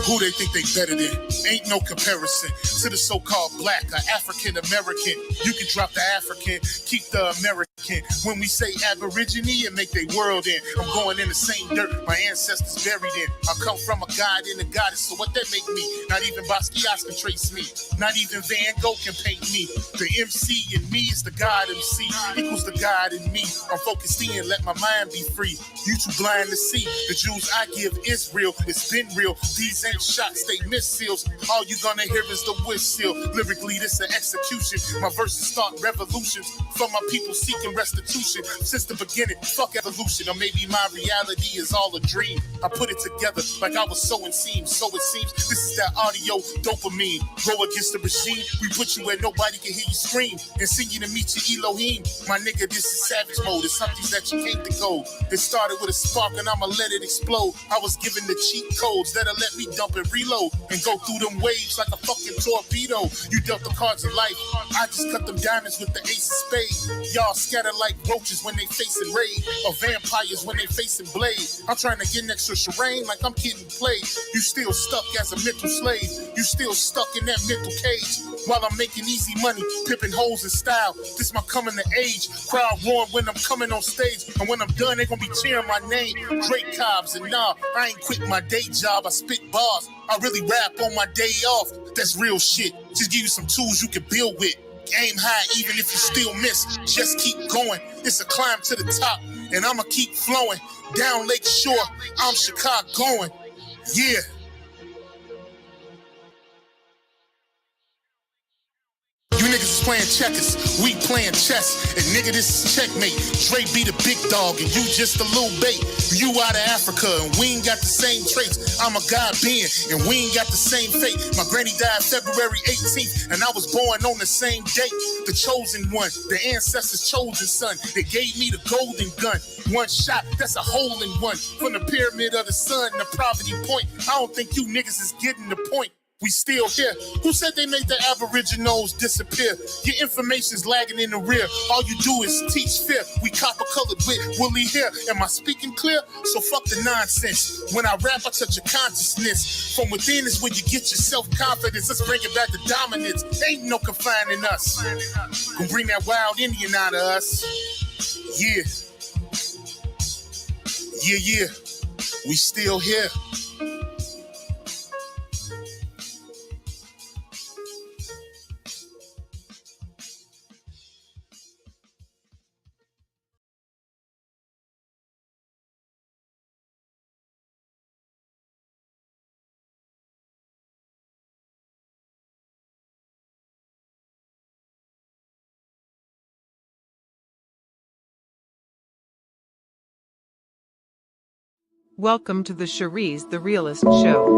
Who they think they better than? Ain't no comparison to the so-called black or African American. You can drop the African, keep the American. When we say Aborigine, it make they world in. I'm going in the same dirt my ancestors buried in. I come from a god and a goddess, so what that make me? Not even Basquiat can trace me. Not even Van Gogh can paint me. The MC in me is the God MC, equals the God in me. I'm focused in, let my mind be free. You too blind to see. The Jews I give is real, it's been real. These ain't shots, they missiles. All you gonna hear is the whistle. Lyrically, this an execution. My verses start revolutions from my people seeking restitution. Since the beginning, fuck evolution. Or maybe my reality is all a dream. I put it together like I was sewing seams. So it seems this is that audio dopamine. Go against the regime, we put you where nobody can hear you scream. And sing you to meet your Elohim. My nigga, this is savage mode. It's something that you can't decode. It started with a spark and I'ma let it explode. I was given the cheat codes that'll let me dump and reload and go through them waves like a fucking torpedo. You dealt the cards of life, I just cut them diamonds with the ace of spades. Y'all scatter like roaches when they facing raid, or vampires when they facing blade. I'm trying to get next to Shireen like I'm getting played. You still stuck as a mental slave. You still stuck in that mental cage. While I'm making easy money, pipping holes in style. This my coming to age. Crowd roaring when I'm coming on stage. And when I'm done, they gonna be cheering my name. Drake Cobbs, and nah, I ain't quit my day job. I spit bars. I really rap on my day off. That's real shit. Just give you some tools you can build with. Aim high even if you still miss. Just keep going. It's a climb to the top. And I'ma keep flowing. Down Lake Shore, I'm Chicagoan. Yeah. You niggas is playing checkers, we playing chess. And nigga, this is checkmate. Dre be the big dog and you just a little bait. You out of Africa and we ain't got the same traits. I'm a God being and we ain't got the same fate. My granny died February 18th and I was born on the same date. The chosen one, the ancestors' chosen son. They gave me the golden gun. One shot, that's a hole in one. From the pyramid of the sun, the poverty point. I don't think you niggas is getting the point. We still here. Who said they made the Aboriginals disappear? Your information's lagging in the rear. All you do is teach fear. We copper-colored with woolly hair. Am I speaking clear? So fuck the nonsense. When I rap, I touch your consciousness. From within is where you get your self-confidence. Let's bring it back to dominance. Ain't no confining us. Gonna bring that wild Indian out of us. Yeah. Yeah. We still here. Welcome to the Cherise the Realist Show.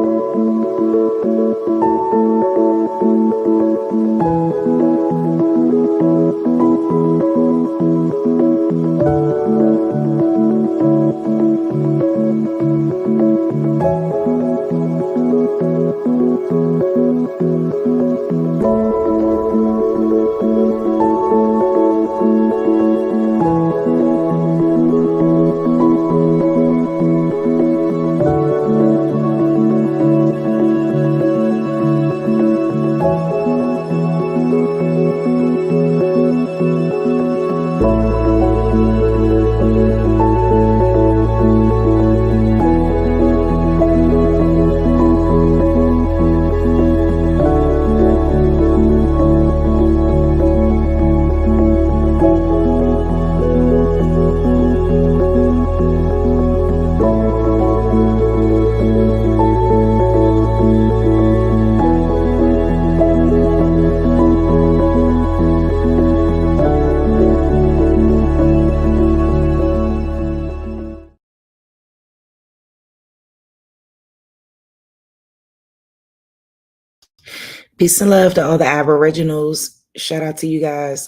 Peace and love to all the Aboriginals. Shout out to you guys.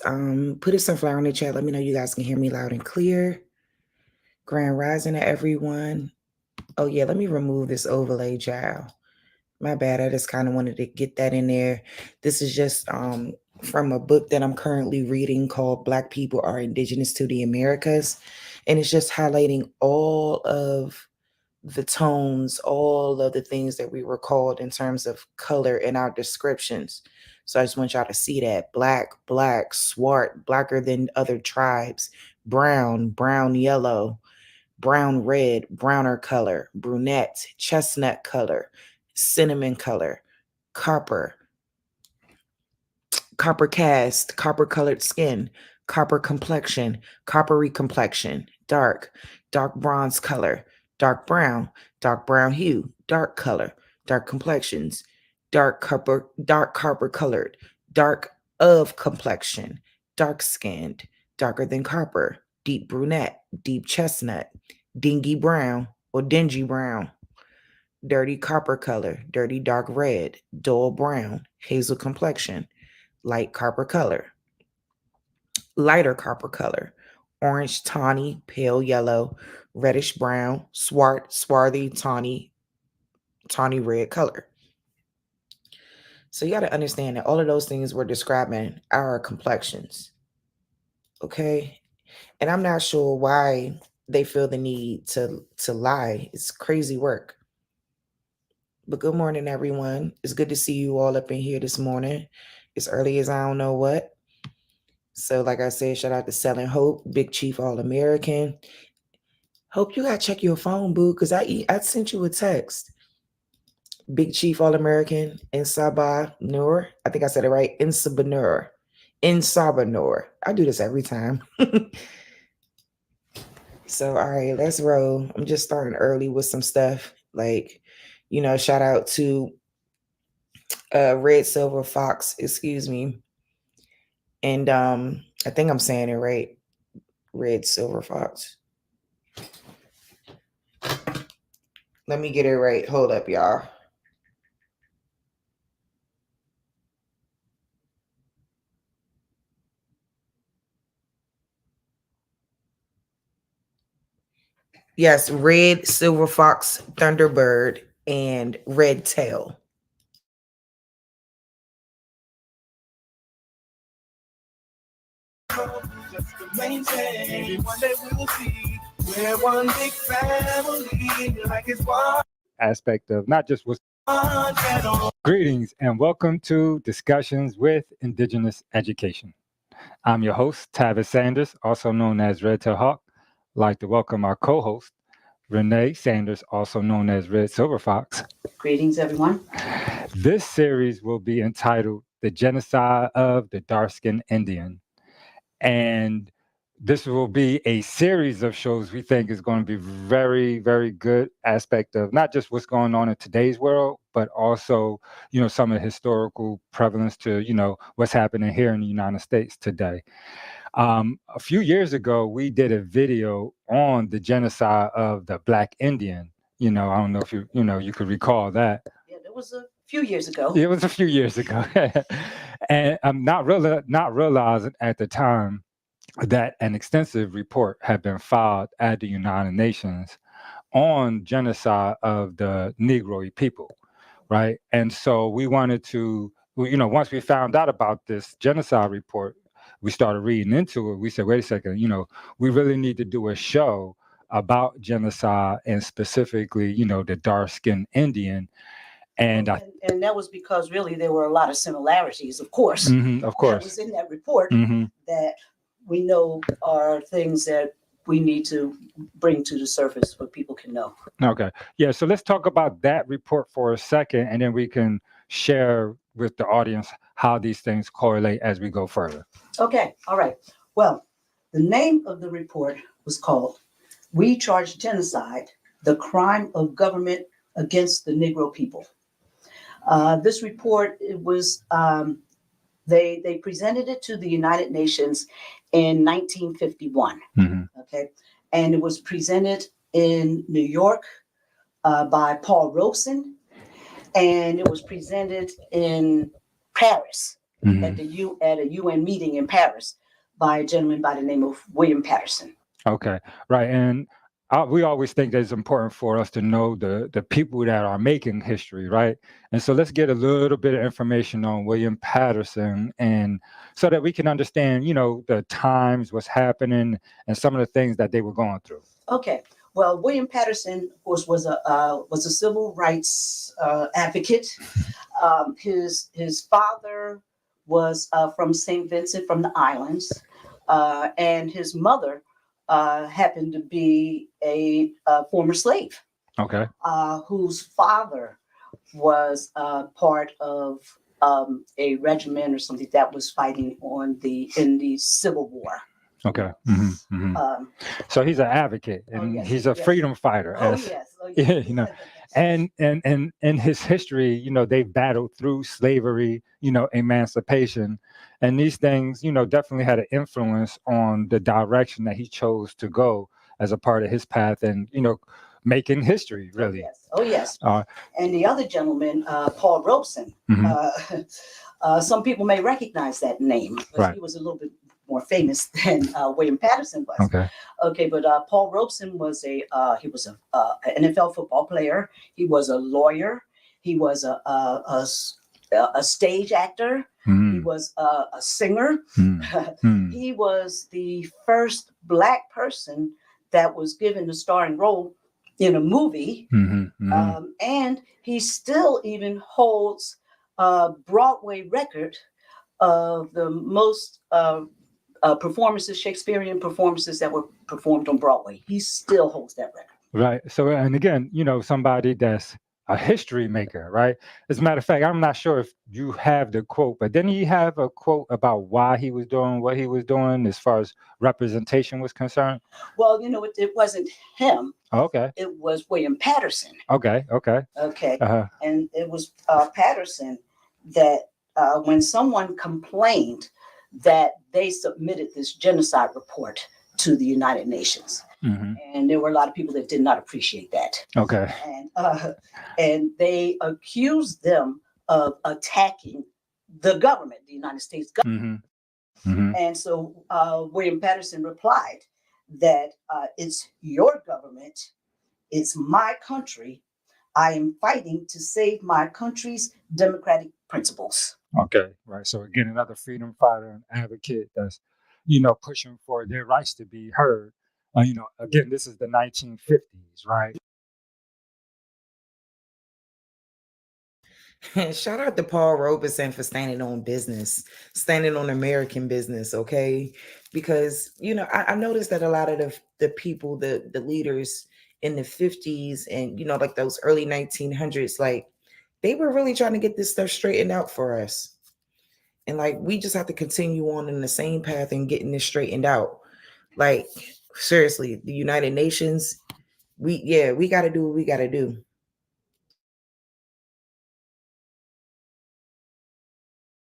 Put a sunflower in the chat. Let me know you guys can hear me loud and clear. Grand rising to everyone. Oh yeah, let me remove this overlay, child. My bad. I just kind of wanted to get that in there. This is just from a book that I'm currently reading called Black People Are Indigenous to the Americas. And it's just highlighting all of the tones, all of the things that we were called in terms of color in our descriptions. So I just want y'all to see that. Black, swart, blacker than other tribes, brown, yellow, brown, red, browner color, brunette, chestnut color, cinnamon color, copper cast, copper colored skin, copper complexion, coppery complexion, dark bronze color, dark brown hue, dark color, dark complexions, dark copper colored, dark of complexion, dark skinned, darker than copper, deep brunette, deep chestnut, dingy brown or dingy brown, dirty copper color, dirty dark red, dull brown, hazel complexion, light copper color, lighter copper color, orange, tawny, pale yellow, reddish brown, swarthy, tawny red color. So you got to understand that all of those things we're describing our complexions. Okay? And I'm not sure why they feel the need to lie. It's crazy work. But good morning, everyone. It's good to see you all up in here this morning. As early as I don't know what. So like I said, shout out to Selling Hope, Big Chief All-American. Hope you got to check your phone, boo, because I sent you a text. Big Chief All-American Insaba Noor. I think I said it right. Insaba Noor. I do this every time. So, all right, let's roll. I'm just starting early with some stuff. Like, shout out to Red Silver Fox, excuse me. And I think I'm saying it right. Red Silver Fox. Let me get it right. Hold up, y'all. Yes, Red Silver Fox, Thunderbird, and Red Tail. Just to maintain, one day we will see we're one big family, like it's one aspect of not just what's greetings and welcome to Discussions with Indigenous Education. I'm your host, Tavis Sanders, also known as Red Tail Hawk. I'd like to welcome our co-host, Renee Sanders, also known as Red Silver Fox. Greetings, everyone. This series will be entitled The Genocide of the Dark-Skinned Indian. And this will be a series of shows we think is going to be very, very good aspect of not just what's going on in today's world, but also, some of the historical prevalence to, what's happening here in the United States today. A few years ago, we did a video on the genocide of the Black Indian. I don't know if you could recall that. Yeah, that was a few years ago. It was a few years ago. And I'm not realizing at the time that an extensive report had been filed at the United Nations on genocide of the Negroid people, right? And so we wanted to, once we found out about this genocide report, we started reading into it. We said, wait a second, we really need to do a show about genocide and specifically, the dark-skinned Indian. And that was because really there were a lot of similarities, of course. Of course. That was in that report that we know are things that we need to bring to the surface so people can know. Okay. Yeah. So let's talk about that report for a second, and then we can share with the audience how these things correlate as we go further. Okay. All right. Well, the name of the report was called We Charge Genocide, the Crime of Government Against the Negro People. This report, it was, they presented it to the United Nations in 1951. Okay. And it was presented in New York by Paul Robeson. And it was presented in Paris at a UN meeting in Paris by a gentleman by the name of William Patterson. Okay. Right. And we always think that it's important for us to know the people that are making history, right? And so let's get a little bit of information on William Patterson, and so that we can understand, the times, what's happening, and some of the things that they were going through. Okay. Well, William Patterson, of course, was a civil rights advocate. His father was from St. Vincent from the islands, and his mother happened to be a former slave, Okay. whose father was part of a regiment or something that was fighting in the Civil War. Okay. Um, So he's an advocate and yes, he's a yes. freedom fighter. oh As yes, oh yeah, yes. you know, and in his history, they battled through slavery, emancipation, and these things, definitely had an influence on the direction that he chose to go as a part of his path, and making history really. Oh yes. Uh, And the other gentleman, Paul Robeson. mhm, Some people may recognize that name because Right. he was a little bit more famous than William Patterson was. Okay. Okay, but Paul Robeson was an NFL football player. He was a lawyer. He was a stage actor. He Mm, was a singer. mm, He was the first Black person that was given a starring role in a movie. And he still even holds a Broadway record of the most performances, Shakespearean performances that were performed on Broadway. He still holds that record. Right. So, and again, somebody that's a history maker, right? As a matter of fact, I'm not sure if you have the quote, but didn't he have a quote about why he was doing what he was doing as far as representation was concerned? Well, it wasn't him. Okay. It was William Patterson. Okay. Okay. And it was Patterson that when someone complained that they submitted this genocide report to the United Nations. hmm And there were a lot of people that did not appreciate that. Okay. And they accused them of attacking the government, the United States government. And so William Patterson replied that it's your government, it's my country. I am fighting to save my country's democratic principles. Okay. Right. So again, another freedom fighter and advocate that's, pushing for their rights to be heard. Again, this is the 1950s, right? Shout out to Paul Robeson for standing on business, standing on American business, okay? Because I noticed that a lot of the people, the leaders in the 50s and like those early 1900s, like they were really trying to get this stuff straightened out for us. And like we just have to continue on in the same path and getting this straightened out. Like seriously, the United Nations, we got to do what we got to do.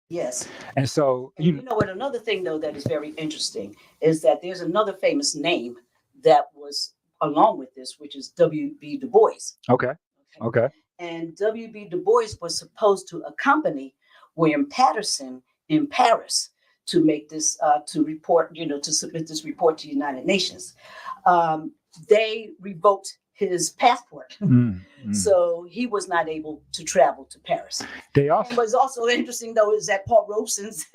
Yes. And so, And you know what? Another thing, though, that is very interesting is that there's another famous name that was along with this, which is W.B. Du Bois. okay. And W.B. Du Bois was supposed to accompany William Patterson in Paris to make this, to report, to submit this report to the United Nations. They revoked his passport. So he was not able to travel to Paris. And what's also interesting, though, is that Paul Robeson's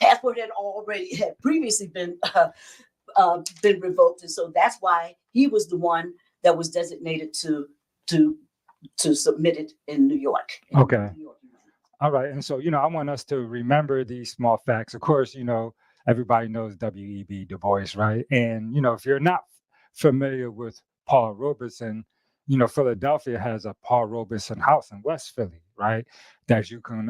passport had previously been revoked. And so that's why he was the one that was designated to submit it in New York. Okay. All right. And so, I want us to remember these small facts. Of course, everybody knows W.E.B. Du Bois, right? And, if you're not familiar with Paul Robeson, Philadelphia has a Paul Robeson House in West Philly, right? That you can,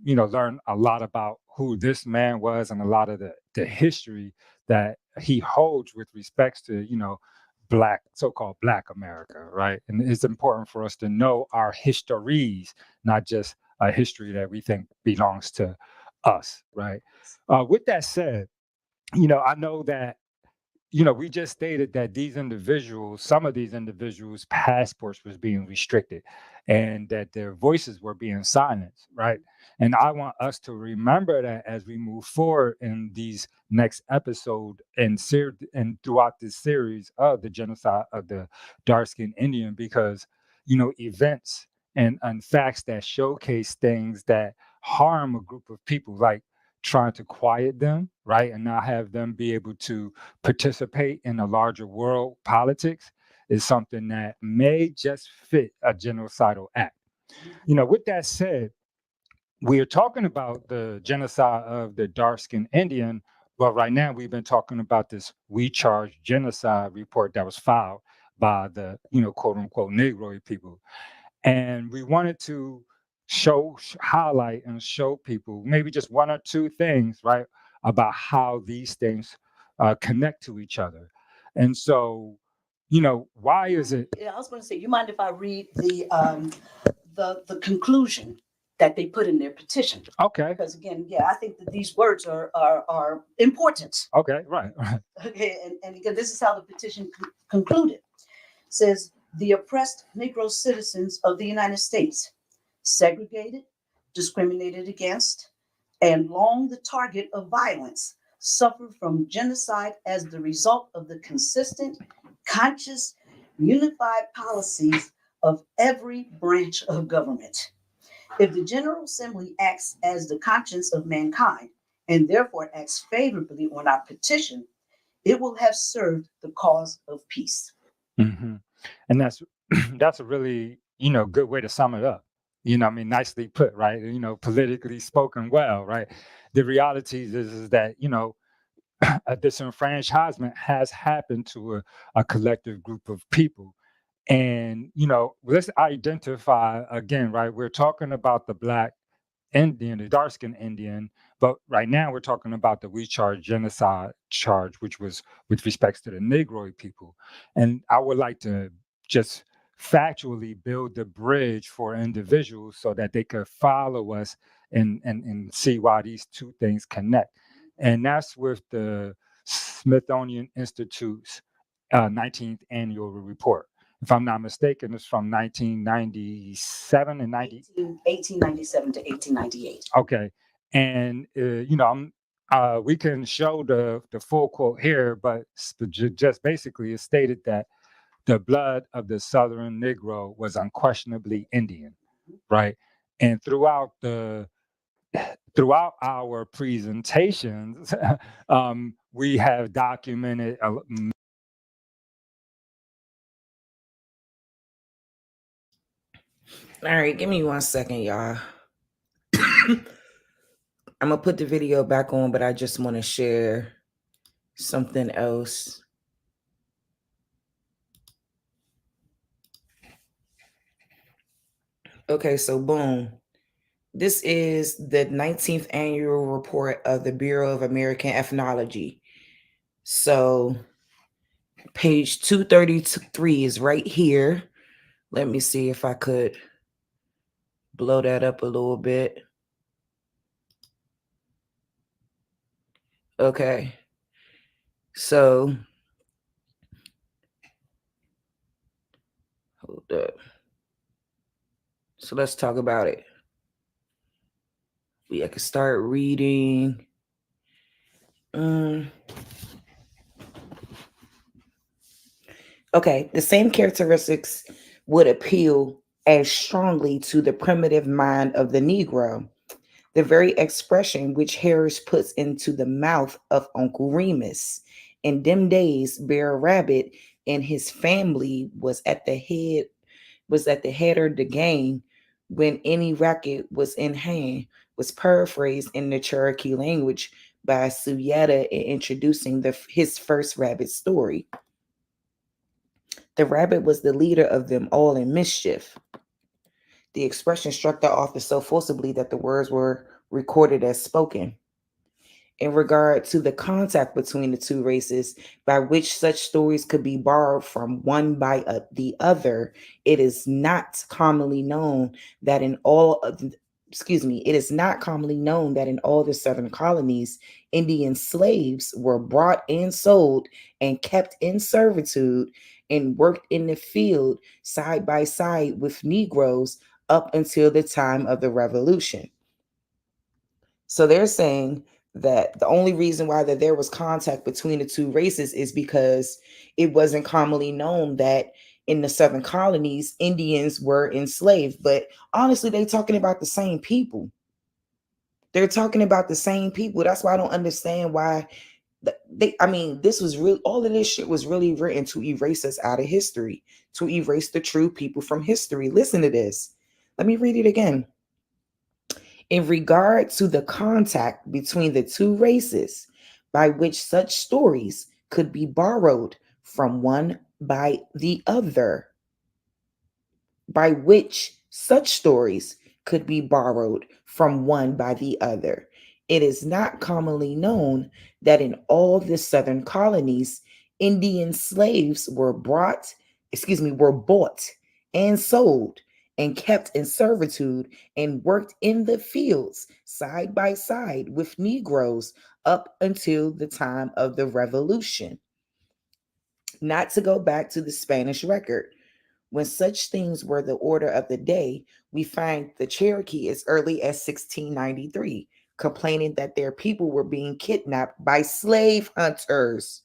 learn a lot about who this man was and a lot of the history that he holds with respects to, Black, so-called Black America, right? And it's important for us to know our histories, not just a history that we think belongs to us, right? With that said, I know that, we just stated that some of these individuals' passports was being restricted and that their voices were being silenced, right? And I want us to remember that as we move forward in these next episode and throughout this series of the genocide of the dark-skinned Indian, because, events and facts that showcase things that harm a group of people, like trying to quiet them, right, and not have them be able to participate in a larger world politics, is something that may just fit a genocidal act. With that said, we are talking about the genocide of the dark-skinned Indian, but right now we've been talking about this We Charge Genocide report that was filed by the, quote unquote, Negroid people. And we wanted to highlight and show people maybe just one or two things, right, about how these things connect to each other. And so, why is it? Yeah, I was going to say, you mind if I read the conclusion that they put in their petition? Okay. Because again, I think that these words are important. Okay, right. Okay, and again, this is how the petition concluded. It says, the oppressed Negro citizens of the United States, segregated, discriminated against, and long the target of violence, suffer from genocide as the result of the consistent, conscious, unified policies of every branch of government. If the General Assembly acts as the conscience of mankind, and therefore acts favorably on our petition, it will have served the cause of peace. Mm-hmm. And that's a really, good way to sum it up. Nicely put, right? Politically spoken well, right? The reality is that, a disenfranchisement has happened to a collective group of people. And, let's identify again, right? We're talking about the Black Indian, the dark-skinned Indian, but right now we're talking about the We Charge Genocide charge, which was with respects to the Negroid people. And I would like to just factually build the bridge for individuals so that they could follow us and see why these two things connect. And that's with the Smithsonian Institute's 19th annual report. If I'm not mistaken, it's from 1997 and 1897 to 1898. Okay. And, we can show the full quote here, but just basically it stated that the blood of the Southern Negro was unquestionably Indian, right? And throughout our presentations, we have documented All right, give me 1 second, y'all. I'm gonna put the video back on, but I just want to share something else. Okay, so boom. This is the 19th annual report of the Bureau of American Ethnology. So page 233 is right here. Let me see if I could blow that up a little bit. Okay. So hold up. So let's talk about it. I can start reading. Okay, the same characteristics would appeal as strongly to the primitive mind of the Negro. The very expression which Harris puts into the mouth of Uncle Remus. In them days, Bear Rabbit and his family was at the head of the game when any racket was in hand, was paraphrased in the Cherokee language by Suyeta in introducing his first rabbit story. The rabbit was the leader of them all in mischief. The expression struck the author so forcibly that the words were recorded as spoken. In regard to the contact between the two races, by which such stories could be borrowed from one by the other, it is not commonly known that in all the Southern colonies, Indian slaves were brought and sold and kept in servitude and worked in the field side by side with Negroes up until the time of the Revolution. So they're saying that the only reason why that there was contact between the two races is because it wasn't commonly known that in the Southern colonies, Indians were enslaved. But honestly, they're talking about the same people. They're talking about the same people. That's why I don't understand why This was really, all of this shit was really written to erase us out of history, to erase the true people from history. Listen to this. Let me read it again. In regard to the contact between the two races, by which such stories could be borrowed from one by the other, by which such stories could be borrowed from one by the other. It is not commonly known that in all the southern colonies, Indian slaves were bought and sold and kept in servitude and worked in the fields side by side with Negroes up until the time of the Revolution. Not to go back to the Spanish record, when such things were the order of the day, we find the Cherokee as early as 1693, complaining that their people were being kidnapped by slave hunters.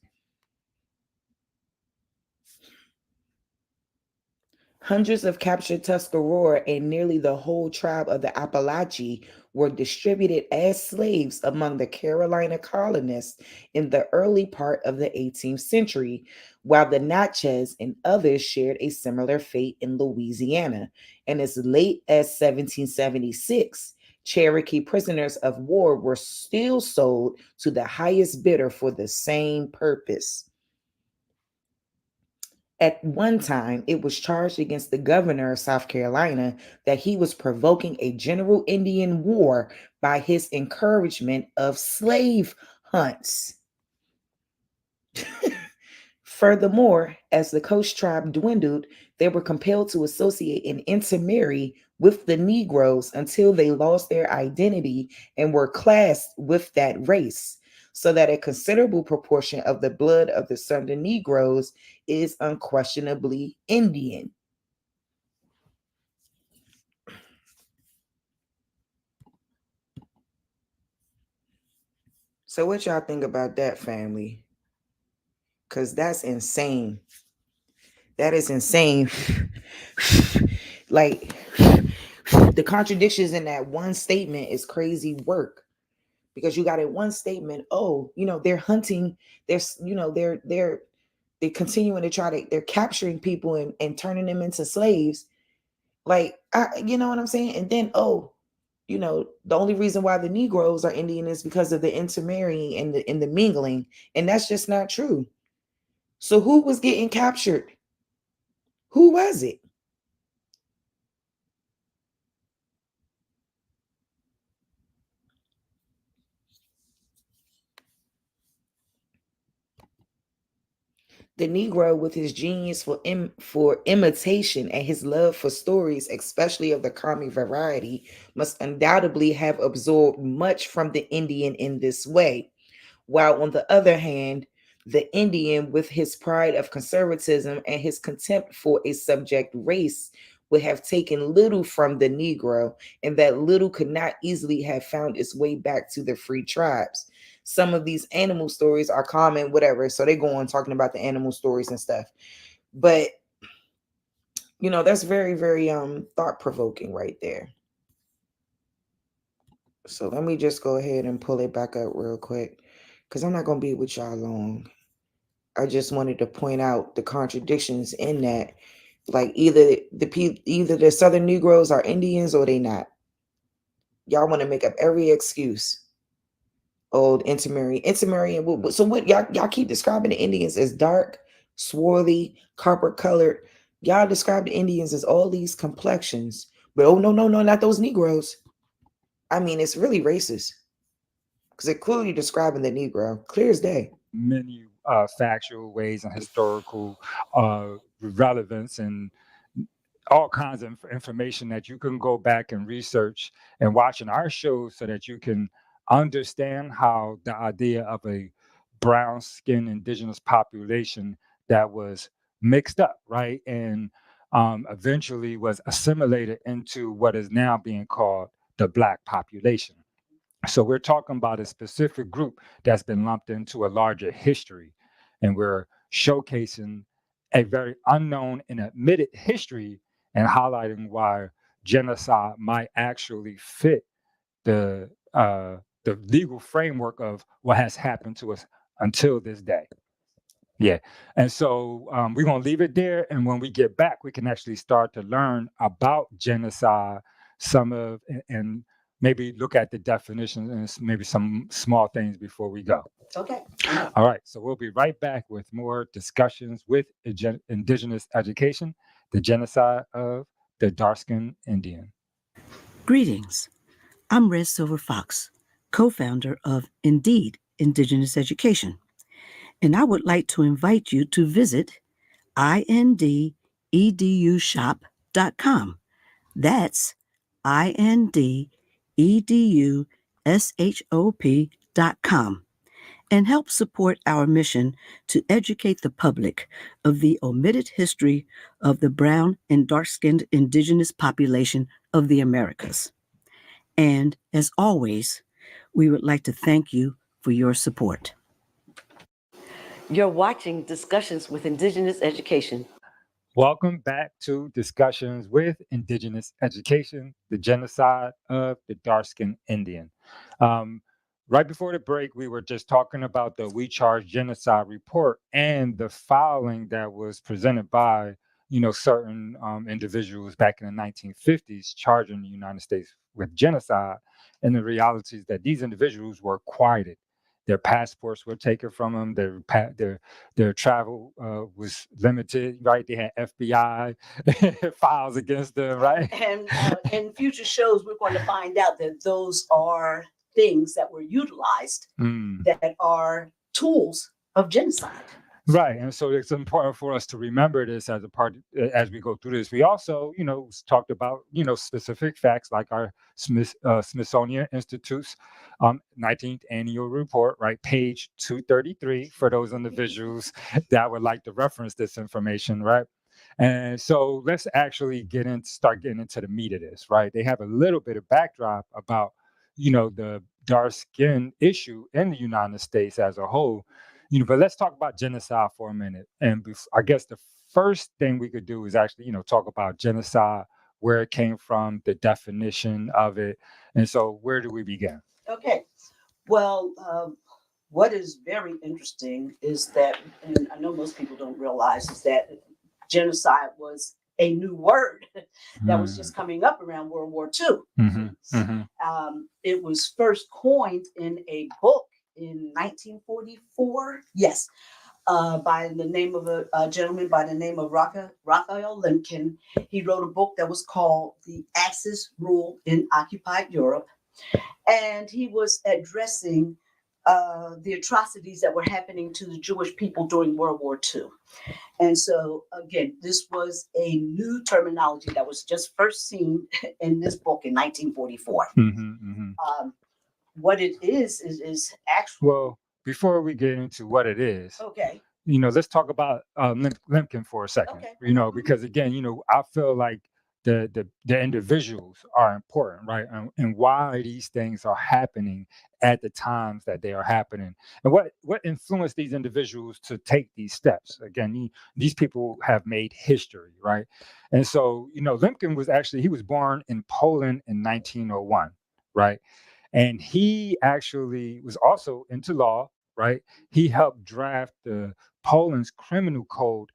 Hundreds of captured Tuscarora and nearly the whole tribe of the Apalachee were distributed as slaves among the Carolina colonists in the early part of the 18th century, while the Natchez and others shared a similar fate in Louisiana. And as late as 1776, Cherokee prisoners of war were still sold to the highest bidder for the same purpose. At one time, it was charged against the governor of South Carolina that he was provoking a general Indian war by his encouragement of slave hunts. Furthermore, as the Coast tribe dwindled, they were compelled to associate and intermarry with the Negroes until they lost their identity and were classed with that race, so that a considerable proportion of the blood of the Southern Negroes is unquestionably Indian. So what y'all think about that, family? Because that's insane. That is insane. Like, the contradictions in that one statement is crazy work. Because you got in one statement, they're hunting, they're continuing to they're capturing people and turning them into slaves. Like, you know what I'm saying? And then, the only reason why the Negroes are Indian is because of the intermarrying and the mingling. And that's just not true. So who was getting captured? Who was it? The Negro, with his genius for imitation and his love for stories, especially of the comic variety, must undoubtedly have absorbed much from the Indian in this way. While on the other hand, the Indian, with his pride of conservatism and his contempt for a subject race, would have taken little from the Negro, and that little could not easily have found its way back to the free tribes. Some of these animal stories are common, whatever. So they go on talking about the animal stories and stuff. But that's very, very thought-provoking right there. So let me just go ahead and pull it back up real quick, because I'm not gonna be with y'all long. I just wanted to point out the contradictions in that. Like, either the Southern Negroes are Indians or they not. Y'all want to make up every excuse. Old intermarrying. So what y'all keep describing the Indians as dark, swarthy, copper colored. Y'all describe the Indians as all these complexions, but no, not those Negroes. I mean, it's really racist because they're clearly describing the Negro, clear as day. Many factual ways and historical relevance and all kinds of information that you can go back and research and watch in our shows so that you can understand how the idea of a brown skinned indigenous population that was mixed up, right? And eventually was assimilated into what is now being called the Black population. So we're talking about a specific group that's been lumped into a larger history. And we're showcasing a very unknown and admitted history and highlighting why genocide might actually fit the legal framework of what has happened to us until this day. Yeah. And so we're going to leave it there. And when we get back, we can actually start to learn about genocide, and maybe look at the definitions and maybe some small things before we go. Okay. All right. So we'll be right back with more discussions with indigenous education, the genocide of the dark-skinned Indian. Greetings. I'm Red Silver Fox, co-founder of Indeed Indigenous Education, and I would like to invite you to visit indedushop.com. That's indedushop.com, and help support our mission to educate the public of the omitted history of the brown and dark-skinned indigenous population of the Americas. And as always, we would like to thank you for your support. You're watching Discussions with Indigenous Education. Welcome back to Discussions with Indigenous Education, the genocide of the dark-skinned Indian. Right before the break, we were just talking about the We Charge Genocide report and the filing that was presented by, certain individuals back in the 1950s charging the United States with genocide. And the reality is that these individuals were quieted. Their passports were taken from them. Their travel was limited, right? They had FBI files against them, right? And in future shows, we're going to find out that those are things that were utilized that are tools of genocide. Right. And so it's important for us to remember this as a part as we go through this. We also, talked about, specific facts like our Smithsonian Institute's 19th annual report, right? Page 233 for those individuals that would like to reference this information, right? And so let's actually start getting into the meat of this, right? They have a little bit of backdrop about, the dark skin issue in the United States as a whole. But let's talk about genocide for a minute. And I guess the first thing we could do is actually, talk about genocide, where it came from, the definition of it. And so where do we begin? Okay. Well, what is very interesting is that, and I know most people don't realize, is that genocide was a new word that was just coming up around World War II. It was first coined in a book in 1944, yes, by the name of a gentleman by the name of Raphael Lemkin. He wrote a book that was called The Axis Rule in Occupied Europe, and he was addressing the atrocities that were happening to the Jewish people during World War II. And so, again, this was a new terminology that was just first seen in this book in 1944. What it is actually. Well, before we get into what it is, okay, let's talk about Lemkin for a second. Okay. Because again, I feel like the individuals are important, right? And why these things are happening at the times that they are happening, and what influenced these individuals to take these steps. Again, these people have made history, right? And so, Lemkin was born in Poland in 1901, right? And he actually was also into law, right? He helped draft the Poland's criminal code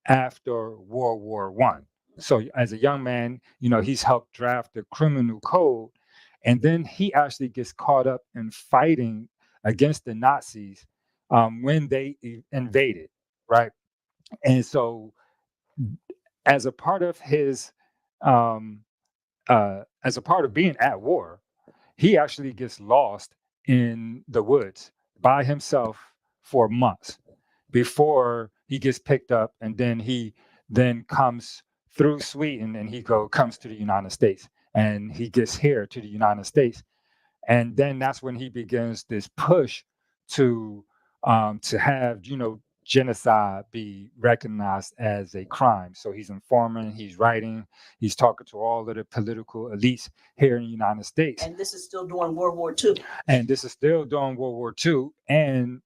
after World War I. So as a young man, he's helped draft the criminal code. And then he actually gets caught up in fighting against the Nazis when they invaded, right? And so as a part of his, as a part of being at war, he actually gets lost in the woods by himself for months before he gets picked up, and then he comes through Sweden and he comes to the United States, and he gets here to the United States, and then that's when he begins this push to have genocide be recognized as a crime. So he's informing, he's writing, he's talking to all of the political elites here in the United States. And this is still during World War II. And,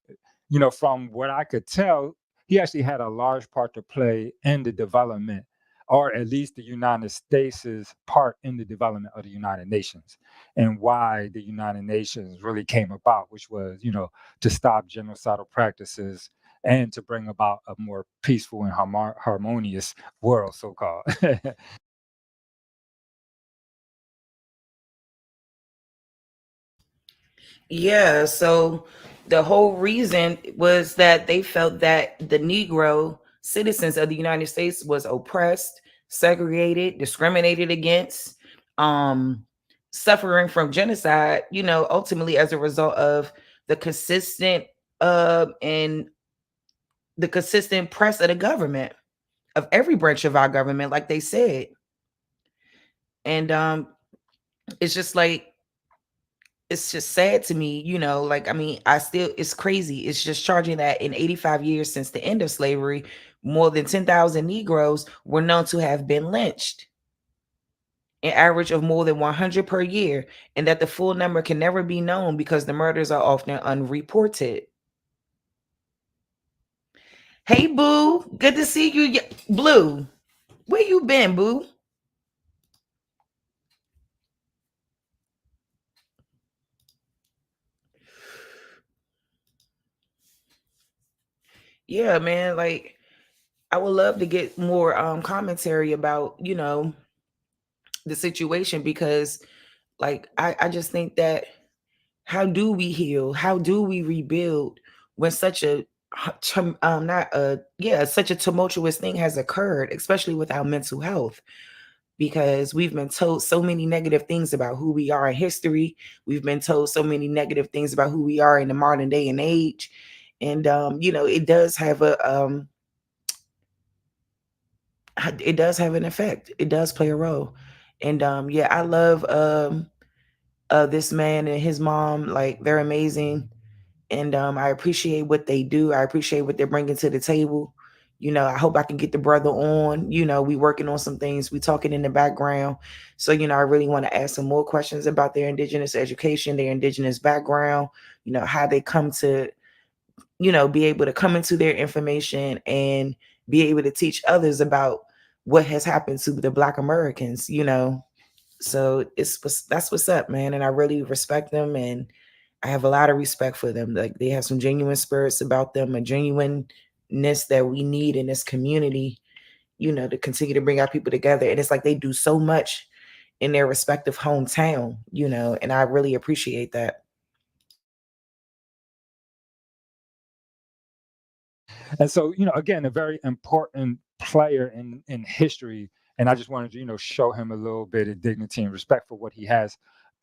from what I could tell, he actually had a large part to play in the development or at least the United States' part in the development of the United Nations, and why the United Nations really came about, which was, to stop genocidal practices and to bring about a more peaceful and harmonious world, so-called. Yeah, so the whole reason was that they felt that the Negro citizens of the United States was oppressed, segregated, discriminated against, um, suffering from genocide, ultimately as a result of the consistent and the consistent press of the government, of every branch of our government, like they said. And it's just like, it's just sad to me, like, I mean, it's crazy. It's just charging that in 85 years since the end of slavery, more than 10,000 Negroes were known to have been lynched, an average of more than 100 per year, and that the full number can never be known because the murders are often unreported. Hey, Boo, good to see you. Blue, where you been, Boo? Yeah, man, like, I would love to get more commentary about, the situation, because like I just think that, how do we heal? How do we rebuild when such a not a yeah such a tumultuous thing has occurred, especially with our mental health? Because we've been told so many negative things about who we are in history. We've been told so many negative things about who we are in the modern day and age, and it does have an effect. It does play a role. And yeah, I love this man and his mom. Like, they're amazing. And I appreciate what they do. I appreciate what they're bringing to the table. I hope I can get the brother on. We working on some things. We talking in the background. So, I really want to ask some more questions about their indigenous education, their indigenous background, how they come to, be able to come into their information and be able to teach others about what has happened to the Black Americans. So that's what's up, man. And I really respect them, and I have a lot of respect for them. Like, they have some genuine spirits about them, a genuineness that we need in this community, to continue to bring our people together. And it's like they do so much in their respective hometown, and I really appreciate that. And so, again, a very important player in history. And I just wanted to, show him a little bit of dignity and respect for what he has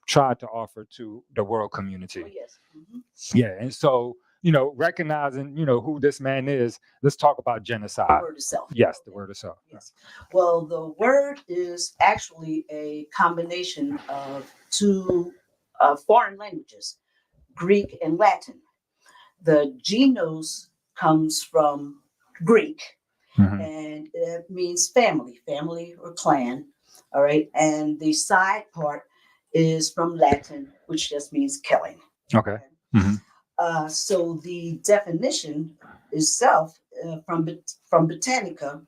tried to offer to the world community. Oh, yes. Yeah. And so, recognizing, who this man is, let's talk about genocide. The word itself. Yes, the word itself. Yes. Well, the word is actually a combination of two foreign languages, Greek and Latin. The genos comes from Greek, and it means family or clan. All right. And the side part is from Latin, which just means killing. Okay. So the definition itself from Britannica,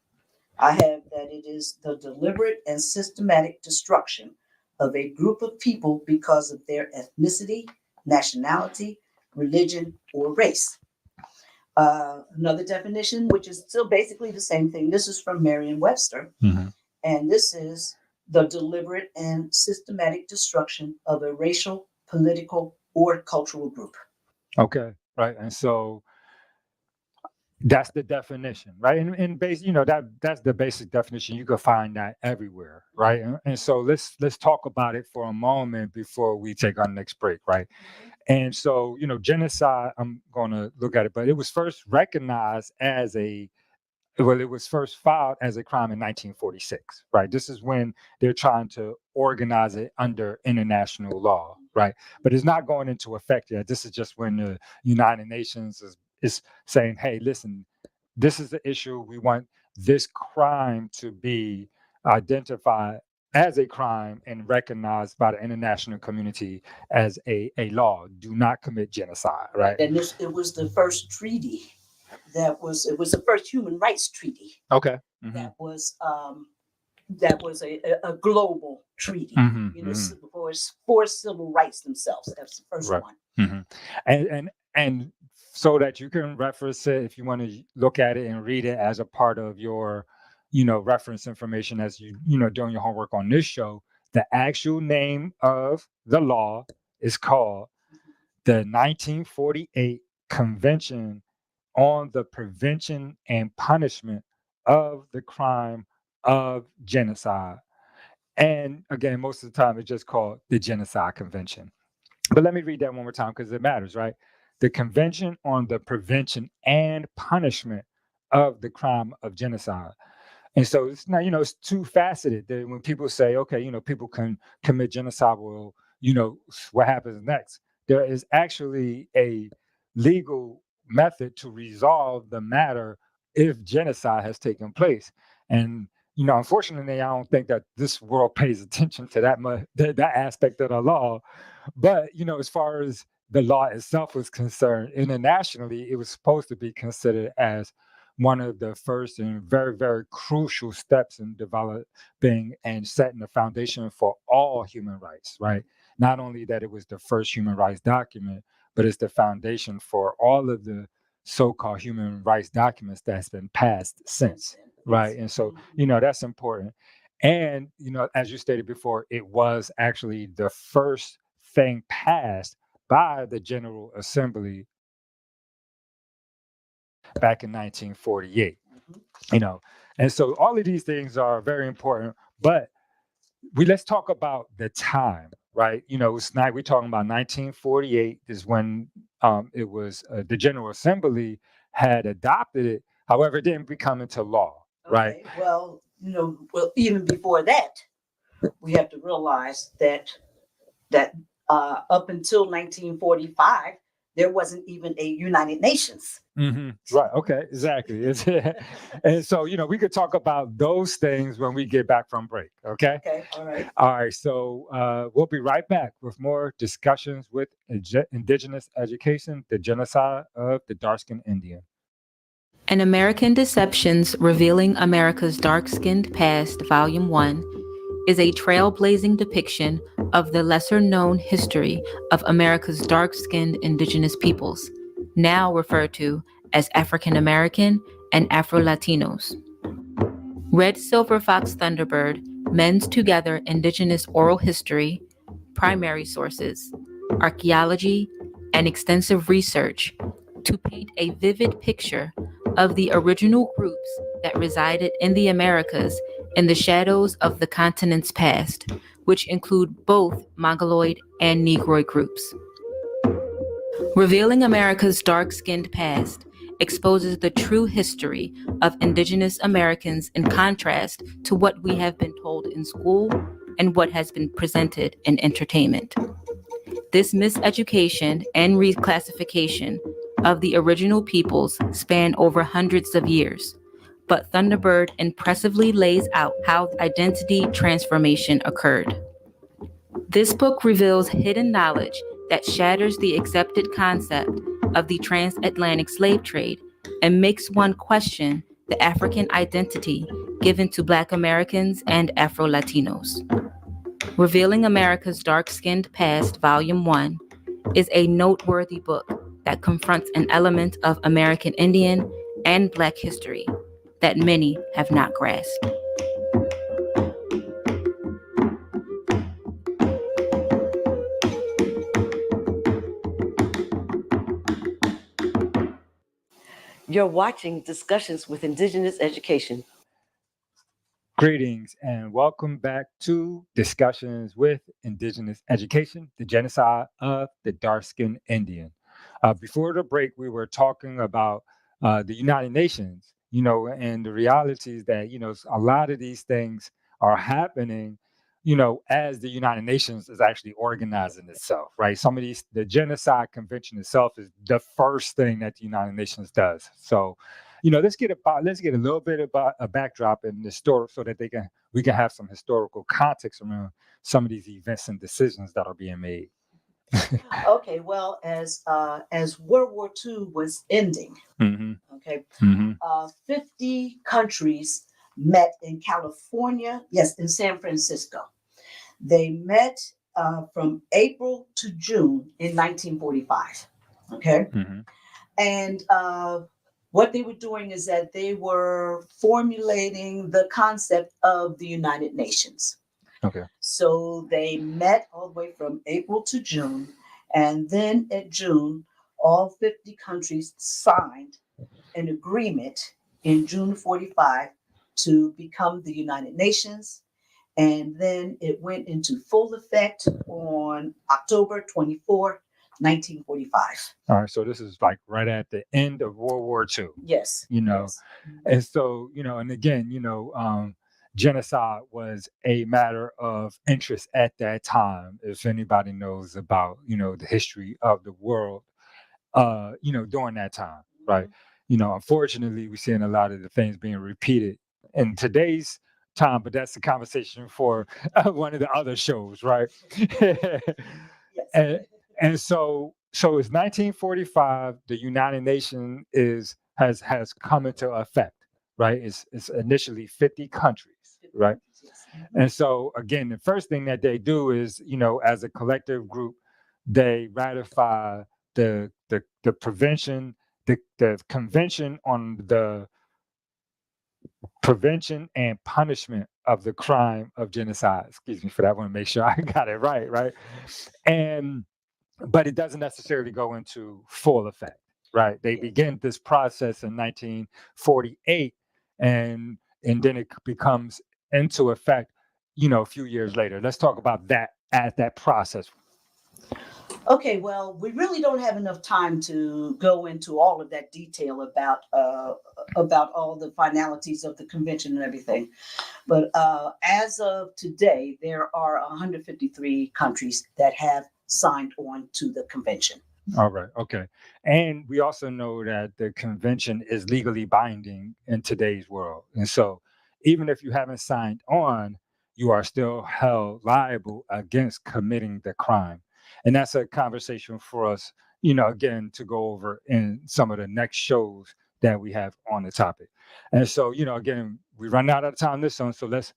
I have that it is the deliberate and systematic destruction of a group of people because of their ethnicity, nationality, religion, or race. Another definition, which is still basically the same thing. This is from Merriam-Webster, and this is the deliberate and systematic destruction of a racial, political, or cultural group. Okay, right. And so that's the definition, right? And base, that's the basic definition. You can find that everywhere, right? And so let's talk about it for a moment before we take our next break, right? And so, genocide, I'm going to look at it, but it was first recognized as it was first filed as a crime in 1946, right? This is when they're trying to organize it under international law, right? But it's not going into effect yet. This is just when the United Nations is saying, hey, listen, this is the issue. We want this crime to be identified as a crime and recognized by the international community as a law. Do not commit genocide, right? And it was the first treaty it was the first human rights treaty. Okay. That was that was a global treaty. Mhm, You know, mhm. for civil rights themselves. That's the first Right. one. Mhm. And so that you can reference it if you want to look at it and read it as a part of your, reference information as doing your homework on this show. The actual name of the law is called the 1948 Convention on the Prevention and Punishment of the Crime of Genocide. And again, most of the time it's just called the Genocide Convention. But let me read that one more time because it matters, right? The Convention on the Prevention and Punishment of the Crime of Genocide. And so it's not, it's two faceted. That when people say, okay, people can commit genocide, well, what happens next? There is actually a legal method to resolve the matter if genocide has taken place. And unfortunately, I don't think that this world pays attention to that much that aspect of the law. But as far as the law itself was concerned, internationally, it was supposed to be considered as one of the first and very, very crucial steps in developing and setting the foundation for all human rights, right? Not only that it was the first human rights document, but it's the foundation for all of the so-called human rights documents that's been passed since, right? And so, that's important. And, as you stated before, it was actually the first thing passed by the General Assembly back in 1948. And so all of these things are very important, but let's talk about the time, right? It's not, we're talking about 1948 is when it was the General Assembly had adopted it. However, it didn't become into law, right? Okay, well, even before that, we have to realize that up until 1945, there wasn't even a United Nations. Right. Okay. Exactly. And so, we could talk about those things when we get back from break. Okay. Okay, all right. All right. So we'll be right back with more discussions with indigenous education, the genocide of the dark-skinned Indian. An American Deceptions Revealing America's Dark-Skinned Past, Volume 1, is a trailblazing depiction of the lesser-known history of America's dark-skinned indigenous peoples, now referred to as African American and Afro-Latinos. Red Silver Fox Thunderbird mends together indigenous oral history, primary sources, archaeology, and extensive research to paint a vivid picture of the original groups that resided in the Americas in the shadows of the continent's past, which include both Mongoloid and Negroid groups. Revealing America's Dark-Skinned Past exposes the true history of indigenous Americans in contrast to what we have been told in school and what has been presented in entertainment. This miseducation and reclassification of the original peoples span over hundreds of years, but Thunderbird impressively lays out how identity transformation occurred. This book reveals hidden knowledge that shatters the accepted concept of the transatlantic slave trade and makes one question the African identity given to Black Americans and Afro-Latinos. Revealing America's Dark-Skinned Past, Volume 1, is a noteworthy book that confronts an element of American Indian and Black history that many have not grasped. You're watching Discussions with Indigenous Education. Greetings and welcome back to Discussions with Indigenous Education, the genocide of the dark-skinned Indian. Before the break, we were talking about the United Nations, and the reality is that, a lot of these things are happening, as the United Nations is actually organizing itself, right? The Genocide Convention itself is the first thing that the United Nations does. So, let's get a little bit about a backdrop in the story so that we can have some historical context around some of these events and decisions that are being made. Okay, well, as World War II was ending, Mm-hmm. okay, Mm-hmm. 50 countries met in California, yes, in San Francisco. They met from April to June in 1945. Okay. Mm-hmm. And what they were doing is that they were formulating the concept of the United Nations. Okay. So they met all the way from April to June. And then in June, all 50 countries signed an agreement in June 45 to become the United Nations. And then it went into full effect on October 24, 1945. All right. So this is like right at the end of World War II. Yes. You know, yes. and so, and again, genocide was a matter of interest at that time. If anybody knows about, the history of the world, during that time, right? Unfortunately, we're seeing a lot of the things being repeated in today's time, but that's a conversation for one of the other shows, right? Yes. And so it's 1945. The United Nations has come into effect, right? It's initially 50 countries, right? Yes. And so again, the first thing that they do is, as a collective group, they ratify the Convention on the Prevention and Punishment of the Crime of Genocide. Excuse me for that. I want to make sure I got it right? But it doesn't necessarily go into full effect, right? They begin this process in 1948, and then it becomes into effect, a few years later. Let's talk about that process. Okay, well, we really don't have enough time to go into all of that detail about all the finalities of the convention and everything. But as of today, there are 153 countries that have signed on to the convention. All right. Okay. And we also know that the convention is legally binding in today's world. And so even if you haven't signed on, you are still held liable against committing the crime. And that's a conversation for us, again, to go over in some of the next shows that we have on the topic. And so, again, we run out of time this one. So let's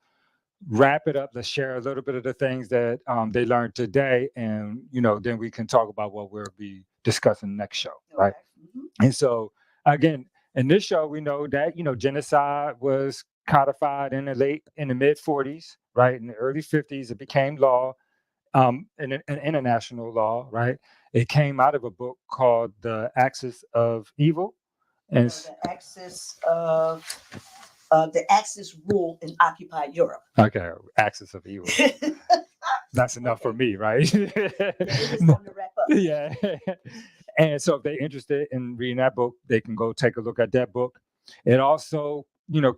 wrap it up. Let's share a little bit of the things that they learned today. And, then we can talk about what we'll be discussing next show. Right. Mm-hmm. And so, again, in this show, we know that, genocide was codified in the mid 40s, right? In the early 50s, it became law. An international law, right? It came out of a book called The Axis of Evil. And the Axis rule in occupied Europe. Okay, Axis of Evil. That's enough for me, right? It's time to wrap up. Yeah. And so if they're interested in reading that book, they can go take a look at that book. It also,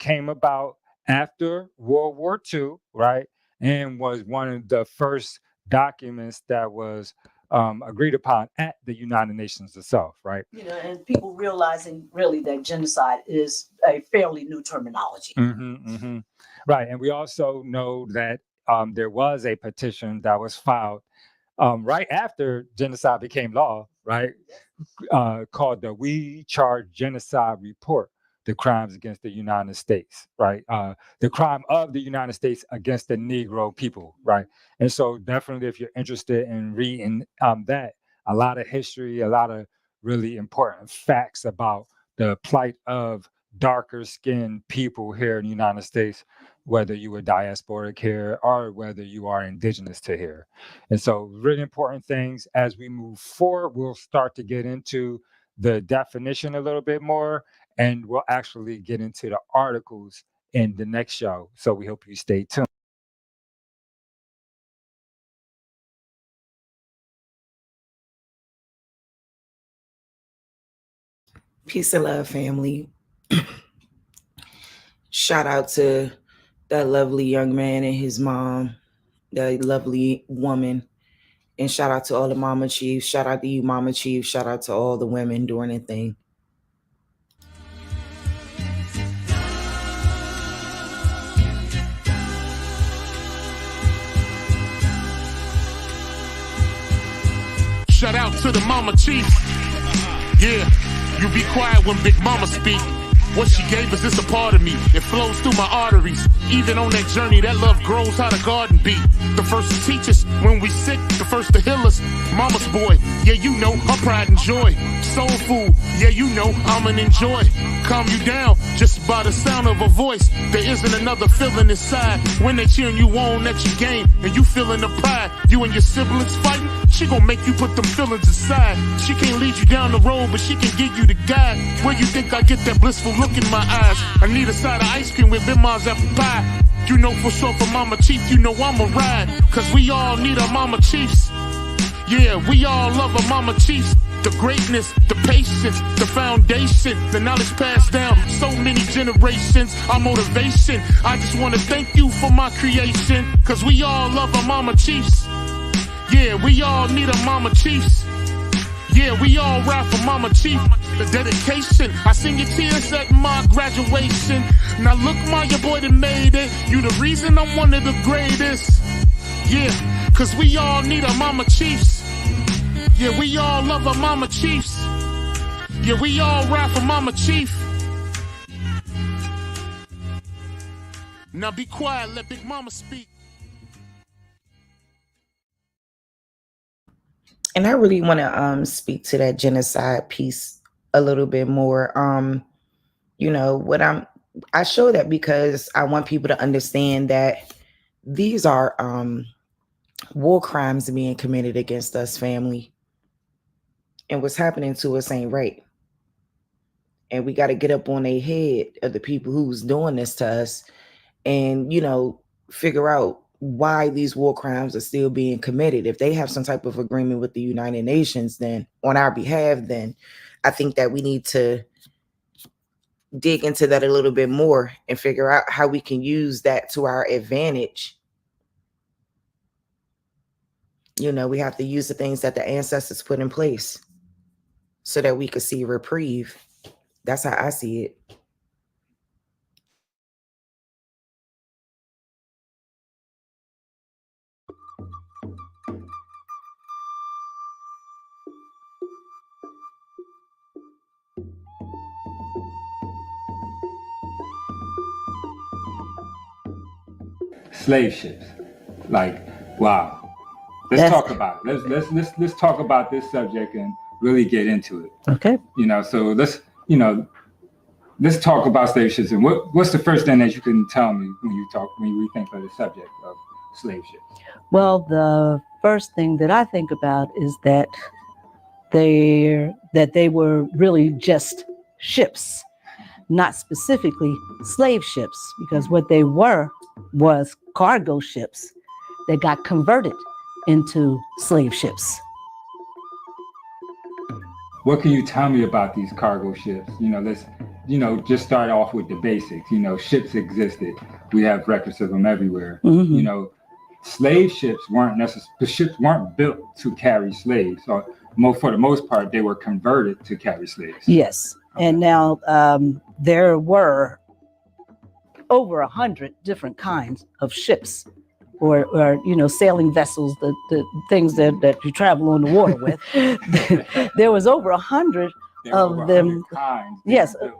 came about after World War II, right? And was one of the first documents that was agreed upon at the United Nations itself, right? And people realizing really that genocide is a fairly new terminology. Mm-hmm, mm-hmm. Right. And we also know that there was a petition that was filed right after genocide became law, right? Called the We Charge Genocide Report, the crimes against the United States, right? The crime of the United States against the Negro people, right? And so definitely if you're interested in reading that, a lot of history, a lot of really important facts about the plight of darker skinned people here in the United States, whether you are diasporic here or whether you are indigenous to here. And so really important things. As we move forward, we'll start to get into the definition a little bit more, and we'll actually get into the articles in the next show. So we hope you stay tuned. Peace and love, family. Shout out to that lovely young man and his mom, that lovely woman. And shout out to all the mama chiefs. Shout out to you, mama chief. Shout out to all the women doing their thing. Shout out to the mama chief. Yeah, you be quiet when Big Mama speak. What she gave us is a part of me. It flows through my arteries. Even on that journey, that love grows how the garden be. The first to teach us when we sick, the first to heal us. Mama's boy, yeah, you know, her pride and joy. Soul food, yeah, you know, I'm an enjoy. Calm you down just by the sound of a voice. There isn't another feeling inside when they cheering you on at your game and you feeling the pride. You and your siblings fighting, she gon' make you put them feelings aside. She can't lead you down the road, but she can give you the guide. Where you think I get that blissful look in my eyes? I need a side of ice cream with Bimars apple pie. You know for sure for Mama Chief, you know I'ma ride. Cause we all need our Mama Chiefs. Yeah, we all love our Mama Chiefs. The greatness, the patience, the foundation, the knowledge passed down so many generations, our motivation. I just want to thank you for my creation. Cause we all love our Mama Chiefs. Yeah, we all need our Mama Chiefs. Yeah, we all ride for Mama Chief. The dedication, I seen your tears at my graduation. Now look, my your boy that made it. You the reason I'm one of the greatest. Yeah, cause we all need our Mama Chiefs. Yeah, we all love our Mama Chiefs. Yeah, we all ride for Mama Chief. Now be quiet, let Big Mama speak. And I really want to speak to that genocide piece a little bit more. You know, I show that because I want people to understand that these are war crimes being committed against us, family. And what's happening to us ain't right. And we got to get up on their head of the people who's doing this to us and, you know, figure out why these war crimes are still being committed. If they have some type of agreement with the United Nations, then on our behalf, then I think that we need to dig into that a little bit more and figure out how we can use that to our advantage. You know, we have to use the things that the ancestors put in place so that we could see reprieve. That's how I see it. Slave ships. Like, wow. Let's That's- talk about it. Let's talk about this subject and really get into it. Okay. You know, so let's talk about slave ships. And what's the first thing that you can tell me when we think of the subject of slave ships? Well, the first thing that I think about is that they were really just ships, not specifically slave ships, because what they were was cargo ships that got converted into slave ships. What can you tell me about these cargo ships? You know, let's, just start off with the basics. You know, ships existed. We have records of them everywhere. Mhm. You know, slave ships the ships weren't built to carry slaves. Or for the most part, they were converted to carry slaves. Yes. And now there were over 100 different kinds of ships or sailing vessels, the things that you travel on the water with. There was over 100 of them. Kinds Yes. built,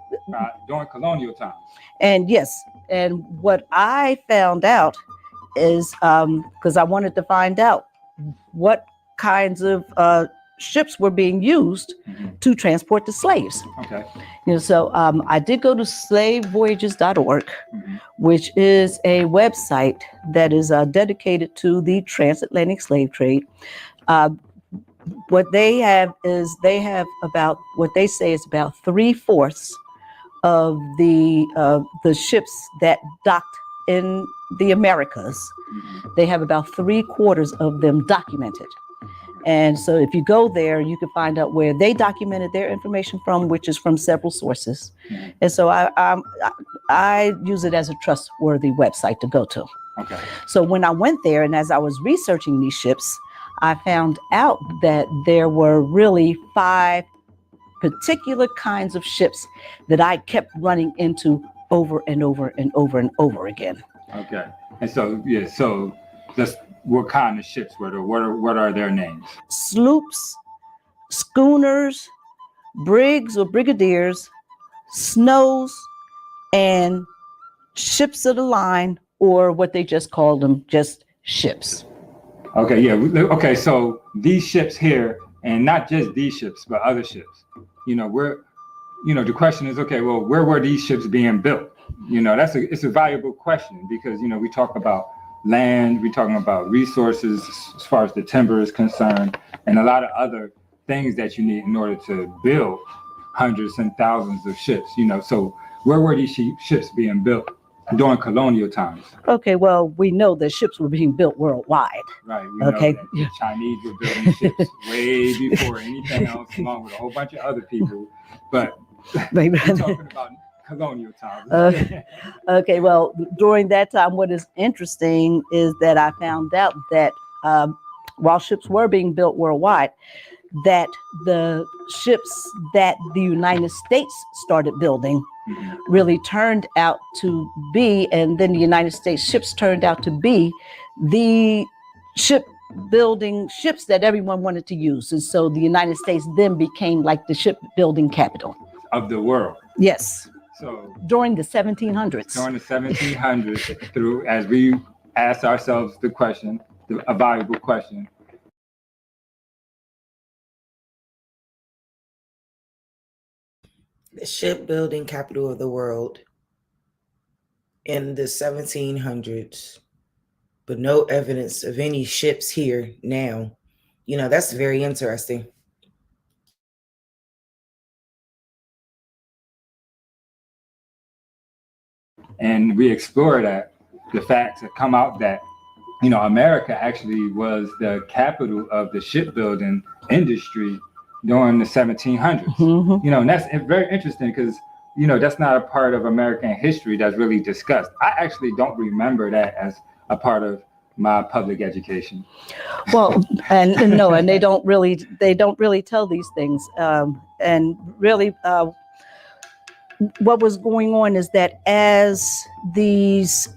during colonial times. And yes, and what I found out is because I wanted to find out what kinds of ships were being used to transport the slaves. Okay. So I did go to slavevoyages.org, which is a website that is dedicated to the transatlantic slave trade. What they have is about what they say is about 3/4 of the ships that docked in the Americas. They have about 3/4 of them documented. And so if you go there, you can find out where they documented their information from, which is from several sources. And so I use it as a trustworthy website to go to. Okay. So when I went there and as I was researching these ships, I found out that there were really 5 particular kinds of ships that I kept running into over and over and over and over again. Okay. And so, what kind of ships were there? What are their names? Sloops, schooners, brigs or brigadiers, snows, and ships of the line, or what they just called them, just ships. Okay, yeah. Okay, so these ships here, and not just these ships, but other ships. The question is, okay, well, where were these ships being built? It's a valuable question because, we talk about land, we're talking about resources as far as the timber is concerned, and a lot of other things that you need in order to build hundreds and thousands of ships, So where were these ships being built during colonial times? Okay, well, we know that ships were being built worldwide. Right. We know Okay. that the Chinese were building ships way before anything else, along with a whole bunch of other people. But we're talking about colonial times. Okay, well, during that time, what is interesting is that I found out that while ships were being built worldwide, that the ships that the United States started building really turned out to be, and then the United States ships turned out to be the shipbuilding ships that everyone wanted to use. And so the United States then became like the shipbuilding capital Of the world. Yes, So during the 1700s. during the 1700s, through as we ask ourselves the question, a valuable question. The shipbuilding capital of the world in the 1700s, but no evidence of any ships here now. That's very interesting. And we explore the facts that come out that, America actually was the capital of the shipbuilding industry during the 1700s. Mhm. And that's very interesting because, that's not a part of American history that's really discussed. I actually don't remember that as a part of my public education. Well, and no, and they don't really tell these things. And really, what was going on is that as these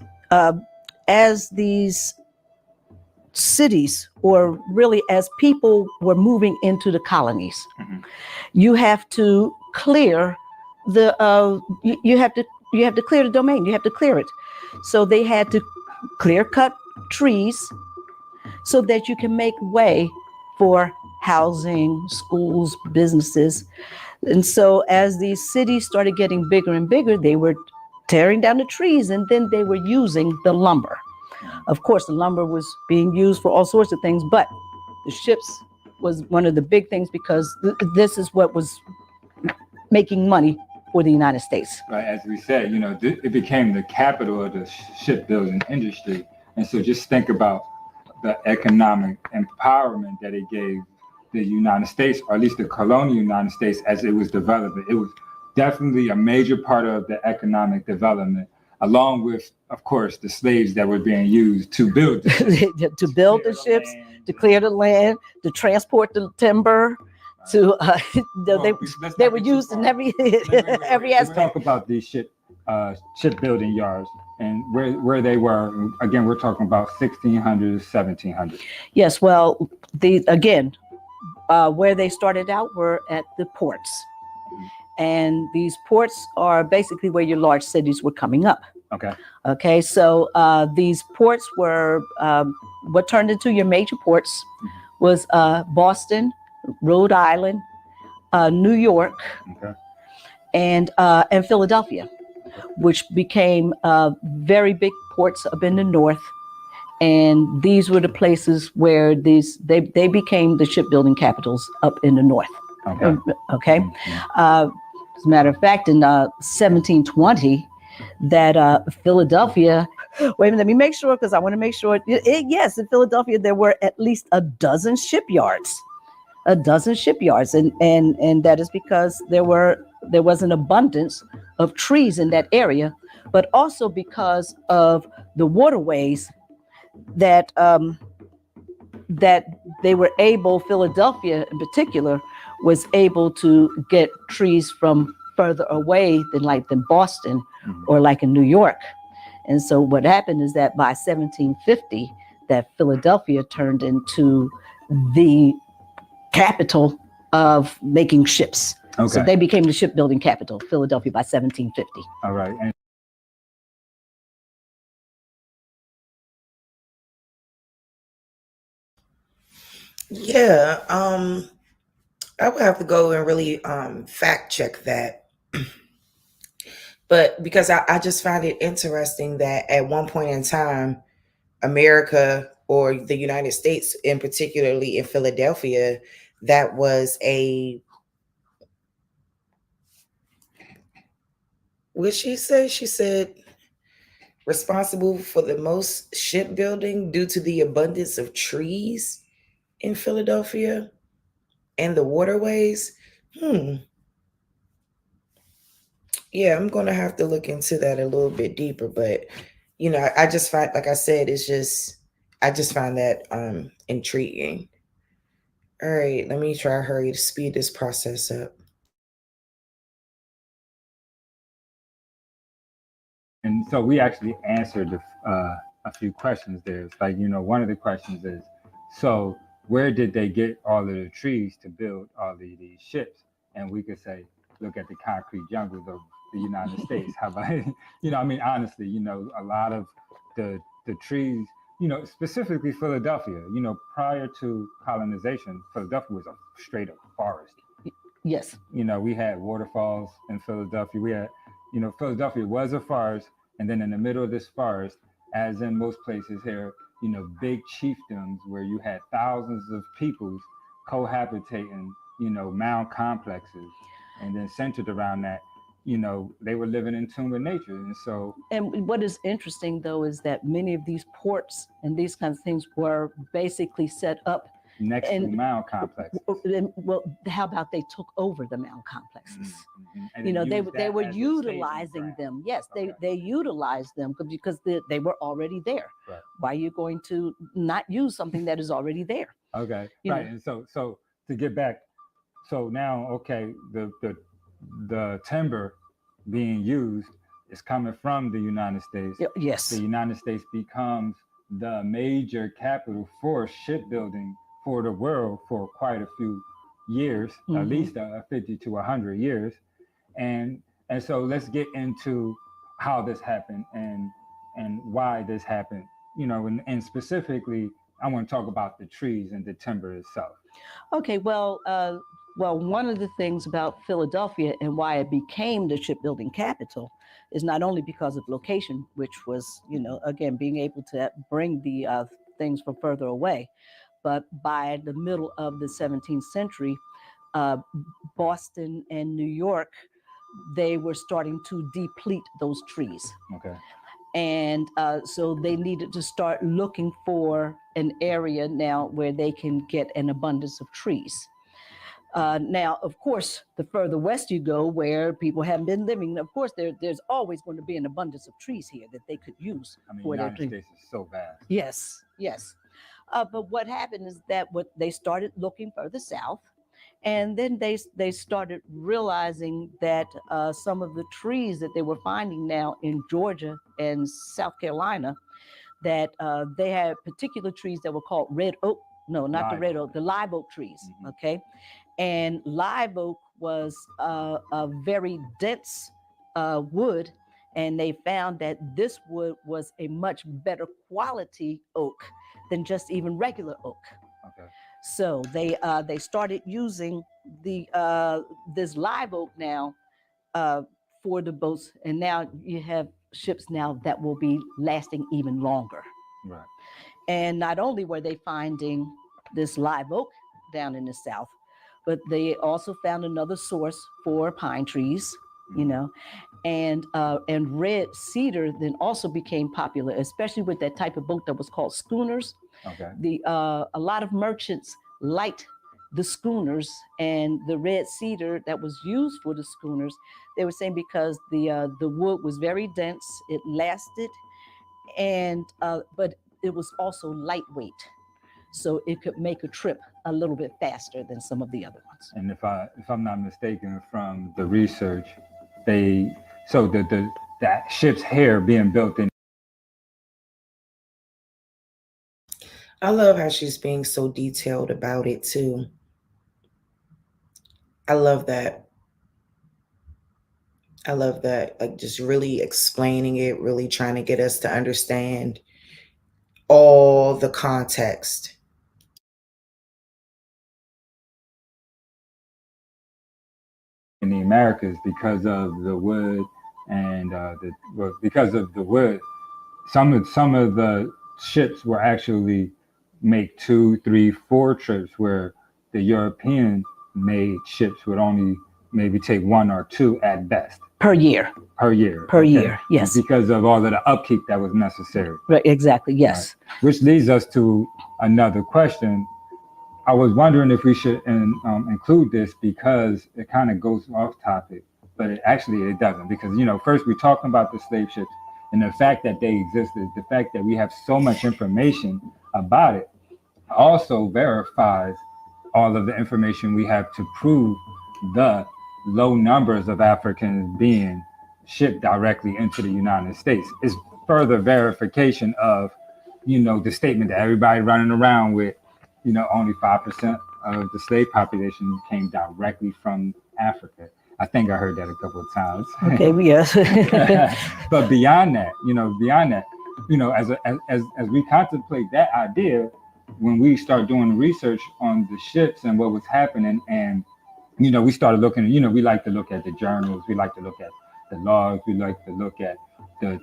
cities, or really as people were moving into the colonies, Mhm. you have to clear you have to clear the domain. You have to clear it. So they had to clear cut trees so that you can make way for housing, schools, businesses. And so as these cities started getting bigger and bigger, they were tearing down the trees, and then they were using the lumber. Of course, the lumber was being used for all sorts of things, but the ships was one of the big things because this is what was making money for the United States. Right, as we said, it became the capital of the shipbuilding industry. And so just think about the economic empowerment that it gave the United States, or at least the colonial United States, as it was developing. It was definitely a major part of the economic development, along with, of course, the slaves that were being used to build the ships. To build the ships, to clear the land, to transport the timber, to they were used in every every Let's aspect. talk about these shipbuilding yards and where they were. Again, we're talking about 1600s, 1700s. Yes, well, where they started out were at the ports. And these ports are basically where your large cities were coming up. Okay. Okay, so these ports were what turned into your major ports was Boston, Rhode Island, New York, Okay. and Philadelphia, which became very big ports up in the north. And these were the places where they became the shipbuilding capitals up in the north. Okay. Okay. As a matter of fact, in 1720, that Philadelphia. Wait a minute, let me make sure, because I want to make sure. Yes, in Philadelphia there were at least a dozen shipyards, and that is because there was an abundance of trees in that area, but also because of the waterways that they were able. Philadelphia, in particular, was able to get trees from further away than Boston or like in New York. And so what happened is that by 1750, that Philadelphia turned into the capital of making ships. Okay. So they became the shipbuilding capital, Philadelphia, by 1750. All right. And Yeah, I would have to go and really fact check that. But because I just find it interesting that at one point in time, America or the United States, in particularly in Philadelphia, that was a what she say? She said responsible for the most shipbuilding due to the abundance of trees in Philadelphia and the waterways. Hmm. Yeah, I'm gonna have to look into that a little bit deeper. But I just find, like I said, I just find that intriguing. All right, let me try hurry to speed this process up. And so we actually answered a few questions there. It's like, one of the questions is, so where did they get all of the trees to build all of these ships? And we could say, look at the concrete jungles of the United States. How about, honestly, a lot of the trees, specifically Philadelphia, prior to colonization, Philadelphia was a straight up forest. Yes. We had waterfalls in Philadelphia. We had, Philadelphia was a forest, and then in the middle of this forest, as in most places here, big chiefdoms where you had thousands of peoples cohabitating, mound complexes, and then centered around that, they were living in tune with nature. And so, And what is interesting, though, is that many of these ports and these kinds of things were basically set up next to mound complexes. Well, how about they took over the mound complexes? Mm-hmm. They were utilizing them. Yes, okay. they utilized them because they were already there. Right. Why are you going to not use something that is already there? Okay, You right. know. And so to get back, so now, okay, the timber being used is coming from the United States. Yes. The United States becomes the major capital for shipbuilding for the world for quite a few years, at least 50 to 100 years. And so let's get into how this happened and why this happened, and specifically, I want to talk about the trees and the timber itself. Okay, well, one of the things about Philadelphia and why it became the shipbuilding capital is not only because of location, which was, again, being able to bring the things from further away, but by the middle of the 17th century, Boston and New York, they were starting to deplete those trees. Okay. And so they needed to start looking for an area now where they can get an abundance of trees. Now, of course, the further west you go, where people haven't been living, of course, there's always going to be an abundance of trees here that they could use. The United States is so vast. Yes, yes. But what happened is that they started looking further south, and then they started realizing that some of the trees that they were finding now in Georgia and South Carolina, that they had particular trees that were called red oak. No, not the red oak, the live oak trees. Mm-hmm. Okay. And live oak was a very dense wood. And they found that this wood was a much better quality oak than just even regular oak. Okay. So they started using this live oak now for the boats, and now you have ships now that will be lasting even longer. Right. And not only were they finding this live oak down in the South, but they also found another source for pine trees, and red cedar then also became popular, especially with that type of boat that was called schooners. Okay. A lot of merchants liked the schooners and the red cedar that was used for the schooners. They were saying because the wood was very dense, it lasted, and but it was also lightweight, so it could make a trip a little bit faster than some of the other ones. And if I'm not mistaken from the research, that ship's hair being built in. I love how she's being so detailed about it too. I love that. Like just really explaining it, really trying to get us to understand all the context Americas because of the wood and because of the wood. Some of the ships were actually make 2, 3, 4 trips, where the European made ships would only maybe take 1 or 2 at best Per year. per year. Per year, yes. Because of all of the upkeep that was necessary. Right, exactly, yes. Right. Which leads us to another question. I was wondering if we should include this because it kind of goes off topic, but it doesn't. Because, first we're talking about the slave ships and the fact that they existed, the fact that we have so much information about it also verifies all of the information we have to prove the low numbers of Africans being shipped directly into the United States. Is further verification of, the statement that everybody running around with, only 5% of the slave population came directly from Africa. I think I heard that a couple of times. Okay, yes. But beyond that, as we contemplate that idea, when we start doing research on the ships and what was happening, and we started looking, we like to look at the journals, we like to look at the logs, we like to look at the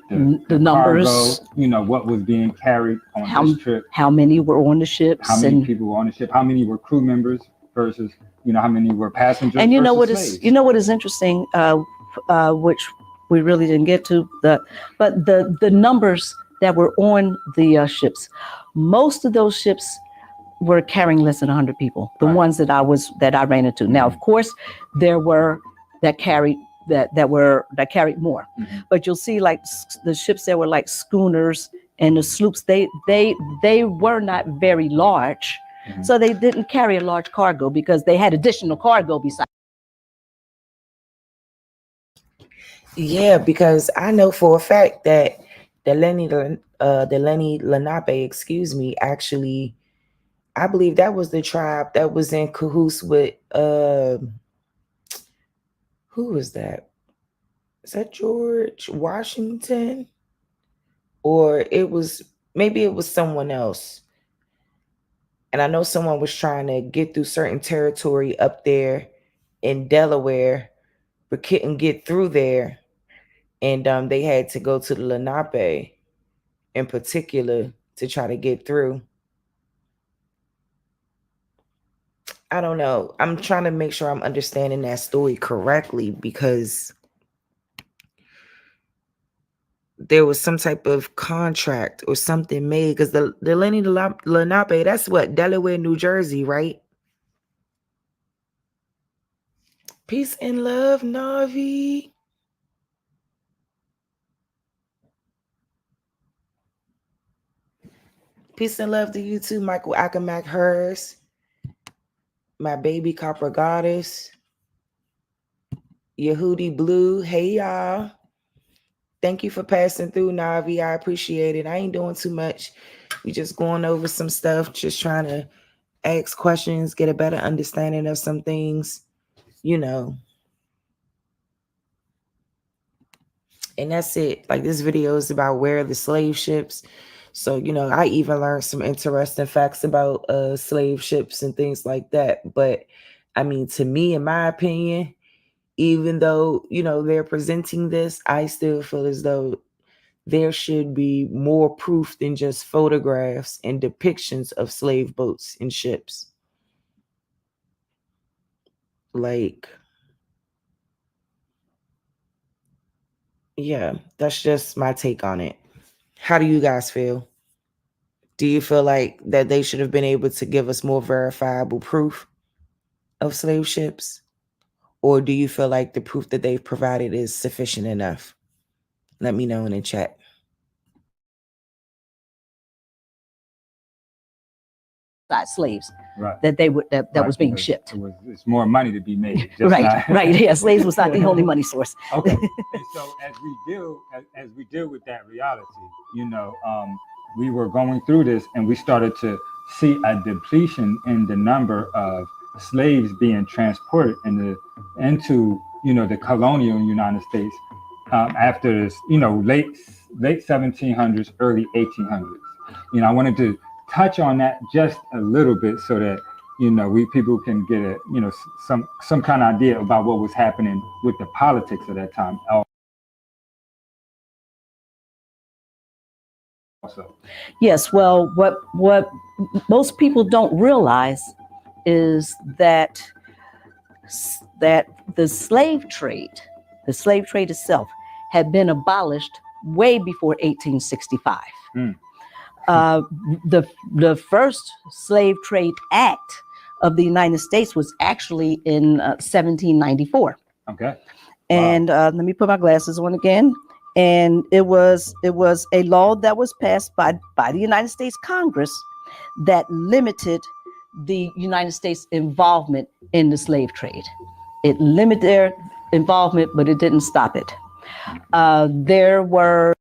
numbers, cargo, what was being carried on this trip, how many were on the ships, how many people were on the ship, how many were crew members versus how many were passengers. And slaves. what is interesting, which we really didn't get to, but the numbers that were on the ships, most of those ships were carrying less than 100 people. The Right. ones that I ran into. Now, of course, there were that carried more, but you'll see like the ships that were like schooners and the sloops. They were not very large, so they didn't carry a large cargo because they had additional cargo besides. Yeah, because I know for a fact that the Lenni Lenape, actually, I believe that was the tribe that was in cahoots with who was that? Is that George Washington? Or maybe it was someone else. And I know someone was trying to get through certain territory up there in Delaware, but couldn't get through there. And they had to go to the Lenape in particular to try to get through. I don't know. I'm trying to make sure I'm understanding that story correctly, because there was some type of contract or something made, because the Lenni Lenape, that's what, Delaware, New Jersey, right? Peace and love, Navi. Peace and love to you too, Michael Akamak Hers. My baby Copper Goddess. Yehudi Blue. Hey, y'all. Thank you for passing through, Navi. I appreciate it. I ain't doing too much. We just going over some stuff, just trying to ask questions, get a better understanding of some things, And that's it. Like, this video is about where are the slave ships. So, I even learned some interesting facts about slave ships and things like that. But I mean, to me, in my opinion, even though, they're presenting this, I still feel as though there should be more proof than just photographs and depictions of slave boats and ships. Like, yeah, that's just my take on it. How do you guys feel? Do you feel like that they should have been able to give us more verifiable proof of slave ships? Or do you feel like the proof that they've provided is sufficient enough? Let me know in the chat. Slaves, Right. that Right, was being because shipped. It's more money to be made. just Right, not- right. Yeah, slaves was not the only money source. Okay. And so as we deal with that reality, we were going through this and we started to see a depletion in the number of slaves being transported into the colonial United States after this, late 1700s, early 1800s. I wanted to touch on that just a little bit so that people can get some kind of idea about what was happening with the politics of that time. Also, Yes, well, what most people don't realize is that the slave trade itself had been abolished way before 1865. Mm. The first Slave Trade Act of the United States was actually in 1794. Okay. And let me put my glasses on again. And it was a law that was passed by the United States Congress that limited the United States involvement in the slave trade. It limited their involvement, but it didn't stop it. There were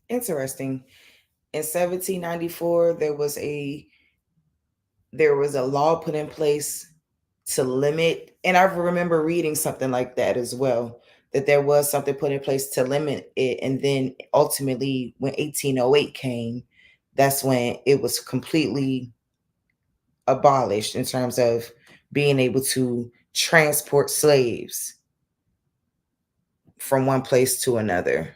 Interesting. In 1794, there was a law put in place to limit, and I remember reading something like that as well, that there was something put in place to limit it. And then ultimately, when 1808 came, that's when it was completely abolished in terms of being able to transport slaves from one place to another,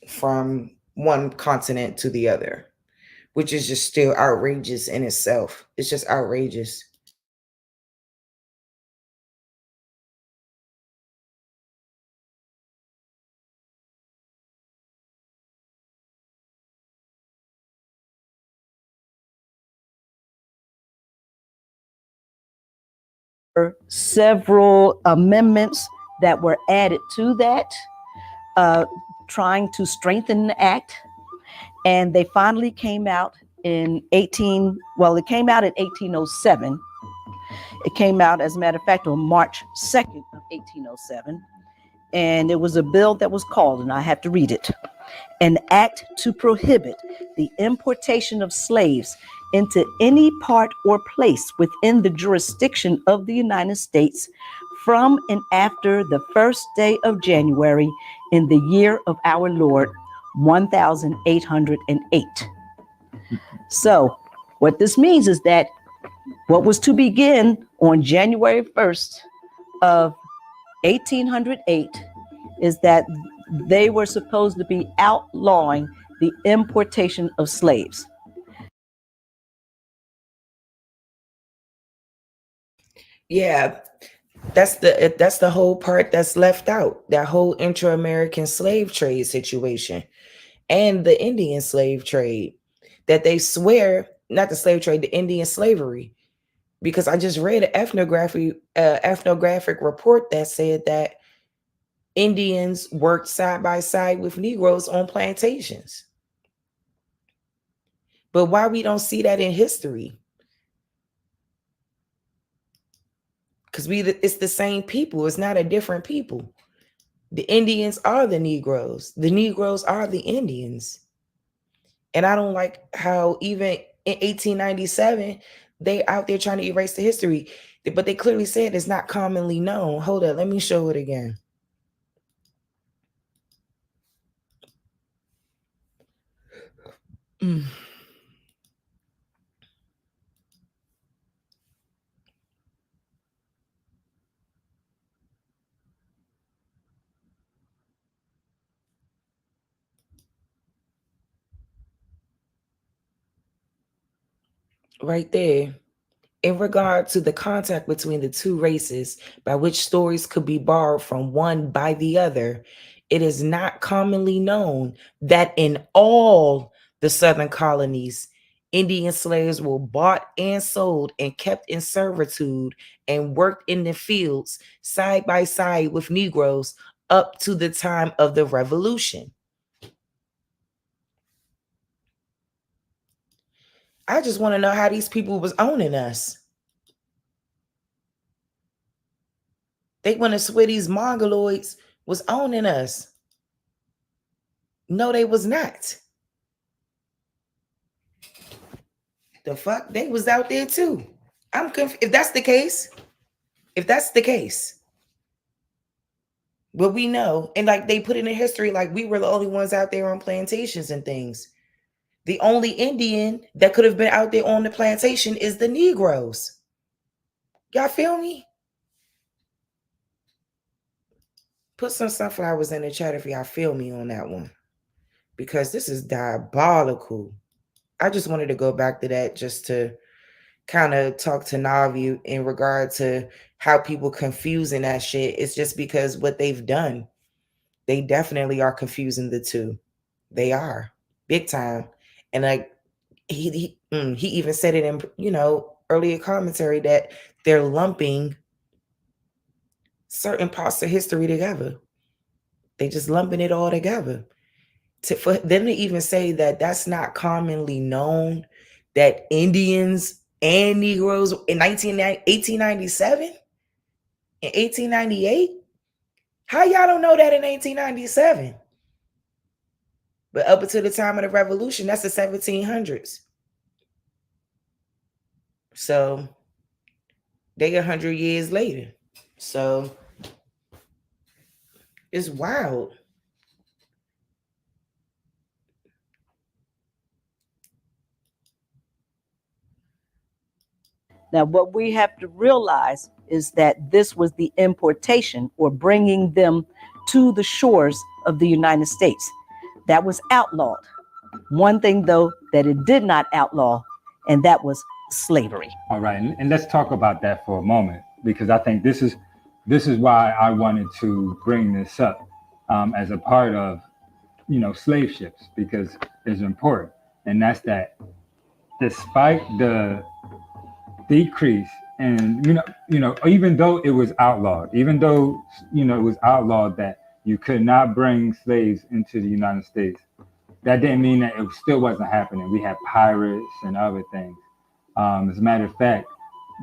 from one continent to the other, which is just still outrageous in itself. It's just outrageous. several amendments that were added to that, trying to strengthen the act. And they finally came out in 1807. It came out, as a matter of fact, on March 2nd of 1807. And it was a bill that was called, and I have to read it, an act to prohibit the importation of slaves into any part or place within the jurisdiction of the United States from and after the first day of January in the year of our Lord, 1808. So what this means is that what was to begin on January 1st of 1808 is that they were supposed to be outlawing the importation of slaves. Yeah, that's the whole part that's left out. That whole intra-American slave trade situation and the Indian slave trade, that they swear, not the slave trade, the Indian slavery. Because I just read an ethnographic report that said that Indians worked side by side with Negroes on plantations. But why we don't see that in history? Because it's the same people. It's not a different people. The Indians are the Negroes. The Negroes are the Indians. And I don't like how even in 1897, they out there trying to erase the history. But they clearly said it's not commonly known. Hold up, let me show it again. Right there. In regard to the contact between the two races, by which stories could be borrowed from one by the other, it is not commonly known that in all the southern colonies, Indian slaves were bought and sold and kept in servitude and worked in the fields side by side with Negroes up to the time of the Revolution. I just want to know how these people was owning us. They want to swear these Mongoloids was owning us. No, they was not. The fuck? They was out there too. I'm confused. If that's the case, But we know, and like they put in the history, like we were the only ones out there on plantations and things. The only Indian that could have been out there on the plantation is the Negroes. Y'all feel me? Put some sunflowers in the chat if y'all feel me on that one, because this is diabolical. I just wanted to go back to that just to kind of talk to Navi in regard to how people confusing that shit. It's just because what they've done, they definitely are confusing the two. They are big time. And like he even said it in, you know, earlier commentary that they're lumping certain parts of history together. They just lumping it all together. For them to even say that that's not commonly known, that Indians and Negroes in 1897 and 1898, how y'all don't know that in 1897? But up until the time of the revolution, that's the 1700s. So they 100 years later. So it's wild. Now, what we have to realize is that this was the importation or bringing them to the shores of the United States. That was outlawed. One thing, though, that it did not outlaw, and that was slavery. All right, and let's talk about that for a moment, because I think this is why I wanted to bring this up as a part of, you know, slave ships, because it's important, and that's that despite the decrease and you know even though it was outlawed, even though it was outlawed that you could not bring slaves into the United States, that didn't mean that it still wasn't happening. We had pirates and other things. As a matter of fact,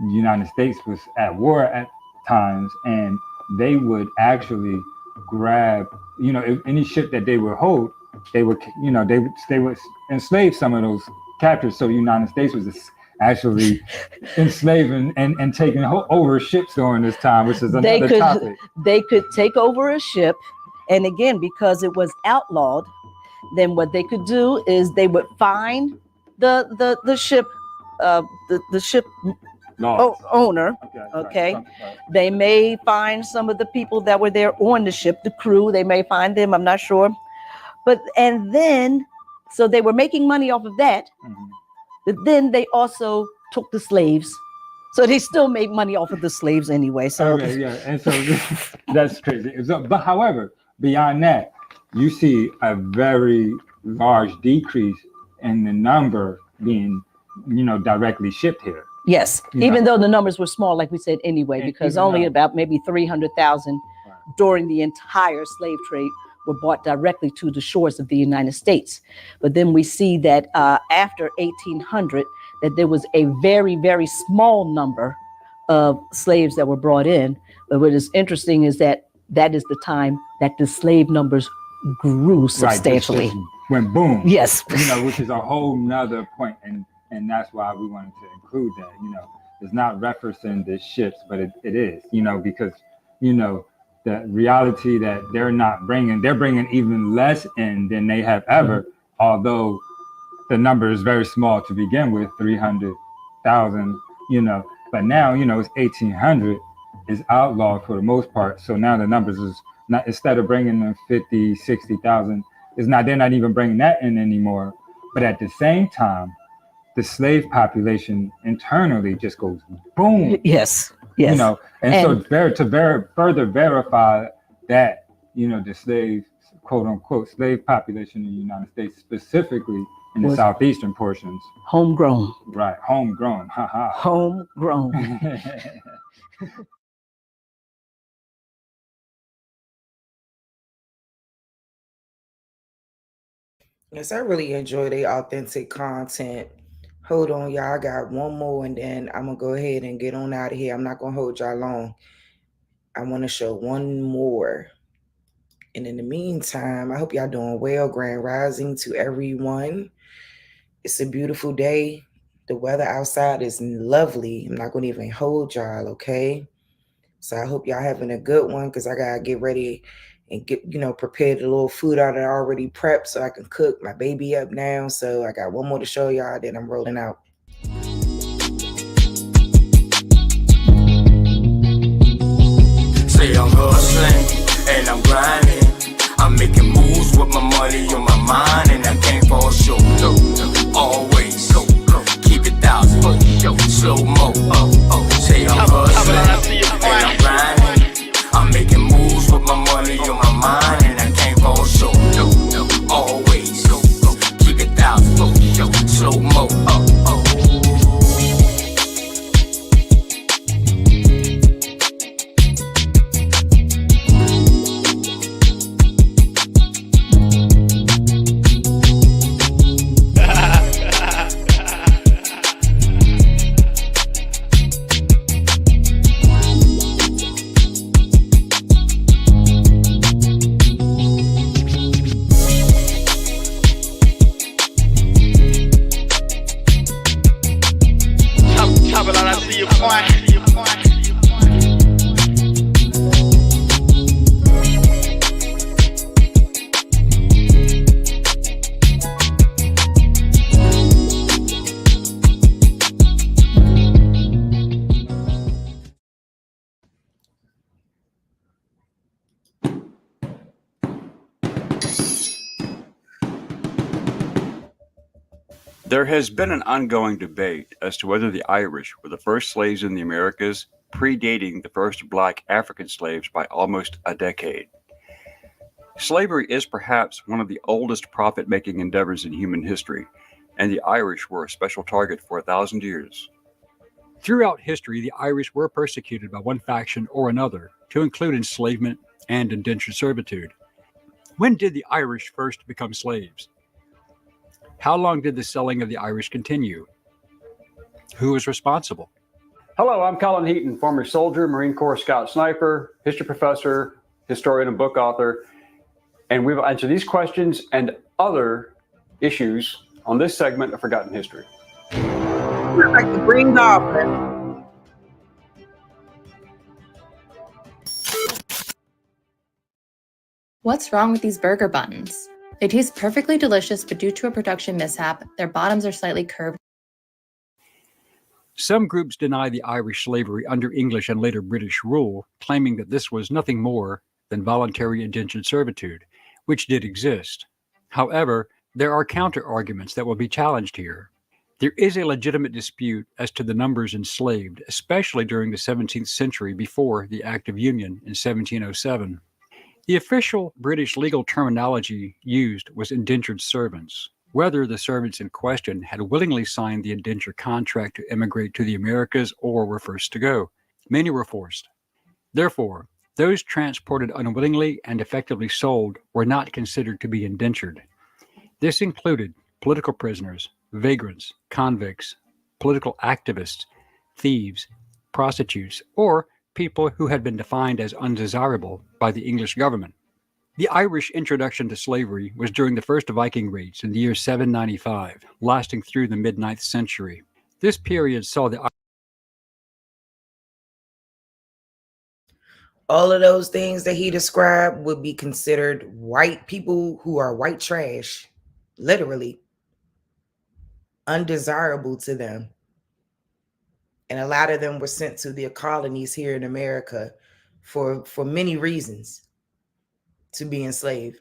the United States was at war at times, and they would actually grab, if any ship that they would hold, they would enslave some of those captors. So the United States was actually enslaving and taking over ships during this time, which is another topic. They could take over a ship, and again, because it was outlawed, then what they could do is they would find the ship, the ship owner. Okay. Right. They may find some of the people that were there on the ship, the crew. They may find them. I'm not sure, and then so they were making money off of that. Mm-hmm. But then they also took the slaves. So they still made money off of the slaves anyway. So okay, yeah, and so that's crazy. But however, beyond that, you see a very large decrease in the number being, directly shipped here. Yes, even though the numbers were small, like we said anyway, because only about maybe 300,000 during the entire slave trade were brought directly to the shores of the United States. But then we see that after 1800, that there was a very, very small number of slaves that were brought in. But what is interesting is that is the time that the slave numbers grew substantially. Right, went boom. Yes. Which is a whole nother point. And that's why we wanted to include that. It's not referencing the ships, but it is, because, the reality that they're bringing even less in than they have ever, although the number is very small to begin with, 300,000, but now, it's 1,800 is outlawed for the most part. So now the numbers is not, instead of bringing them 50, 60,000, they're not even bringing that in anymore. But at the same time, the slave population internally just goes boom. Yes. Yes. So further verify that, the slave, quote unquote, slave population in the United States, specifically in the southeastern portions. Homegrown. Right. Homegrown. Haha. Homegrown. Yes, I really enjoy the authentic content. Hold on, y'all. I got one more, and then I'm going to go ahead and get on out of here. I'm not going to hold y'all long. I want to show one more. And in the meantime, I hope y'all doing well. Grand Rising to everyone. It's a beautiful day. The weather outside is lovely. I'm not going to even hold y'all, okay? So I hope y'all having a good one, because I gotta get ready and get, prepared a little food out that I already prepped so I can cook my baby up now. So I got one more to show y'all, then I'm rolling out. Say I'm hustling and I'm grinding. I'm making moves with my money on my mind, and I can't fall short. Always keep it 1,000. Slow mo. Say I'm hustling and I'm grinding. I'm making moves with my money on my mind, and I can't fall short. Always keep it 1,000. Slow mo. There has been an ongoing debate as to whether the Irish were the first slaves in the Americas, predating the first Black African slaves by almost a decade. Slavery is perhaps one of the oldest profit-making endeavors in human history, and the Irish were a special target for 1,000 years. Throughout history, the Irish were persecuted by one faction or another, to include enslavement and indentured servitude. When did the Irish first become slaves? How long did the selling of the Irish continue? Who was responsible? Hello, I'm Colin Heaton, former soldier, Marine Corps Scout Sniper, history professor, historian, and book author. And we will answer these questions and other issues on this segment of Forgotten History. Like the Green Goblin. What's wrong with these burger buns? They taste perfectly delicious, but due to a production mishap, their bottoms are slightly curved. Some groups deny the Irish slavery under English and later British rule, claiming that this was nothing more than voluntary indentured servitude, which did exist. However, there are counter-arguments that will be challenged here. There is a legitimate dispute as to the numbers enslaved, especially during the 17th century before the Act of Union in 1707. The official British legal terminology used was indentured servants. Whether the servants in question had willingly signed the indenture contract to emigrate to the Americas or were first to go. Many were forced. Therefore, those transported unwillingly and effectively sold were not considered to be indentured. This included political prisoners, vagrants, convicts, political activists, thieves, prostitutes, or people who had been defined as undesirable by the English government. The Irish introduction to slavery was during the first Viking raids in the year 795, lasting through the mid-9th century. This period saw the all of those things that he described would be considered white people who are white trash, literally undesirable to them. And a lot of them were sent to the colonies here in America for many reasons to be enslaved.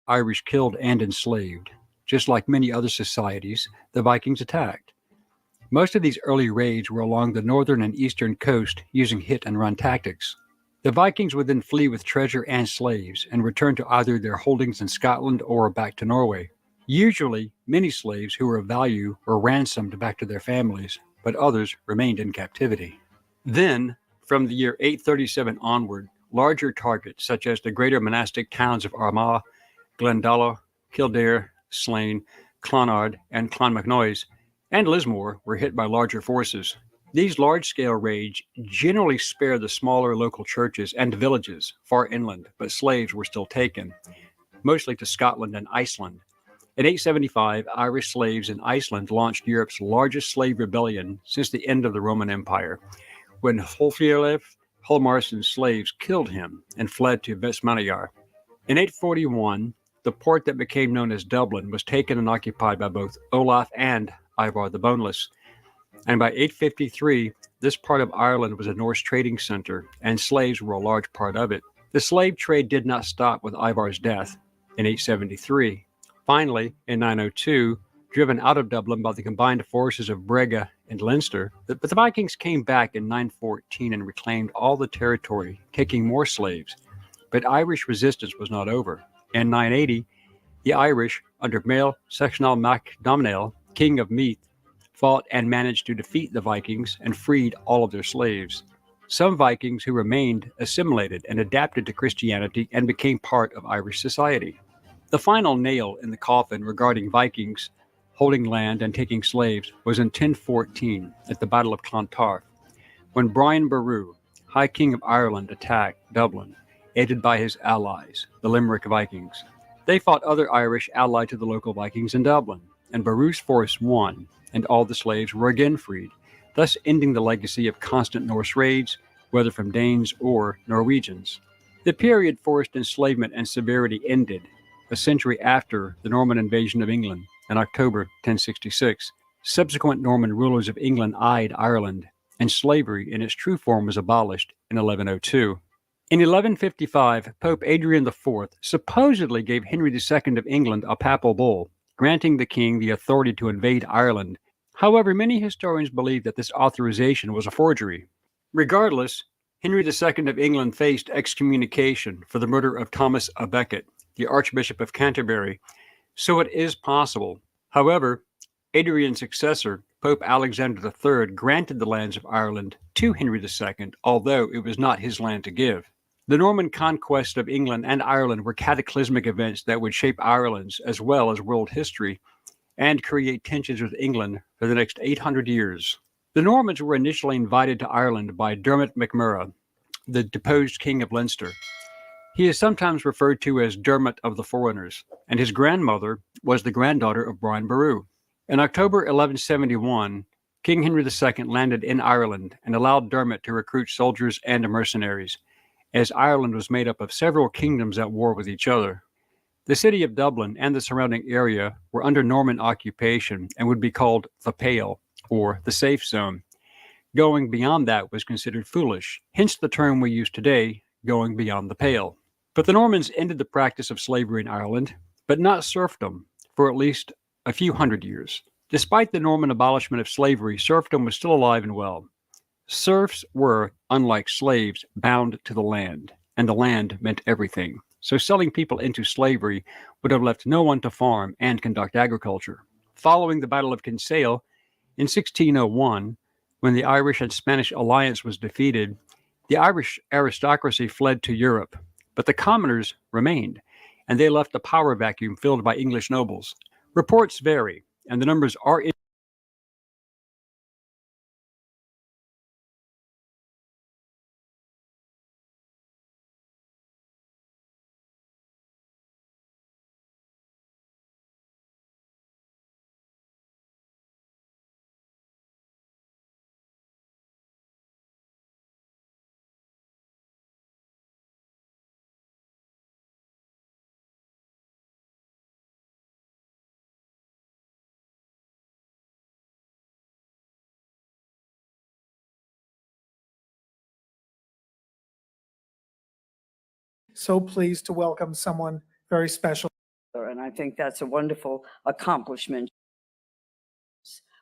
Irish killed and enslaved. Just like many other societies, the Vikings attacked. Most of these early raids were along the northern and eastern coast using hit-and-run tactics. The Vikings would then flee with treasure and slaves and return to either their holdings in Scotland or back to Norway. Usually, many slaves who were of value were ransomed back to their families, but others remained in captivity. Then, from the year 837 onward, larger targets such as the greater monastic towns of Armagh, Glendalough, Kildare, Slane, Clonard, and Clonmacnoise, and Lismore were hit by larger forces. These large-scale raids generally spared the smaller local churches and villages far inland, but slaves were still taken, mostly to Scotland and Iceland, In 875, Irish slaves in Iceland launched Europe's largest slave rebellion since the end of the Roman Empire, when Hrólfr Hjalmarsson's slaves killed him and fled to Vestmannaeyjar. In 841, the port that became known as Dublin was taken and occupied by both Olaf and Ivar the Boneless. And by 853, this part of Ireland was a Norse trading center, and slaves were a large part of it. The slave trade did not stop with Ivar's death in 873. Finally, in 902, driven out of Dublin by the combined forces of Brege and Leinster, but the Vikings came back in 914 and reclaimed all the territory, taking more slaves. But Irish resistance was not over. In 980, the Irish, under Mael Sechnal Mac Domhnall, king of Meath, fought and managed to defeat the Vikings and freed all of their slaves. Some Vikings who remained assimilated and adapted to Christianity and became part of Irish society. The final nail in the coffin regarding Vikings holding land and taking slaves was in 1014 at the Battle of Clontarf, when Brian Boru, High King of Ireland, attacked Dublin, aided by his allies, the Limerick Vikings. They fought other Irish allied to the local Vikings in Dublin, and Boru's force won, and all the slaves were again freed, thus ending the legacy of constant Norse raids, whether from Danes or Norwegians. The period forced enslavement and severity ended a century after the Norman invasion of England in October 1066. Subsequent Norman rulers of England eyed Ireland, and slavery in its true form was abolished in 1102. In 1155, Pope Adrian IV supposedly gave Henry II of England a papal bull, granting the king the authority to invade Ireland. However, many historians believe that this authorization was a forgery. Regardless, Henry II of England faced excommunication for the murder of Thomas à Becket, the Archbishop of Canterbury, so it is possible. However, Adrian's successor, Pope Alexander III, granted the lands of Ireland to Henry II, although it was not his land to give. The Norman conquest of England and Ireland were cataclysmic events that would shape Ireland's as well as world history and create tensions with England for the next 800 years. The Normans were initially invited to Ireland by Dermot MacMurrough, the deposed king of Leinster. He is sometimes referred to as Dermot of the Foreigners, and his grandmother was the granddaughter of Brian Boru. In October 1171, King Henry II landed in Ireland and allowed Dermot to recruit soldiers and mercenaries, as Ireland was made up of several kingdoms at war with each other. The city of Dublin and the surrounding area were under Norman occupation and would be called the Pale, or the safe zone. Going beyond that was considered foolish, hence the term we use today, going beyond the pale. But the Normans ended the practice of slavery in Ireland, but not serfdom, for at least a few hundred years. Despite the Norman abolishment of slavery, serfdom was still alive and well. Serfs were, unlike slaves, bound to the land, and the land meant everything. So selling people into slavery would have left no one to farm and conduct agriculture. Following the Battle of Kinsale in 1601, when the Irish and Spanish alliance was defeated, the Irish aristocracy fled to Europe, but the commoners remained, and they left a power vacuum filled by English nobles. Reports vary, and the numbers are so pleased to welcome someone very special. And I think that's a wonderful accomplishment,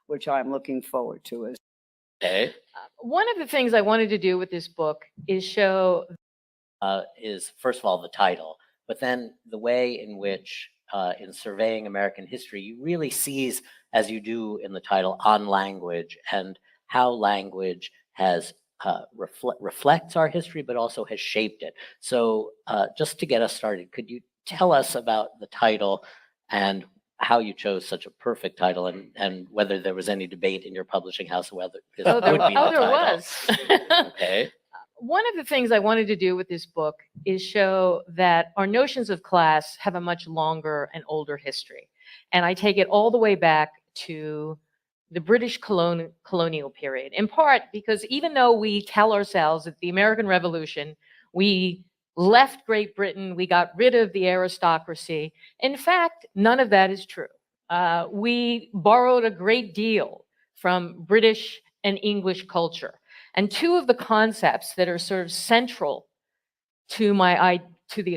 which I'm looking forward to. One of the things I wanted to do with this book is show is first of all the title, but then the way in which in surveying American history, you really seize, as you do in the title, on language and how language has reflects our history, but also has shaped it. So just to get us started, could you tell us about the title and how you chose such a perfect title, and whether there was any debate in your publishing house whether this would be the title? There was. Okay. One of the things I wanted to do with this book is show that our notions of class have a much longer and older history. And I take it all the way back to the British colonial period, in part because even though we tell ourselves that the American Revolution, we left Great Britain, we got rid of the aristocracy, in fact, none of that is true. We borrowed a great deal from British and English culture. And two of the concepts that are sort of central to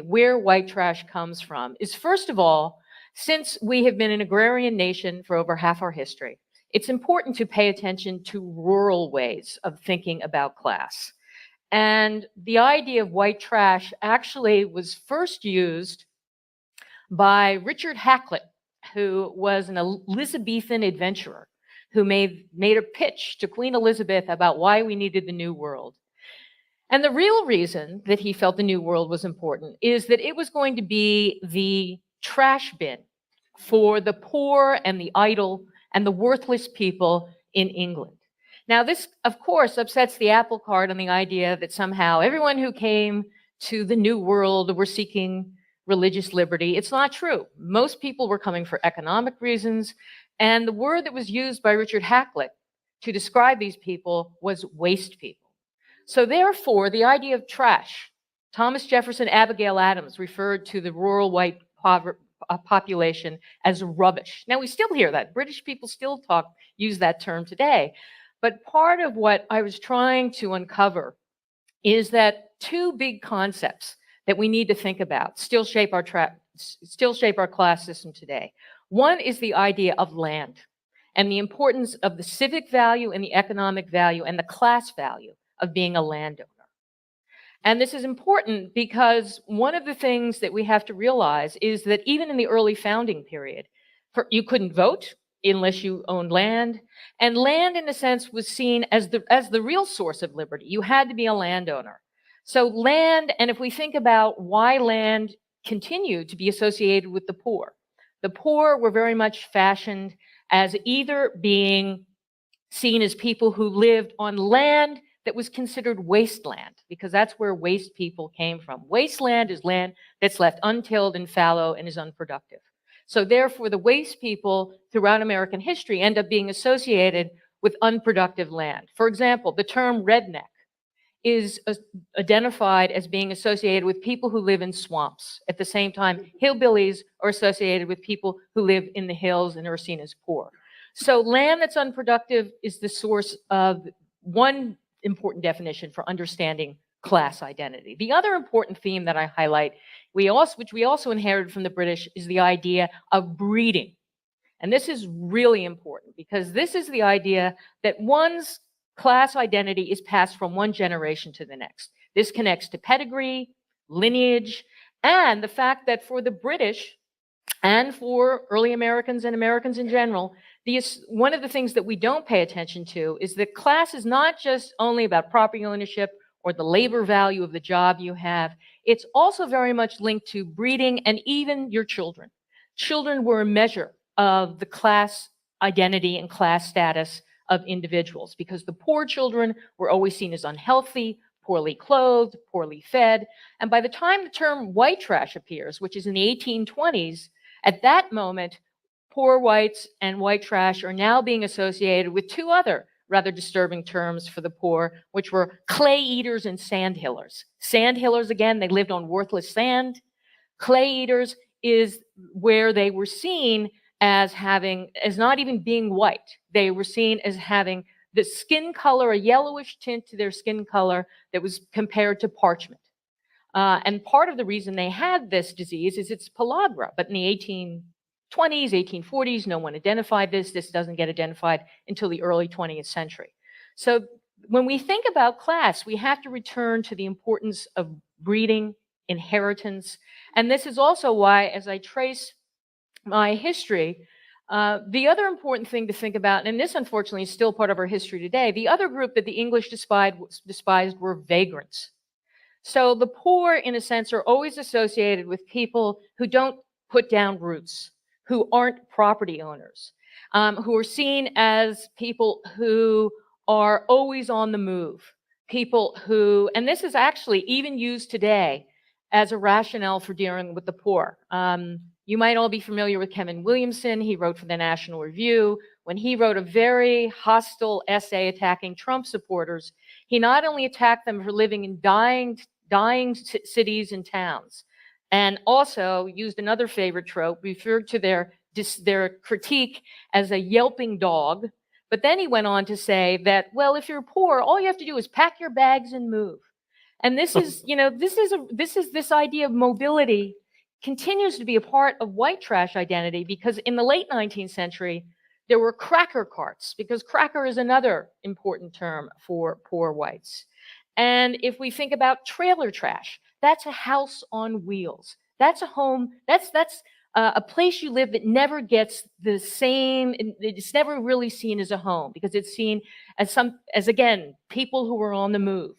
where white trash comes from is, first of all, since we have been an agrarian nation for over half our history, it's important to pay attention to rural ways of thinking about class. And the idea of white trash actually was first used by Richard Hakluyt, who was an Elizabethan adventurer who made a pitch to Queen Elizabeth about why we needed the New World. And the real reason that he felt the New World was important is that it was going to be the trash bin for the poor and the idle and the worthless people in England. Now, this, of course, upsets the apple cart on the idea that somehow everyone who came to the New World were seeking religious liberty. It's not true. Most people were coming for economic reasons, and the word that was used by Richard Hakluyt to describe these people was waste people. So therefore, the idea of trash, Thomas Jefferson Abigail Adams referred to the rural white population as rubbish. Now, we still hear that. British people still use that term today. But part of what I was trying to uncover is that two big concepts that we need to think about still shape our class system today. One is the idea of land and the importance of the civic value and the economic value and the class value of being a landowner. And this is important because one of the things that we have to realize is that even in the early founding period, you couldn't vote unless you owned land. And land, in a sense, was seen as the real source of liberty. You had to be a landowner. So land, and if we think about why land continued to be associated with the poor were very much fashioned as either being seen as people who lived on land that was considered wasteland, because that's where waste people came from. Wasteland is land that's left untilled and fallow and is unproductive. So therefore, the waste people throughout American history end up being associated with unproductive land. For example, the term redneck is identified as being associated with people who live in swamps. At the same time, hillbillies are associated with people who live in the hills and are seen as poor. So land that's unproductive is the source of one important definition for understanding class identity. The other important theme that I highlight, which we also inherited from the British, is the idea of breeding. And this is really important because this is the idea that one's class identity is passed from one generation to the next. This connects to pedigree, lineage, and the fact that for the British and for early Americans and Americans in general, one of the things that we don't pay attention to is that class is not just only about property ownership or the labor value of the job you have. It's also very much linked to breeding and even your children. Children were a measure of the class identity and class status of individuals because the poor children were always seen as unhealthy, poorly clothed, poorly fed. And by the time the term white trash appears, which is in the 1820s, at that moment, poor whites and white trash are now being associated with two other rather disturbing terms for the poor, which were clay eaters and sandhillers. Sandhillers, again, they lived on worthless sand. Clay eaters is where they were seen as not even being white. They were seen as having the skin color, a yellowish tint to their skin color that was compared to parchment. And part of the reason they had this disease is it's pellagra, but in the 1820s, 1840s, no one identified this. This doesn't get identified until the early 20th century. So when we think about class, we have to return to the importance of breeding, inheritance. And this is also why, as I trace my history, the other important thing to think about, and this unfortunately is still part of our history today, the other group that the English despised were vagrants. So the poor, in a sense, are always associated with people who don't put down roots, who aren't property owners, who are seen as people who are always on the move, people who, and this is actually even used today as a rationale for dealing with the poor. You might all be familiar with Kevin Williamson. He wrote for the National Review. When he wrote a very hostile essay attacking Trump supporters, he not only attacked them for living in dying cities and towns, and also used another favorite trope, referred to their critique as a yelping dog. But then he went on to say that, well, if you're poor, all you have to do is pack your bags and move. And this is, this idea of mobility continues to be a part of white trash identity, because in the late 19th century, there were cracker carts, because cracker is another important term for poor whites. And if we think about trailer trash, that's a house on wheels. That's a home, that's a place you live that never gets the same, it's never really seen as a home, because it's seen as again, people who are on the move,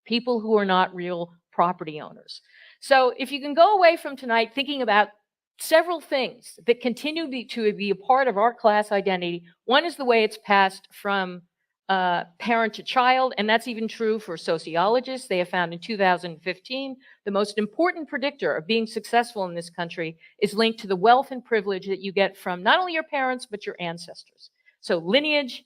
people who are not real property owners. So if you can go away from tonight thinking about several things that continue to be a part of our class identity. One is the way it's passed from parent to child, and that's even true for sociologists. They have found in 2015 the most important predictor of being successful in this country is linked to the wealth and privilege that you get from not only your parents, but your ancestors. So lineage.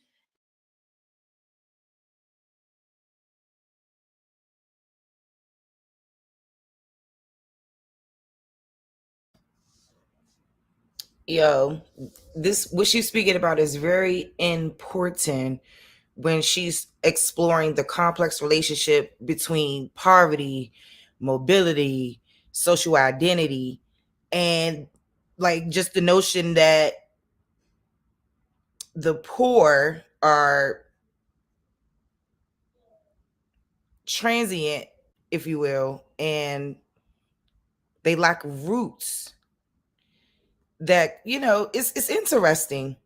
Yo, this what she's speaking about is very important when she's exploring the complex relationship between poverty, mobility, social identity, and like just the notion that the poor are transient, if you will, and they lack roots. That, it's interesting.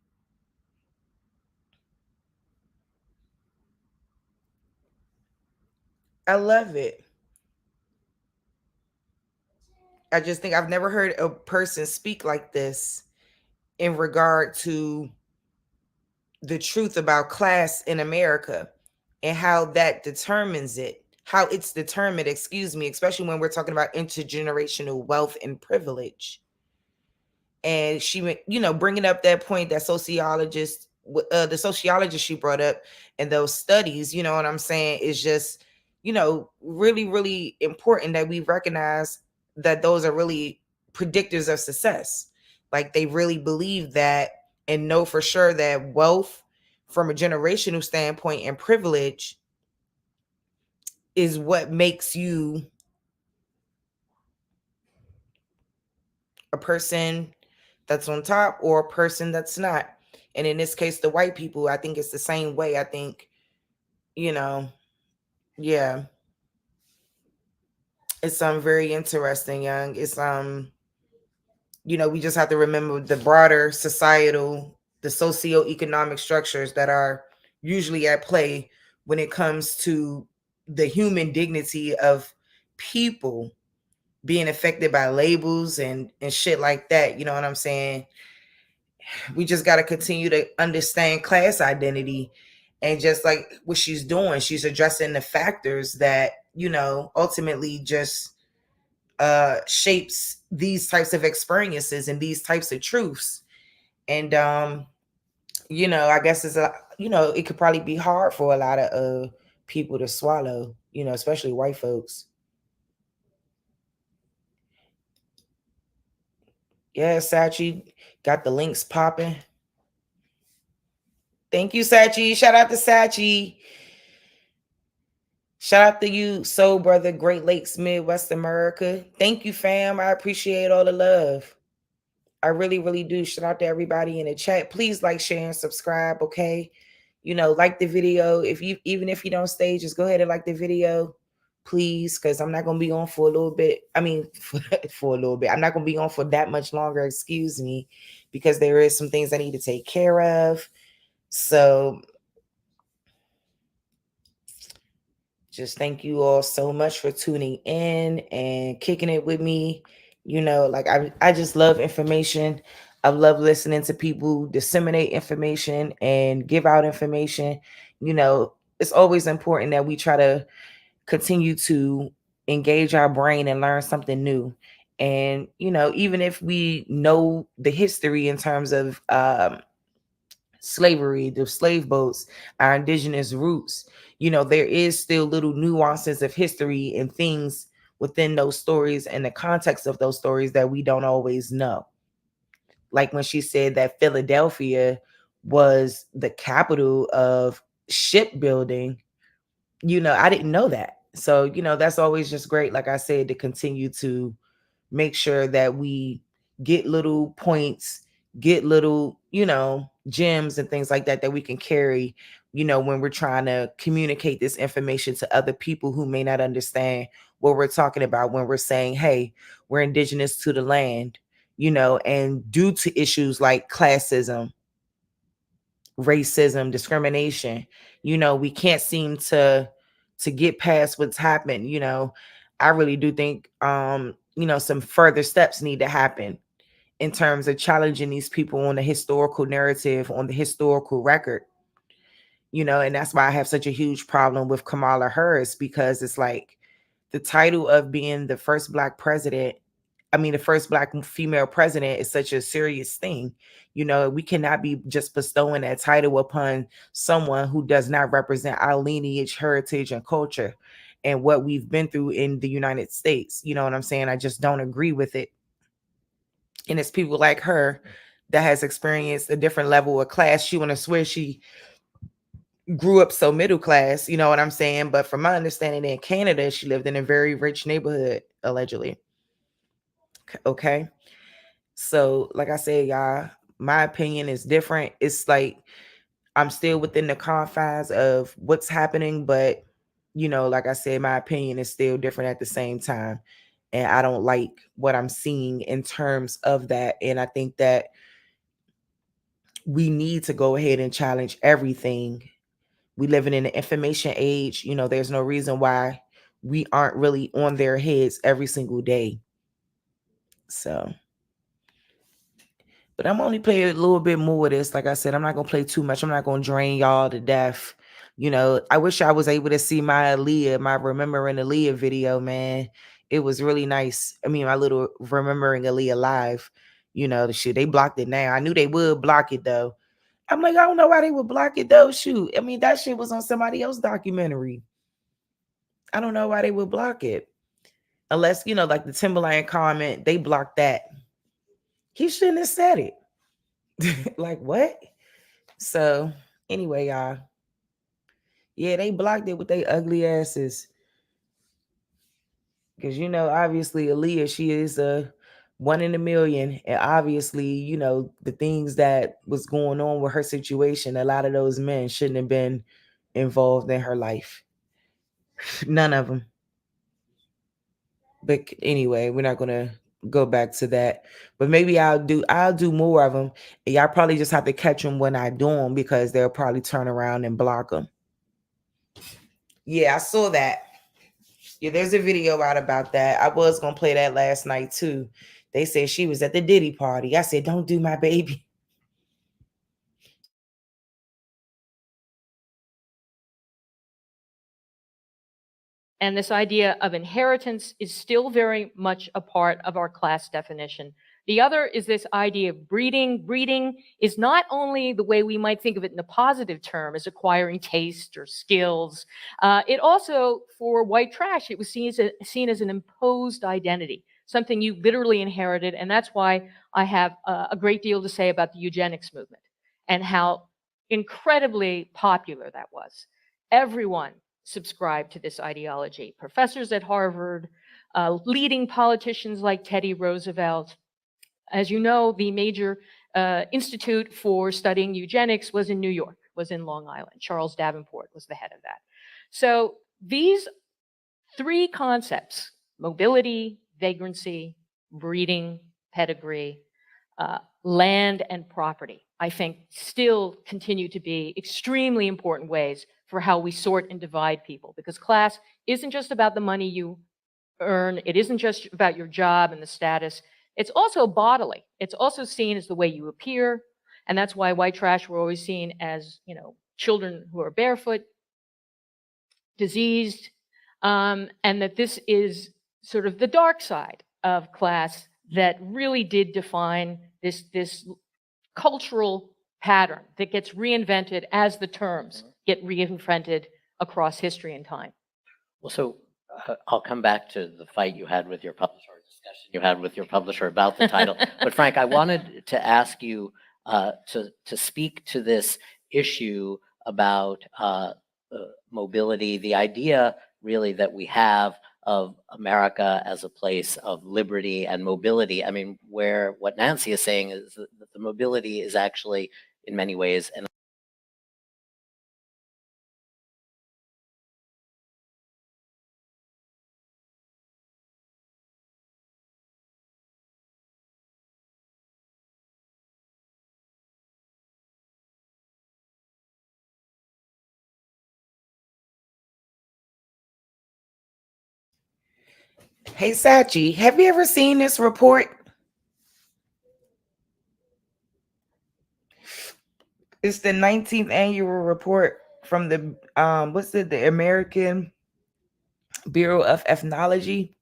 I love it. I just think I've never heard a person speak like this in regard to the truth about class in America and how that determines it, how it's determined, especially when we're talking about intergenerational wealth and privilege. And she went, bringing up that point that the sociologist she brought up and those studies, you know what I'm saying, is just, really, really important that we recognize that those are really predictors of success. Like they really believe that and know for sure that wealth from a generational standpoint and privilege is what makes you a person that's on top or a person that's not. And in this case, the white people, I think it's the same way. I think, yeah. It's very interesting, young. It's we just have to remember the broader societal, the socioeconomic structures that are usually at play when it comes to the human dignity of people being affected by labels and shit like that. You know what I'm saying? We just got to continue to understand class identity, and just like what she's doing, she's addressing the factors that, ultimately just shapes these types of experiences and these types of truths. And, I guess it could probably be hard for a lot of people to swallow, especially white folks. Yeah, Sachi got the links popping. Thank you, Sachi. Shout out to Sachi. Shout out to you, Soul Brother, Great Lakes, Midwest America. Thank you, fam. I appreciate all the love. I really, really do. Shout out to everybody in the chat. Please like, share, and subscribe, okay? Like the video. Even if you don't stay, just go ahead and like the video, please, because I'm not going to be on for a little bit. I mean, for a little bit. I'm not going to be on for that much longer, excuse me, because there is some things I need to take care of. So just thank you all so much for tuning in and kicking it with me. I just love information. I love listening to people disseminate information and give out information. It's always important that we try to continue to engage our brain and learn something new. And, even if we know the history in terms of slavery, the slave boats, our indigenous roots, there is still little nuances of history and things within those stories and the context of those stories that we don't always know. Like when she said that Philadelphia was the capital of shipbuilding, I didn't know that. So, that's always just great, like I said, to continue to make sure that we get little points, get little, gems and things like that we can carry, when we're trying to communicate this information to other people who may not understand what we're talking about when we're saying, hey, we're indigenous to the land, and due to issues like classism, racism, discrimination, we can't seem to get past what's happened. I really do think some further steps need to happen in terms of challenging these people on the historical narrative, on the historical record, and that's why I have such a huge problem with Kamala Harris, because it's like the title of being the first Black president, the first Black female president, is such a serious thing. We cannot be just bestowing that title upon someone who does not represent our lineage, heritage, and culture and what we've been through in the United States. You know what I'm saying? I just don't agree with it. And it's people like her that has experienced a different level of class. She want to swear she grew up so middle class, you know what I'm saying? But from my understanding, in Canada, she lived in a very rich neighborhood, allegedly. Okay. So, like I said, y'all, my opinion is different. It's like I'm still within the confines of what's happening, but like I said, my opinion is still different at the same time. And I don't like what I'm seeing in terms of that. And I think that we need to go ahead and challenge everything. We living in an information age. There's no reason why we aren't really on their heads every single day. So, but I'm only playing a little bit more of this. Like I said, I'm not going to play too much. I'm not going to drain y'all to death. I wish I was able to see my Remembering Aaliyah video, man. It was really nice. My little Remembering Aaliyah live, the shit, they blocked it now. I knew they would block it though. I'm like, I don't know why they would block it though. Shoot. That shit was on somebody else's documentary. I don't know why they would block it. Unless, like the Timberland comment, they blocked that. He shouldn't have said it. Like, what? So, anyway, y'all. Yeah, they blocked it with their ugly asses. Because, obviously, Aaliyah, she is a 1 in a million. And obviously, the things that was going on with her situation, a lot of those men shouldn't have been involved in her life. None of them. But anyway, we're not going to go back to that. But maybe I'll do more of them. And y'all probably just have to catch them when I do them, because they'll probably turn around and block them. Yeah, I saw that. Yeah, there's a video out about that. I was going to play that last night too. They said she was at the Diddy party. I said, don't do my baby. And this idea of inheritance is still very much a part of our class definition. The other is this idea of breeding. Breeding is not only the way we might think of it in a positive term as acquiring taste or skills. It also, for white trash, it was seen as an imposed identity, something you literally inherited. And that's why I have a great deal to say about the eugenics movement and how incredibly popular that was. Everyone subscribed to this ideology. Professors at Harvard, leading politicians like Teddy Roosevelt. As you know, the major institute for studying eugenics was in New York, was in Long Island. Charles Davenport was the head of that. So these 3 concepts, mobility, vagrancy, breeding, pedigree, land, and property, I think still continue to be extremely important ways for how we sort and divide people, because class isn't just about the money you earn. It isn't just about your job and the status. It's also bodily. It's also seen as the way you appear. And that's why white trash were always seen as, children who are barefoot, diseased, and that this is sort of the dark side of class that really did define this cultural pattern that gets reinvented as the terms get reinvented across history and time. Well, so I'll come back to the fight you had with your publisher, or discussion you had with your publisher about the title. But Frank, I wanted to ask you to speak to this issue about mobility, the idea really that we have of America as a place of liberty and mobility. I mean, where what Nancy is saying is that the mobility is actually in many ways an Hey, Sachi, have you ever seen this report? It's the 19th annual report from the the American Bureau of Ethnology.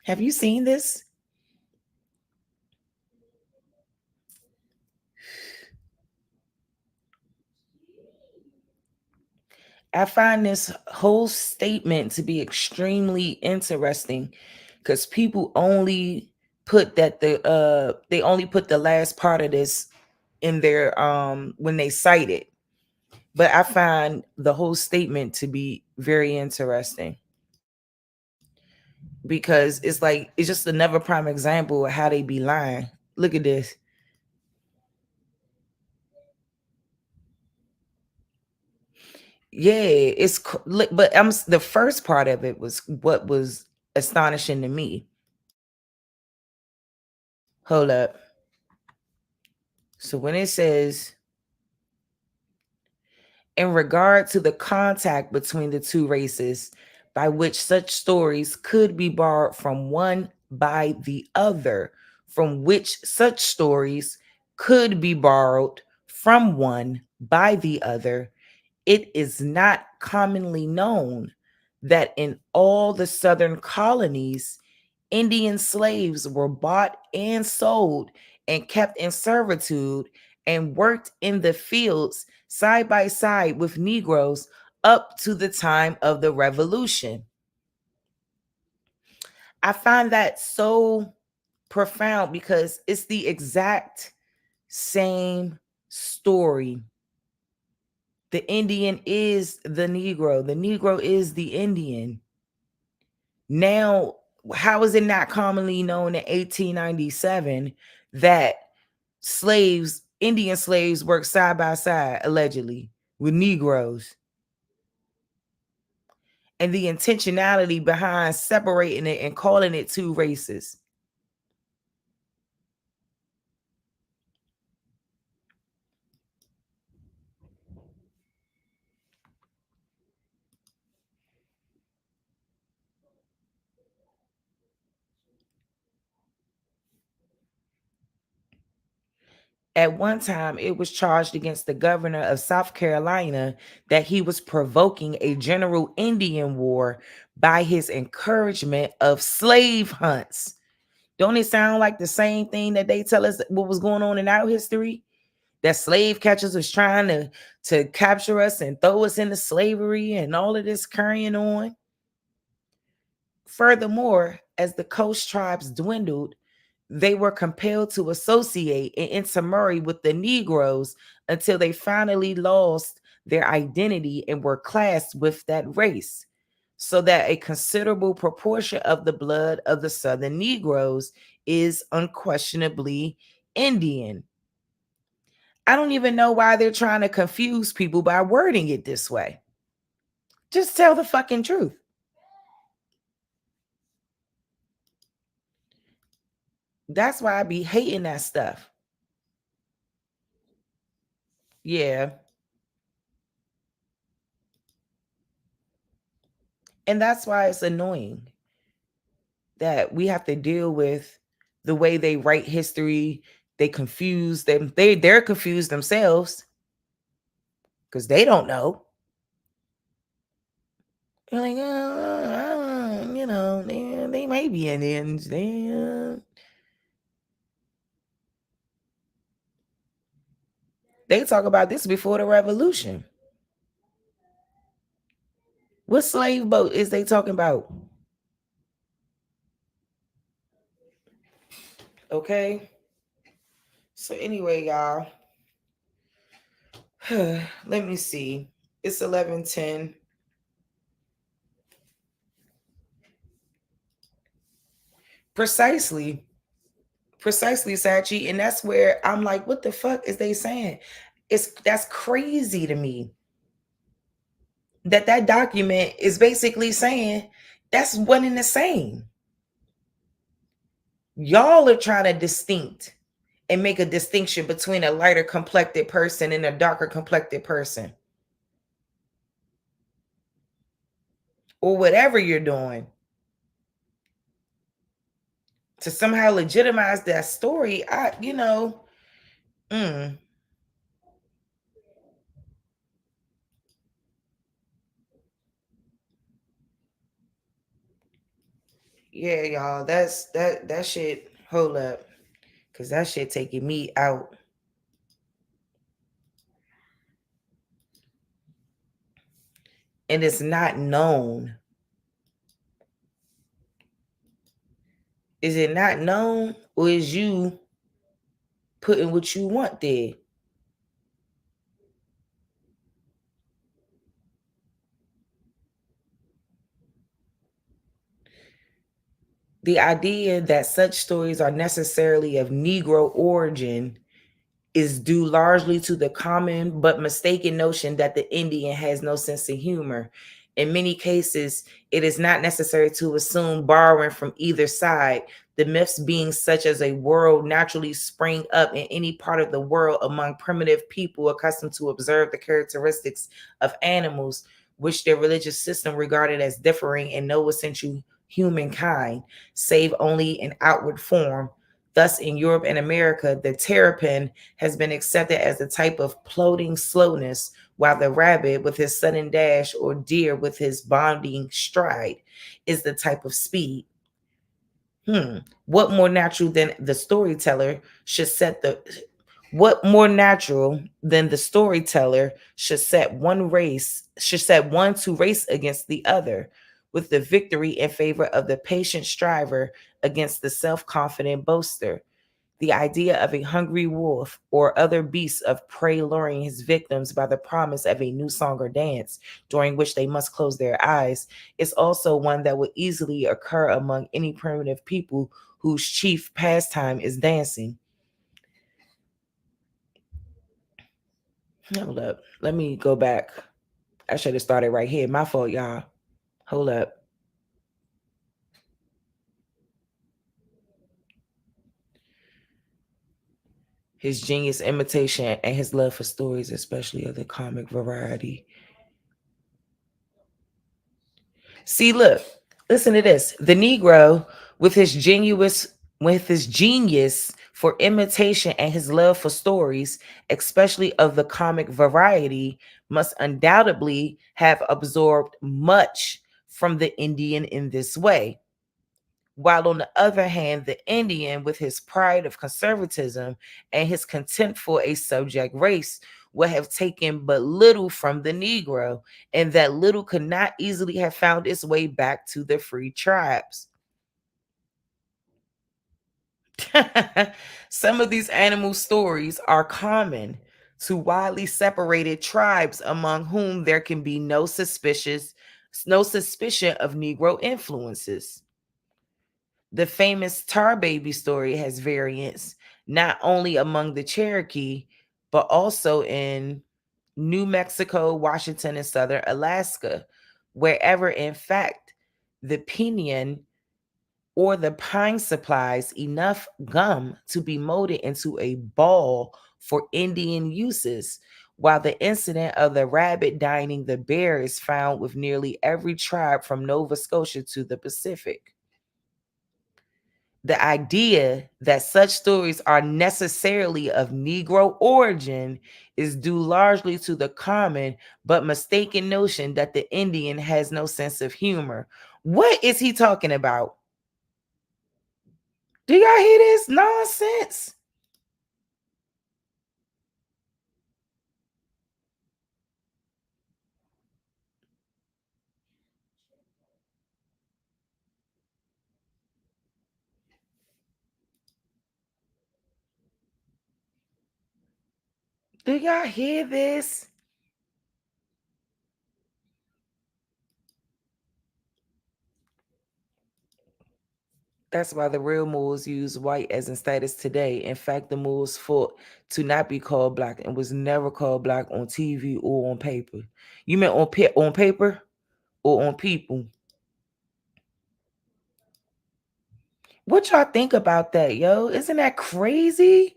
Have you seen this? I find this whole statement to be extremely interesting because people only put that they only put the last part of this in their when they cite it. But I find the whole statement to be very interesting because it's like it's just another prime example of how they be lying. Look at this. Yeah, but the first part of it was what was astonishing to me. Hold up. So when it says, in regard to the contact between the two races, by which such stories could be borrowed from one by the other, from which such stories could be borrowed from one by the other, it is not commonly known that in all the southern colonies, Indian slaves were bought and sold and kept in servitude and worked in the fields side by side with Negroes up to the time of the Revolution. I find that so profound because it's the exact same story. The Indian is the Negro is the Indian. Now, how is it not commonly known in 1897 that Indian slaves worked side by side, allegedly, with Negroes? And the intentionality behind separating it and calling it two races. At one time, it was charged against the governor of South Carolina that he was provoking a general Indian war by his encouragement of slave hunts. Don't it sound like the same thing that they tell us what was going on in our history? That slave catchers was trying to capture us and throw us into slavery and all of this carrying on. Furthermore, as the coast tribes dwindled, they were compelled to associate and intermarry with the Negroes until they finally lost their identity and were classed with that race, so that a considerable proportion of the blood of the Southern Negroes is unquestionably Indian. I don't even know why they're trying to confuse people by wording it this way. Just tell the fucking truth. That's why I be hating that stuff. Yeah. And that's why it's annoying that we have to deal with the way they write history. They confuse them. They're confused themselves because they don't know. They're like, they may be Indians. They talk about this before the revolution. What slave boat is they talking about? Okay. So anyway, y'all. Let me see. It's 11:10. Precisely, Sachi. And that's where I'm like, what the fuck is they saying? That's crazy to me. That document is basically saying that's one and the same. Y'all are trying to distinct and make a distinction between a lighter complected person and a darker complected person. Or whatever you're doing. To somehow legitimize that story, Yeah, y'all, that shit, hold up, because that shit taking me out. And it's not known. Is it not known, or is you putting what you want there? The idea that such stories are necessarily of Negro origin is due largely to the common but mistaken notion that the Indian has no sense of humor. In many cases, it is not necessary to assume borrowing from either side, the myths being such as a world naturally spring up in any part of the world among primitive people accustomed to observe the characteristics of animals, which their religious system regarded as differing in no essential humankind, save only in outward form. Thus, in Europe and America, the terrapin has been accepted as a type of plodding slowness, while the rabbit with his sudden dash or deer with his bounding stride is the type of speed. What more natural than the storyteller should set one to race against the other, with the victory in favor of the patient striver against the self-confident boaster. The idea of a hungry wolf or other beasts of prey luring his victims by the promise of a new song or dance, during which they must close their eyes, is also one that would easily occur among any primitive people whose chief pastime is dancing. Hold up. Let me go back. I should have started right here. My fault, y'all. Hold up. His genius imitation and his love for stories, especially of the comic variety. See, look, listen to this. The Negro, with his genius for imitation and his love for stories, especially of the comic variety, must undoubtedly have absorbed much from the Indian in this way. While on the other hand, the Indian, with his pride of conservatism and his contempt for a subject race, would have taken but little from the Negro, and that little could not easily have found its way back to the free tribes. Some of these animal stories are common to widely separated tribes among whom there can be no suspicion of Negro influences. The famous Tar Baby story has variants not only among the Cherokee, but also in New Mexico, Washington, and southern Alaska, wherever, in fact, the pinyon or the pine supplies enough gum to be molded into a ball for Indian uses, while the incident of the rabbit dining the bear is found with nearly every tribe from Nova Scotia to the Pacific. The idea that such stories are necessarily of Negro origin is due largely to the common but mistaken notion that the Indian has no sense of humor. What is he talking about? Do y'all hear this nonsense? Do y'all hear this? That's why the real Moors use white as in status today. In fact, the Moors fought to not be called black and was never called black on TV or on paper. You meant on paper or on people? What y'all think about that, yo? Isn't that crazy?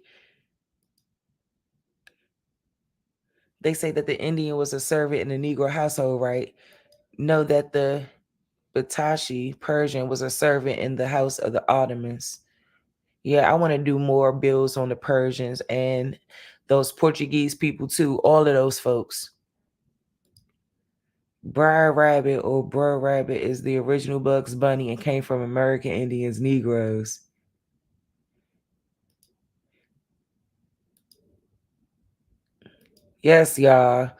They say that the Indian was a servant in the Negro household, right? Know that the Batashi Persian was a servant in the house of the Ottomans. Yeah, I want to do more bills on the Persians and those Portuguese people too. All of those folks. Brer Rabbit or Brer Rabbit is the original Bugs Bunny and came from American Indians, Negroes. Yes, y'all.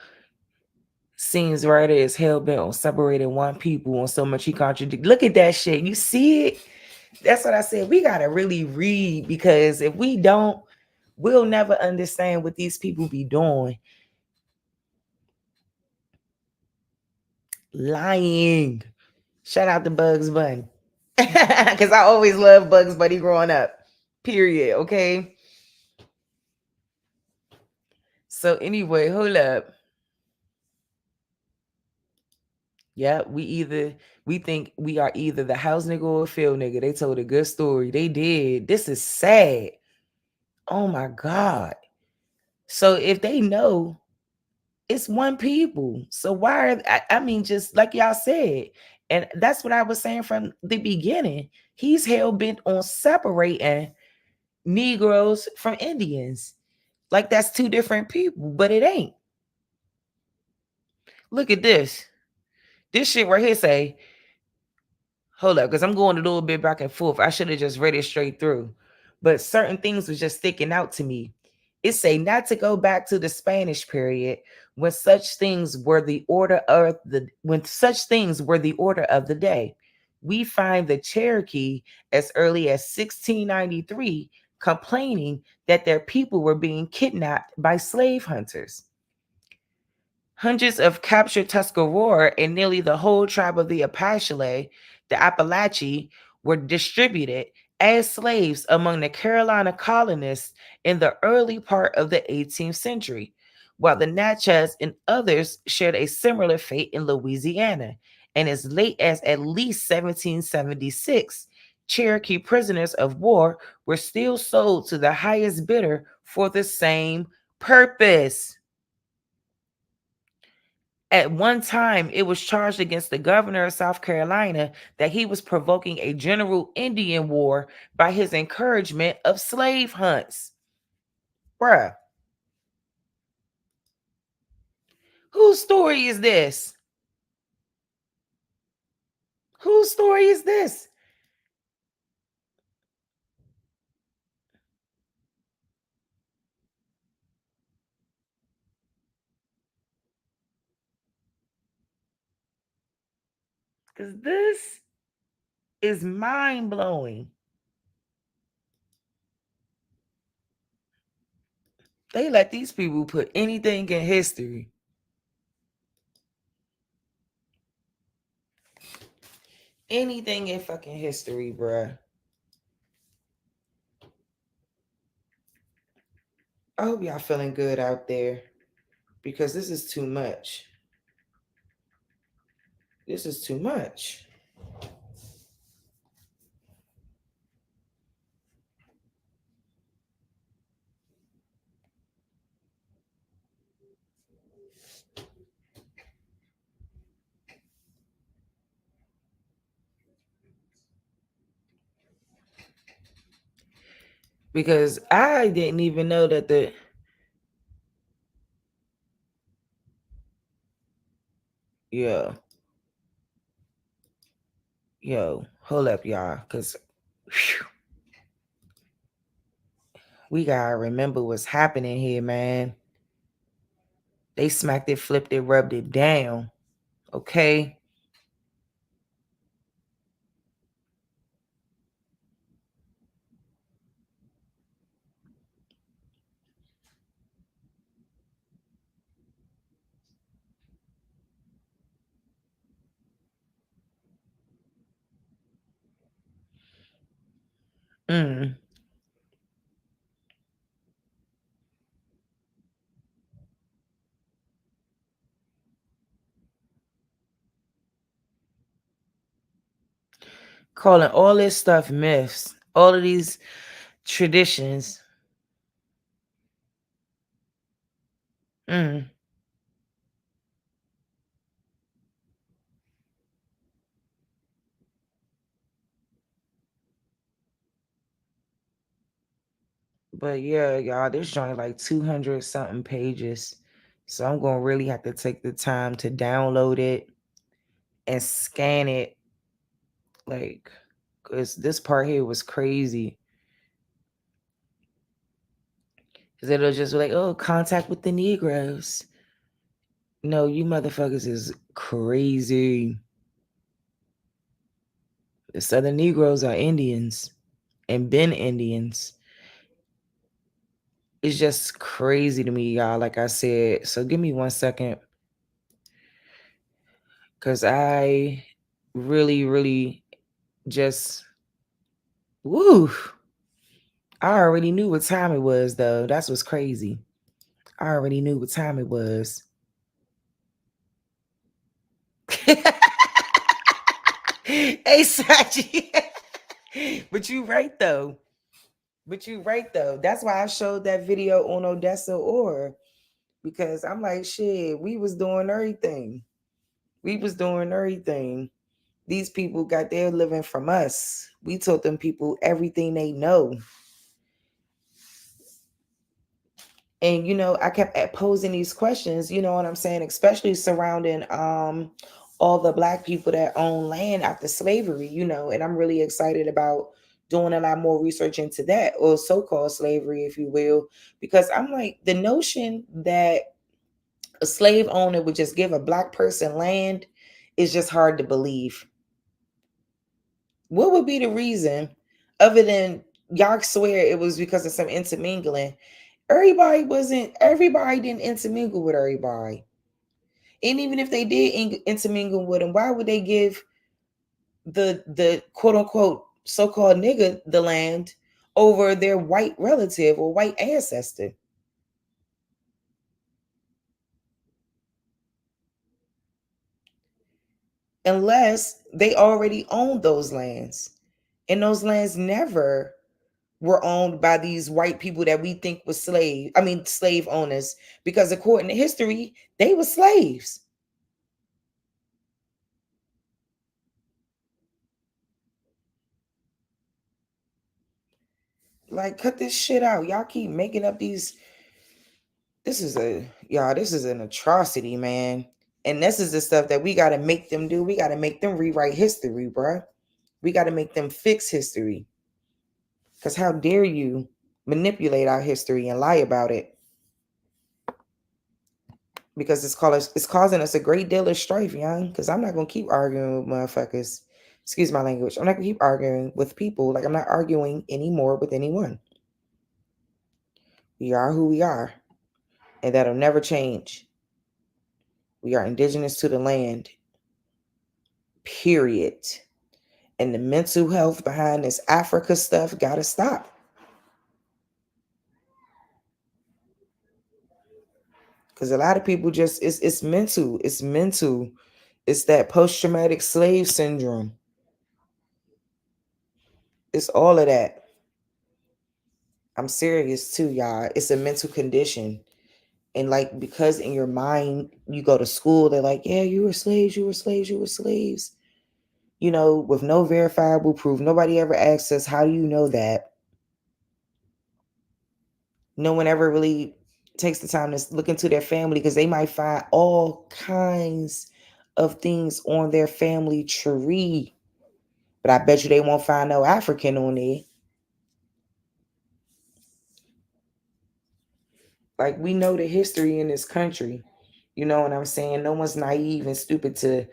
Seems writer is hell-bent on separating one people on so much he contradict. Look at that shit. You see it? That's what I said. We gotta really read, because if we don't, we'll never understand what these people be doing. Lying. Shout out to Bugs Bunny. Because I always loved Bugs Bunny growing up. Period. Okay. So anyway, hold up. Yeah, we think we are either the house nigga or a field nigga. They told a good story. They did. This is sad. Oh my God. So if they know, it's one people. So why are I mean, just like y'all said, and that's what I was saying from the beginning. He's hell bent on separating Negroes from Indians. Like that's two different people, but it ain't. Look at this. This shit right here say, hold up, because I'm going a little bit back and forth. I should have just read it straight through. But certain things was just sticking out to me. It say not to go back to the Spanish period when such things were the order of the day. We find the Cherokee as early as 1693 complaining that their people were being kidnapped by slave hunters. Hundreds of captured Tuscarora and nearly the whole tribe of the Appalachi, were distributed as slaves among the Carolina colonists in the early part of the 18th century, while the Natchez and others shared a similar fate in Louisiana. And as late as at least 1776, Cherokee prisoners of war were still sold to the highest bidder for the same purpose. At one time, it was charged against the governor of South Carolina that he was provoking a general Indian war by his encouragement of slave hunts. Bruh. Whose story is this? Whose story is this? Because this is mind-blowing. They let these people put anything in history. Anything in fucking history, bruh. I hope y'all feeling good out there, because this is too much. This is too much. Because I didn't even know that yo, hold up, y'all, because We gotta remember what's happening here, man. They smacked it, flipped it, rubbed it down. Okay. Mm. Calling all this stuff myths, all of these traditions. Mm. But yeah, y'all, this joint like 200 something pages. So I'm gonna really have to take the time to download it and scan it. Like, cause this part here was crazy. Cause it'll just be like, oh, contact with the Negroes. No, you motherfuckers is crazy. The Southern Negroes are Indians and been Indians. It's just crazy to me, y'all. Like I said, so give me 1 second. Cause I really just woo. I already knew what time it was, though. That's what's crazy. I already knew what time it was. Hey, Sachi. But you right, though. That's why I showed that video on Odessa Or. Because I'm like, shit, we was doing everything. These people got their living from us. We taught them people everything they know. And, I kept posing these questions, you know what I'm saying? Especially surrounding all the Black people that own land after slavery, and I'm really excited about doing a lot more research into that, or so-called slavery, if you will, because I'm like, the notion that a slave owner would just give a Black person land is just hard to believe. What would be the reason, other than y'all swear it was because of some intermingling? Everybody didn't intermingle with everybody. And even if they did intermingle with them, why would they give the quote unquote so-called nigga the land over their white relative or white ancestor? Unless they already owned those lands. And those lands never were owned by these white people that we think was slave owners, because according to history, they were slaves. Like, cut this shit out. Y'all keep making up these. This is an atrocity, man. And this is the stuff that we got to make them do. We got to make them rewrite history, bruh. We got to make them fix history. Because how dare you manipulate our history and lie about it? Because it's causing us a great deal of strife, young. Because I'm not going to keep arguing with motherfuckers. Excuse my language. I'm not going to keep arguing with people. Like, I'm not arguing anymore with anyone. We are who we are. And that'll never change. We are indigenous to the land. Period. And the mental health behind this Africa stuff gotta stop. Because a lot of people just, it's mental. It's mental. It's that post-traumatic slave syndrome. It's all of that. I'm serious too, y'all. It's a mental condition. And like, because in your mind, you go to school, they're like, yeah, you were slaves. With no verifiable proof. Nobody ever asks us, how do you know that? No one ever really takes the time to look into their family, because they might find all kinds of things on their family tree. But I bet you they won't find no African on there. Like, we know the history in this country. You know what I'm saying? No one's naive and stupid to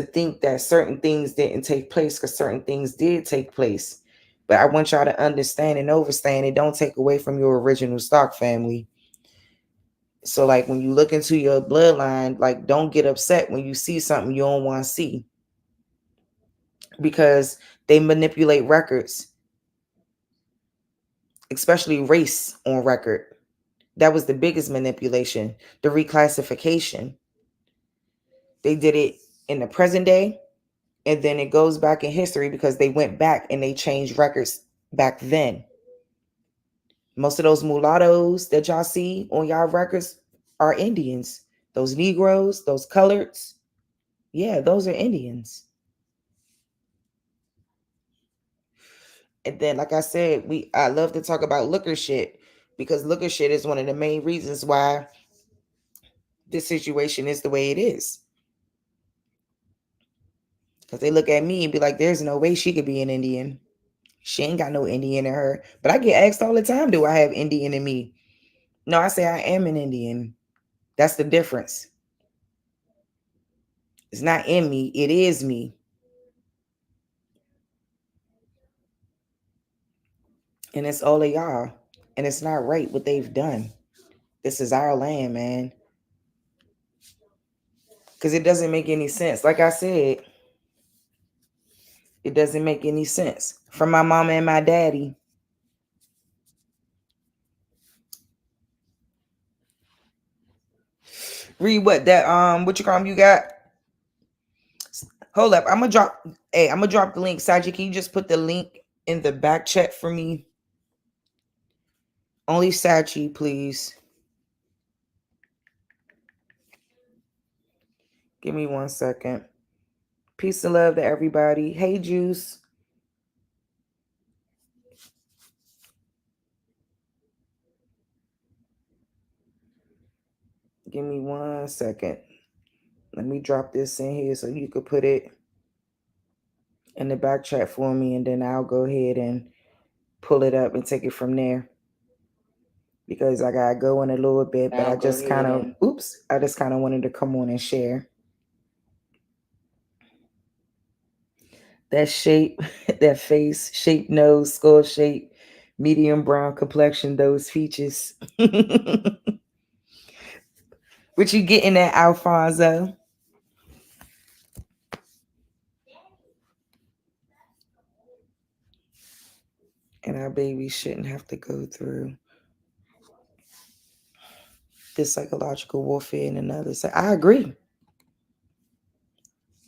think that certain things didn't take place, because certain things did take place. But I want y'all to understand and understand it. Don't take away from your original stock, family. So, like, when you look into your bloodline, like, don't get upset when you see something you don't want to see, because they manipulate records, especially race on record. That was the biggest manipulation, the reclassification. They did it in the present day, and then it goes back in history because they went back and they changed records back then. Most of those mulattoes that y'all see on y'all records are Indians. Those Negroes, those coloreds, yeah, those are Indians. And then, like I said, I love to talk about looker shit, because looker shit is one of the main reasons why this situation is the way it is. Because they look at me and be like, there's no way she could be an Indian. She ain't got no Indian in her. But I get asked all the time, do I have Indian in me? No, I say I am an Indian. That's the difference. It's not in me. It is me. And it's all of y'all. And it's not right what they've done. This is our land, man. Because it doesn't make any sense. Like I said, it doesn't make any sense. From my mama and my daddy. Read what that what you call them you got? Hold up. I'm gonna drop the link. Saji, can you just put the link in the back chat for me? Only Sachi, please. Give me 1 second. Peace and love to everybody. Hey, Juice. Give me 1 second. Let me drop this in here so you could put it in the back chat for me, and then I'll go ahead and pull it up and take it from there. Because I gotta go in a little bit, but I just kind of wanted to come on and share. That shape, that face, shape, nose, skull shape, medium brown complexion, those features. What you getting at, Alfonso? And our babies shouldn't have to go through this psychological warfare and another. So I agree.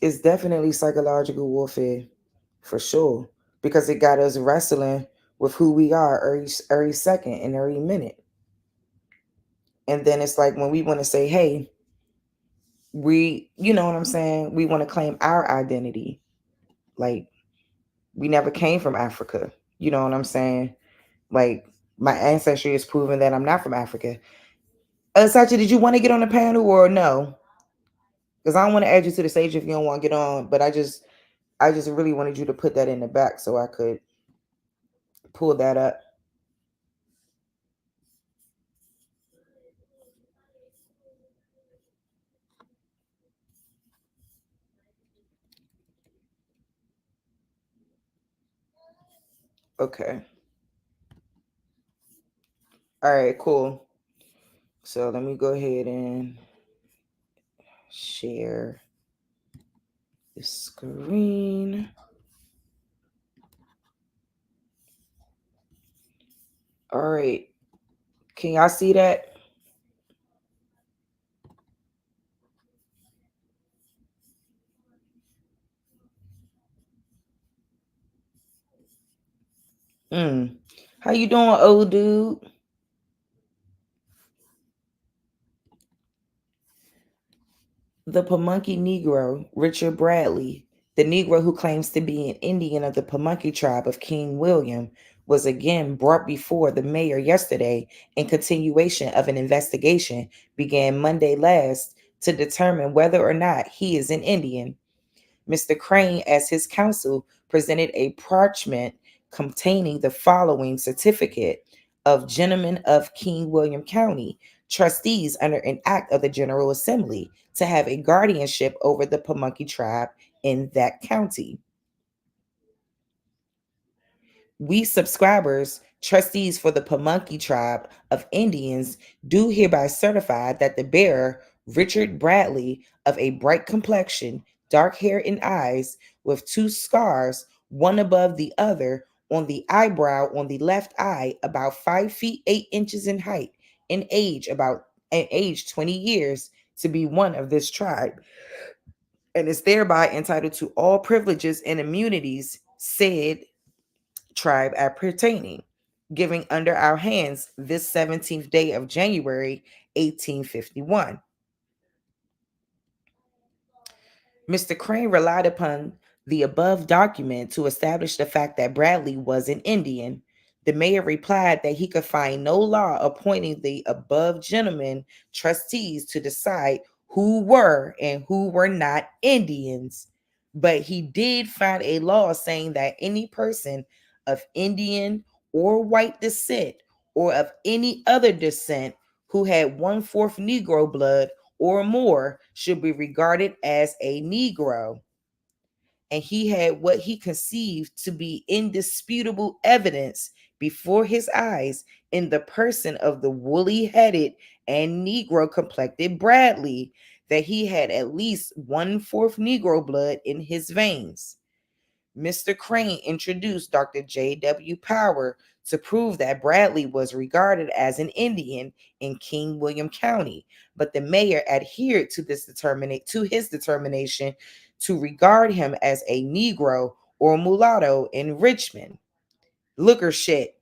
It's definitely psychological warfare, for sure, because it got us wrestling with who we are every second and every minute. And then it's like when we want to say, hey, you know what I'm saying? We want to claim our identity. Like, we never came from Africa. You know what I'm saying? Like, my ancestry is proving that I'm not from Africa. Sachi, did you want to get on the panel or no? Because I don't want to add you to the stage if you don't want to get on, but I just really wanted you to put that in the back so I could pull that up. Okay. All right, cool. So let me go ahead and share the screen. All right. Can y'all see that? How you doing, old dude? The Pamunkey Negro, Richard Bradley, the Negro who claims to be an Indian of the Pamunkey tribe of King William, was again brought before the mayor yesterday in continuation of an investigation began Monday last to determine whether or not he is an Indian. Mr. Crane, as his counsel, presented a parchment containing the following certificate of gentleman of King William County, trustees under an act of the General Assembly to have a guardianship over the Pamunkey tribe in that county. We subscribers, trustees for the Pamunkey tribe of Indians, do hereby certify that the bearer, Richard Bradley, of a bright complexion, dark hair and eyes, with 2 scars, one above the other, on the eyebrow on the left eye, about 5 feet 8 inches in height, in age 20 years, to be one of this tribe, and is thereby entitled to all privileges and immunities said tribe appertaining, giving under our hands this 17th day of January, 1851. Mr. Crane relied upon the above document to establish the fact that Bradley was an Indian. The mayor replied that he could find no law appointing the above gentlemen trustees to decide who were and who were not Indians, but he did find a law saying that any person of Indian or white descent or of any other descent who had 1/4 Negro blood or more should be regarded as a Negro. And he had what he conceived to be indisputable evidence before his eyes in the person of the woolly-headed and Negro-complected Bradley, that he had at least 1/4 Negro blood in his veins. Mr. Crane introduced Dr. J.W. Power to prove that Bradley was regarded as an Indian in King William County, but the mayor adhered to his determination to regard him as a Negro or mulatto in Richmond. Looker shit.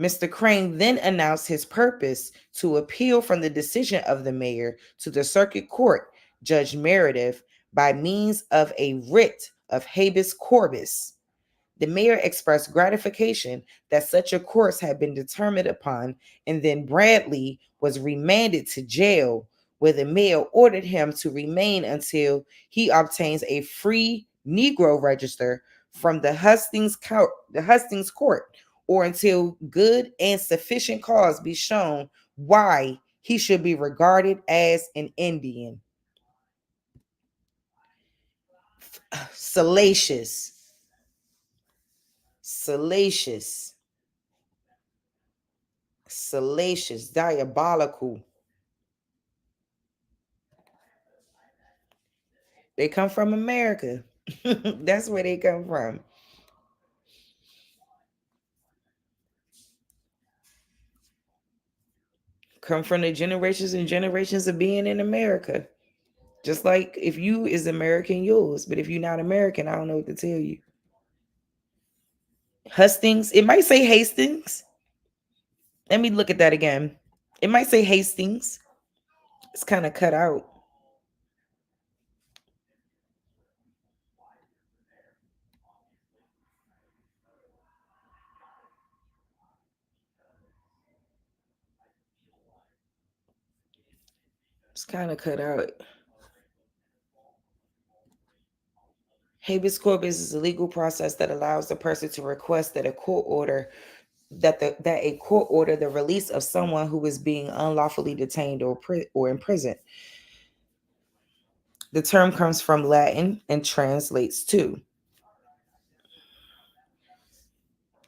Mr. Crane then announced his purpose to appeal from the decision of the mayor to the circuit court, Judge Meredith, by means of a writ of habeas corpus. The mayor expressed gratification that such a course had been determined upon, and then Bradley was remanded to jail, where the mayor ordered him to remain until he obtains a free Negro register from the Hustings court, or until good and sufficient cause be shown why he should be regarded as an Indian. Salacious, diabolical. They come from America. That's where they come from. Come from the generations and generations of being in America. Just like if you is American, yours. But if you're not American, I don't know what to tell you. Hustings. It might say Hastings. Let me look at that again. It might say Hastings. It's kind of cut out. It's kind of cut out. Habeas corpus is a legal process that allows the person to request that a court order the release of someone who is being unlawfully detained or imprisoned. The term comes from Latin and translates to.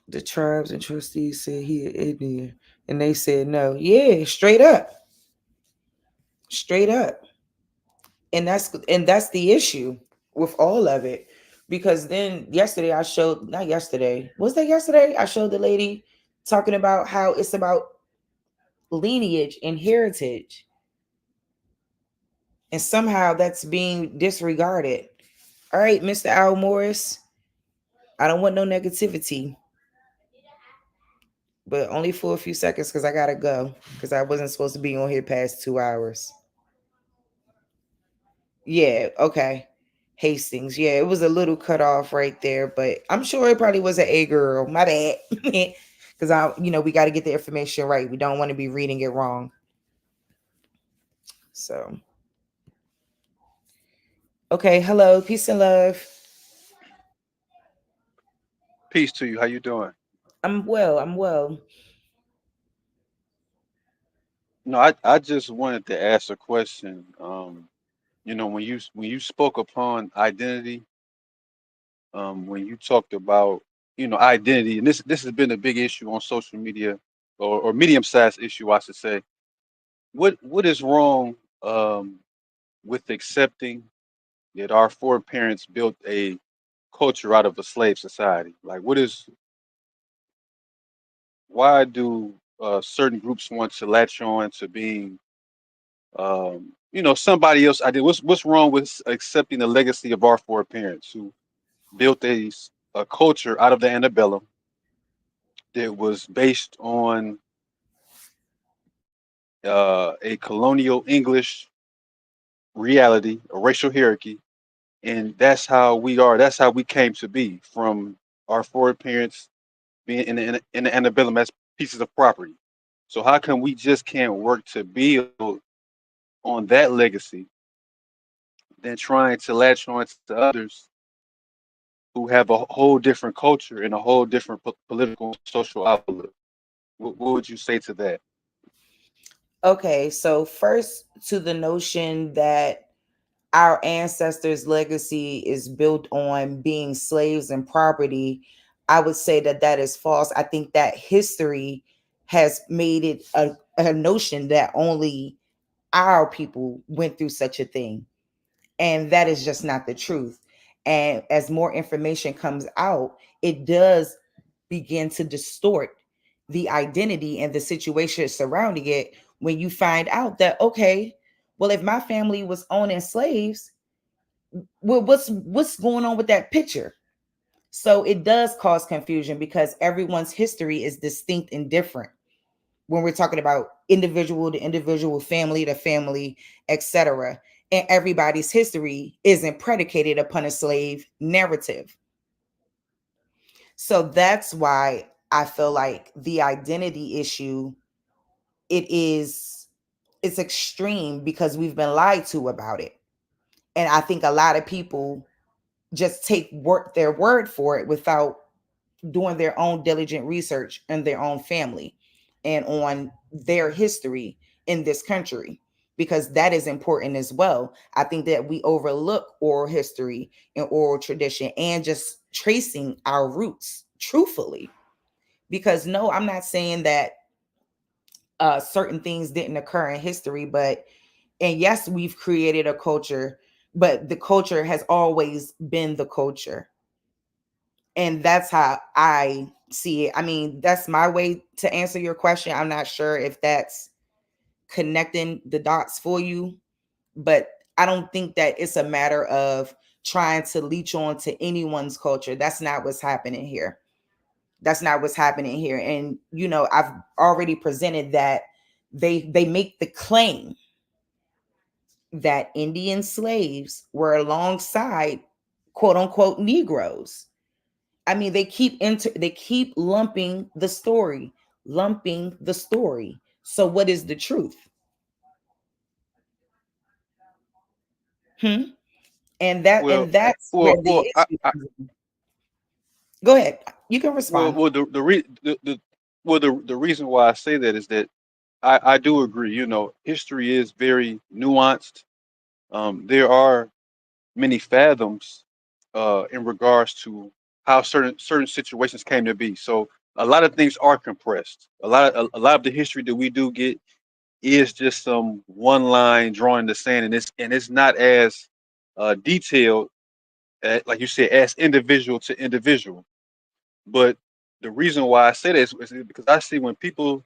The tribes and trustees said he an Indian, and they said no. Yeah, straight up. And that's the issue with all of it, because then I showed the lady talking about how it's about lineage and heritage, and somehow that's being disregarded. All right, Mr. Al Morris, I don't want no negativity, but only for a few seconds, because I gotta go, because I wasn't supposed to be on here past 2 hours. Yeah, okay. Hastings. Yeah, it was a little cut off right there, but I'm sure it probably was an A girl. My bad. Because we got to get the information right. We don't want to be reading it wrong. So, okay. Hello. Peace and love. Peace to you. How you doing? I'm well. No, I just wanted to ask a question. When you spoke upon identity, when you talked about identity, and this has been a big issue on social media, or medium-sized issue, I should say. What is wrong with accepting that our foreparents built a culture out of a slave society? Like, why do certain groups want to latch on to being somebody else? I did. What's wrong with accepting the legacy of our foreparents who built a culture out of the antebellum that was based on a colonial English reality, a racial hierarchy, and that's how we are. That's how we came to be from our foreparents being in the antebellum as pieces of property. So how come we just can't work to build on that legacy than trying to latch on to others who have a whole different culture and a whole different political and social outlook? What would you say to that? Okay, so first to the notion that our ancestors' legacy is built on being slaves and property, I would say that that is false. I think that history has made it a notion that only our people went through such a thing. And that is just not the truth. And as more information comes out, it does begin to distort the identity and the situation surrounding it when you find out that, okay, well, if my family was owning slaves, well, what's going on with that picture? So it does cause confusion because everyone's history is distinct and different when we're talking about individual to individual, family to family, etc. And everybody's history isn't predicated upon a slave narrative. So that's why I feel like the identity issue, it's extreme because we've been lied to about it. And I think a lot of people just take their word for it without doing their own diligent research in their own family and on their history in this country, because that is important as well. I think that we overlook oral history and oral tradition and just tracing our roots truthfully. Because no, I'm not saying that certain things didn't occur in history, and yes, we've created a culture, but the culture has always been the culture. And that's how I see it. I mean, that's my way to answer your question. I'm not sure if that's connecting the dots for you, but I don't think that it's a matter of trying to leech on to anyone's culture. That's not what's happening here. That's not what's happening here. And I've already presented that they make the claim that Indian slaves were alongside quote unquote Negroes. I mean, they keep lumping the story. So what is the truth? And Well, that's where well, the well, issue comes in. Go ahead. You can well, respond. well, the reason why I say that is that I do agree. History is very nuanced. There are many fathoms in regards to how certain situations came to be. So a lot of things are compressed. A lot of the history that we do get is just some one line drawn in the sand, and it's not as detailed, like you said, as individual to individual. But the reason why I say this is because I see when people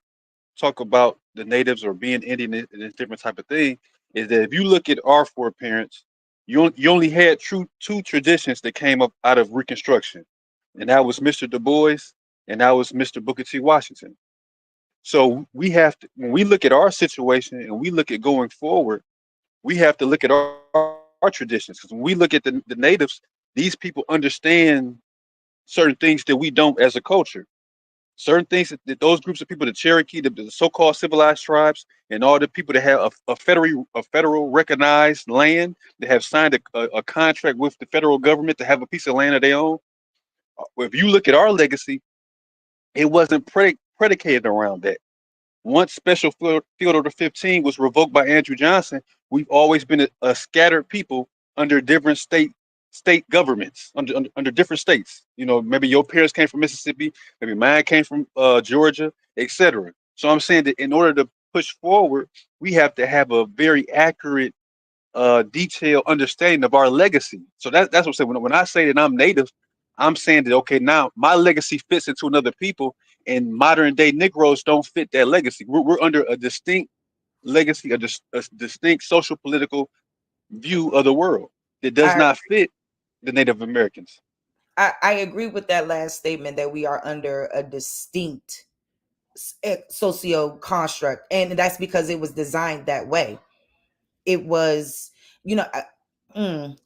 talk about the natives or being Indian and this different type of thing, is that if you look at our foreparents, you only had two traditions that came up out of Reconstruction, and that was Mr. Du Bois and that was Mr. Booker T. Washington. So we have to, when we look at our situation and we look at going forward, we have to look at our traditions, because when we look at the natives, these people understand certain things that we don't as a culture. Certain things that those groups of people, the Cherokee, the so-called civilized tribes, and all the people that have a federal recognized land, that have signed a contract with the federal government to have a piece of land of their own. If you look at our legacy, it wasn't predicated around that. once Special Field Order 15 was revoked by Andrew Johnson, we've always been a scattered people under different state governments, under different states. You know, maybe your parents came from Mississippi, maybe mine came from Georgia, etc. So I'm saying that in order to push forward, we have to have a very accurate, detailed understanding of our legacy. So that's what I'm saying. When I say that I'm Native, I'm saying that, okay, now my legacy fits into another people, and modern day Negroes don't fit that legacy. We're under a distinct legacy, a distinct social political view of the world that does I not fit the Native Americans. I agree with that last statement that we are under a distinct socio construct, and that's because it was designed that way. It was, you know, and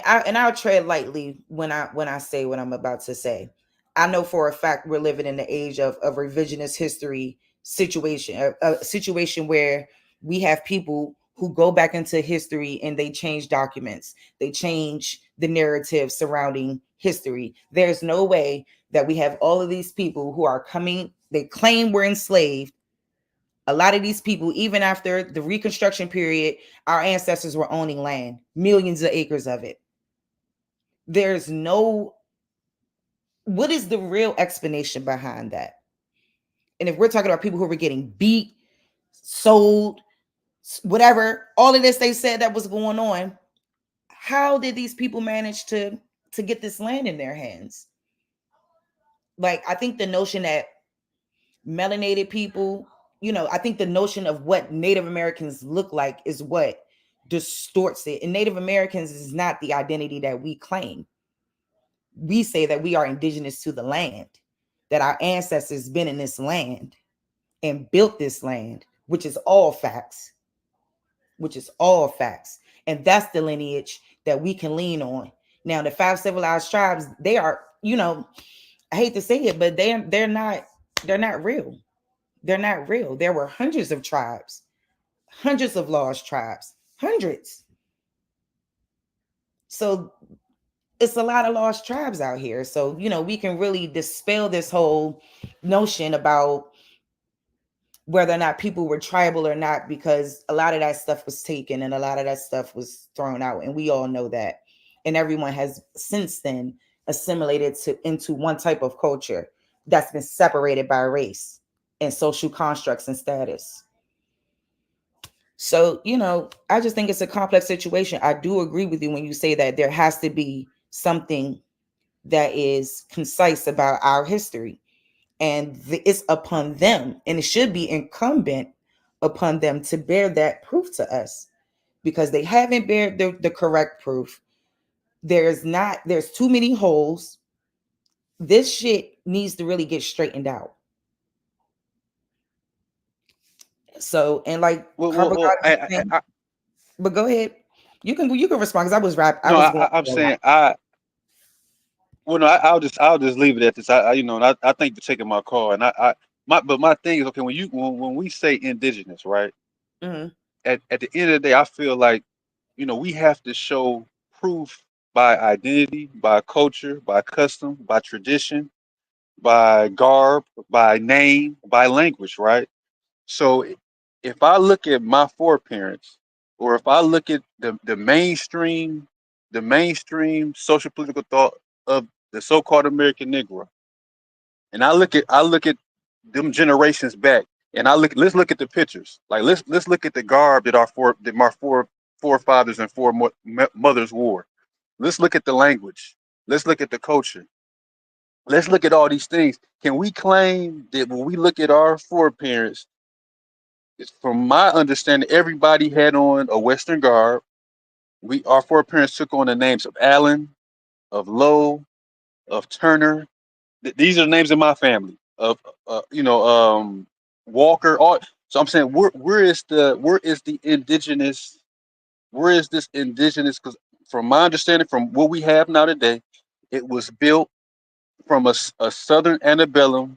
I'll tread lightly when I say what I'm about to say. I know for a fact we're living in the age of revisionist history situation, a situation where we have people who go back into history and they change documents. They change the narrative surrounding history. There's no way that we have all of these people who are coming, they claim we're enslaved. A lot of these people, even after the Reconstruction period, our ancestors were owning land, millions of acres of it. There's no, what is the real explanation behind that? And if we're talking about people who were getting beat, sold, whatever, all of this they said that was going on, how did these people manage to get this land in their hands? Like, I think the notion that melanated people, you know, I think the notion of what Native Americans look like is what distorts it. And Native Americans is not the identity that we claim. We say that we are indigenous to the land, that our ancestors been in this land and built this land, which is all facts, And that's the lineage that we can lean on. Now, the 5 civilized tribes, they are, you know, I hate to say it, but they're not real. They're not real. There were hundreds of tribes, hundreds of lost tribes, hundreds. So it's a lot of lost tribes out here. So, you know, we can really dispel this whole notion about whether or not people were tribal or not, because a lot of that stuff was taken and a lot of that stuff was thrown out. And we all know that. And everyone has since then assimilated into one type of culture that's been separated by race and social constructs and status. So, you know, I just think it's a complex situation. I do agree with you when you say that there has to be something that is concise about our history. And it's upon them, and it should be incumbent upon them to bear that proof to us, because they haven't bared the correct proof. There's too many holes. This shit needs to really get straightened out. So, and like, but go ahead. You can respond, because I was rapping. I'm saying I'll just leave it at this. I thank you for taking my call. And my thing is, okay, when we say indigenous, right? Mm-hmm. At the end of the day, I feel like, you know, we have to show proof by identity, by culture, by custom, by tradition, by garb, by name, by language, right? So if I look at my foreparents, or if I look at the mainstream social political thought of the so-called American Negro, and I look at them generations back, and let's look at the pictures. Like, let's look at the garb that my forefathers and foremothers wore. Let's look at the language. Let's look at the culture. Let's look at all these things. Can we claim that when we look at our foreparents, from my understanding, everybody had on a Western garb? Our foreparents took on the names of Allen, of Lowe, of Turner. These are the names of my family. Of Walker. So I'm saying, where is the indigenous? Where is this indigenous? Because from my understanding, from what we have now today, it was built from a Southern antebellum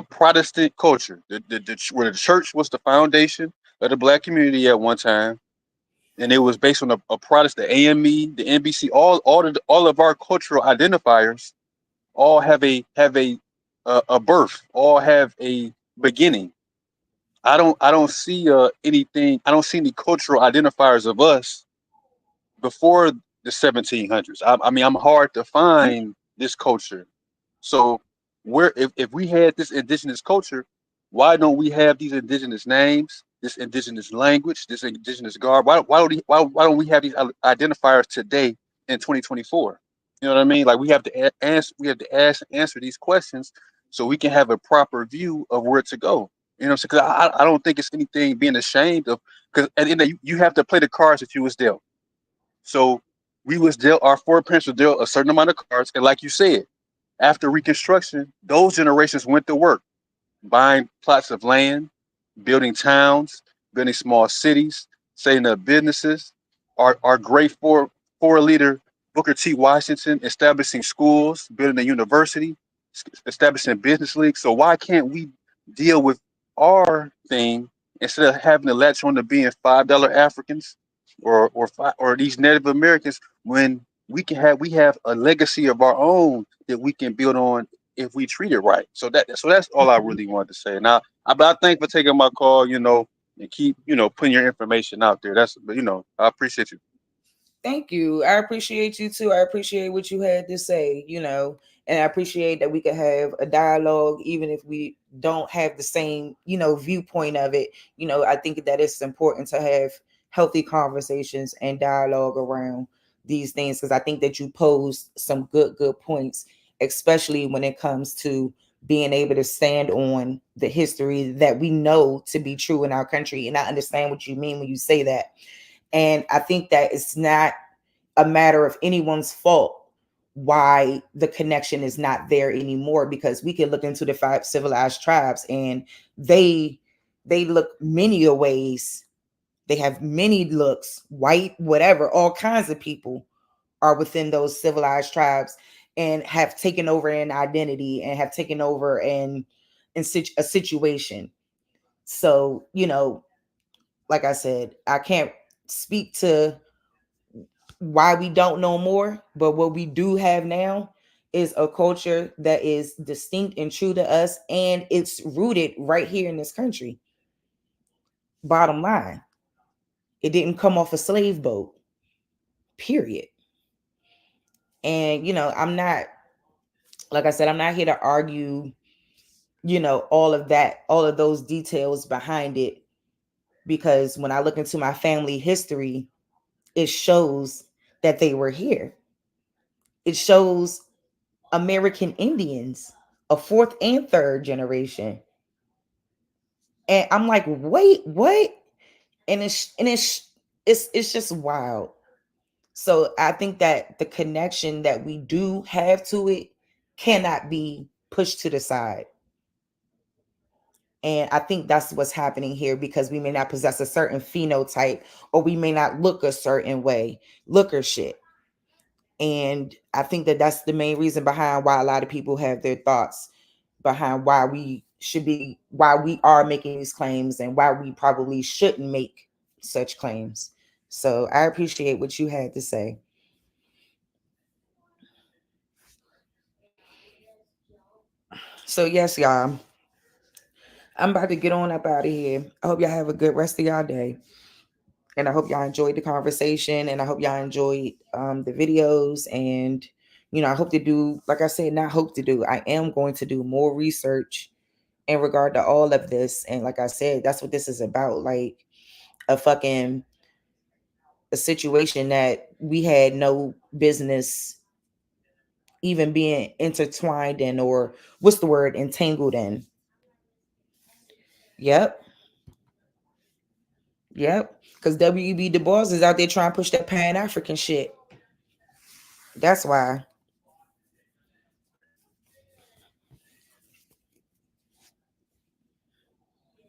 Protestant culture, where the church was the foundation of the Black community at one time, and it was based on a Protestant AME, the NBC, all of our cultural identifiers, all have a birth, all have a beginning. I don't see anything. I don't see any cultural identifiers of us before the 1700s. I mean, I'm hard to find this culture. So where if we had this indigenous culture, why don't we have these indigenous names, this indigenous language, this indigenous garb? Why don't we have these identifiers today in 2024? You know what I mean? Like we have to answer these questions so we can have a proper view of where to go. You know what I'm saying? 'Cause I don't think it's anything being ashamed of, because at the end of you have to play the cards that you was dealt. So we was dealt, our foreparents were dealt a certain amount of cards, and like you said, after Reconstruction, those generations went to work, buying plots of land, building towns, building small cities, setting up businesses. Our great four leader Booker T. Washington establishing schools, building a university, establishing business leagues. So why can't we deal with our thing instead of having to latch on to being $5 Africans or these Native Americans, when we have a legacy of our own that we can build on if we treat it right. So that's all I really wanted to say. Now, but I thank for taking my call, and keep, putting your information out there. I appreciate you. Thank you. I appreciate you too. I appreciate what you had to say, and I appreciate that we could have a dialogue, even if we don't have the same, viewpoint of it. I think that it's important to have healthy conversations and dialogue around these things, because I think that you posed some good points, especially when it comes to being able to stand on the history that we know to be true in our country. And I understand what you mean when you say that. And I think that it's not a matter of anyone's fault why the connection is not there anymore, because we can look into the 5 civilized tribes and they look many a ways. They have many looks, white, whatever, all kinds of people are within those civilized tribes and have taken over an identity and have taken over in a situation. So, like I said, I can't speak to why we don't know more, but what we do have now is a culture that is distinct and true to us, and it's rooted right here in this country. Bottom line, it didn't come off a slave boat, period. And I'm not, like I said, I'm not here to argue all of that, all of those details behind it, because when I look into my family history, it shows that they were here. It shows American Indians, a 4th and 3rd generation. And I'm like, wait, what? And it's just wild. So I think that the connection that we do have to it cannot be pushed to the side. And I think that's what's happening here, because we may not possess a certain phenotype, or we may not look a certain way, look or shit. And I think that that's the main reason behind why a lot of people have their thoughts behind why we are making these claims and why we probably shouldn't make such claims. So I appreciate what you had to say. So yes, y'all, I'm about to get on up out of here. I hope y'all have a good rest of y'all day. And I hope y'all enjoyed the conversation, and I hope y'all enjoyed the videos. And, I hope to do, like I said, not hope to do, I am going to do more research in regard to all of this. And like I said, that's what this is about. Like a situation that we had no business even being intertwined in, or what's the word, entangled in. Yep. Because W.E.B. Du Bois is out there trying to push that Pan-African shit. That's why.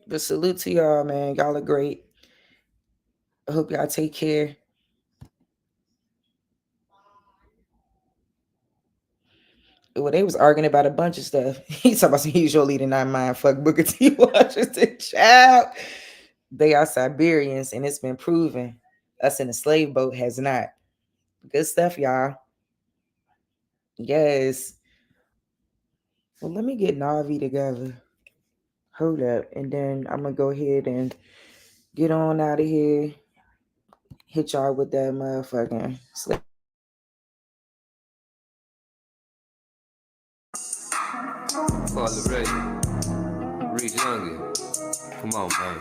But salute to y'all, man. Y'all are great. I hope y'all take care. Well, they was arguing about a bunch of stuff. He's talking about he's your leader, not mine. Fuck Booker T. Washington, child. They are Siberians, and it's been proven. Us in the slave boat has not. Good stuff, y'all. Yes. Well, let me get Navi together. Hold up. And then I'm going to go ahead and get on out of here. Hit y'all with that motherfucking slip. Father Ray, Reed Youngin. Come on, man.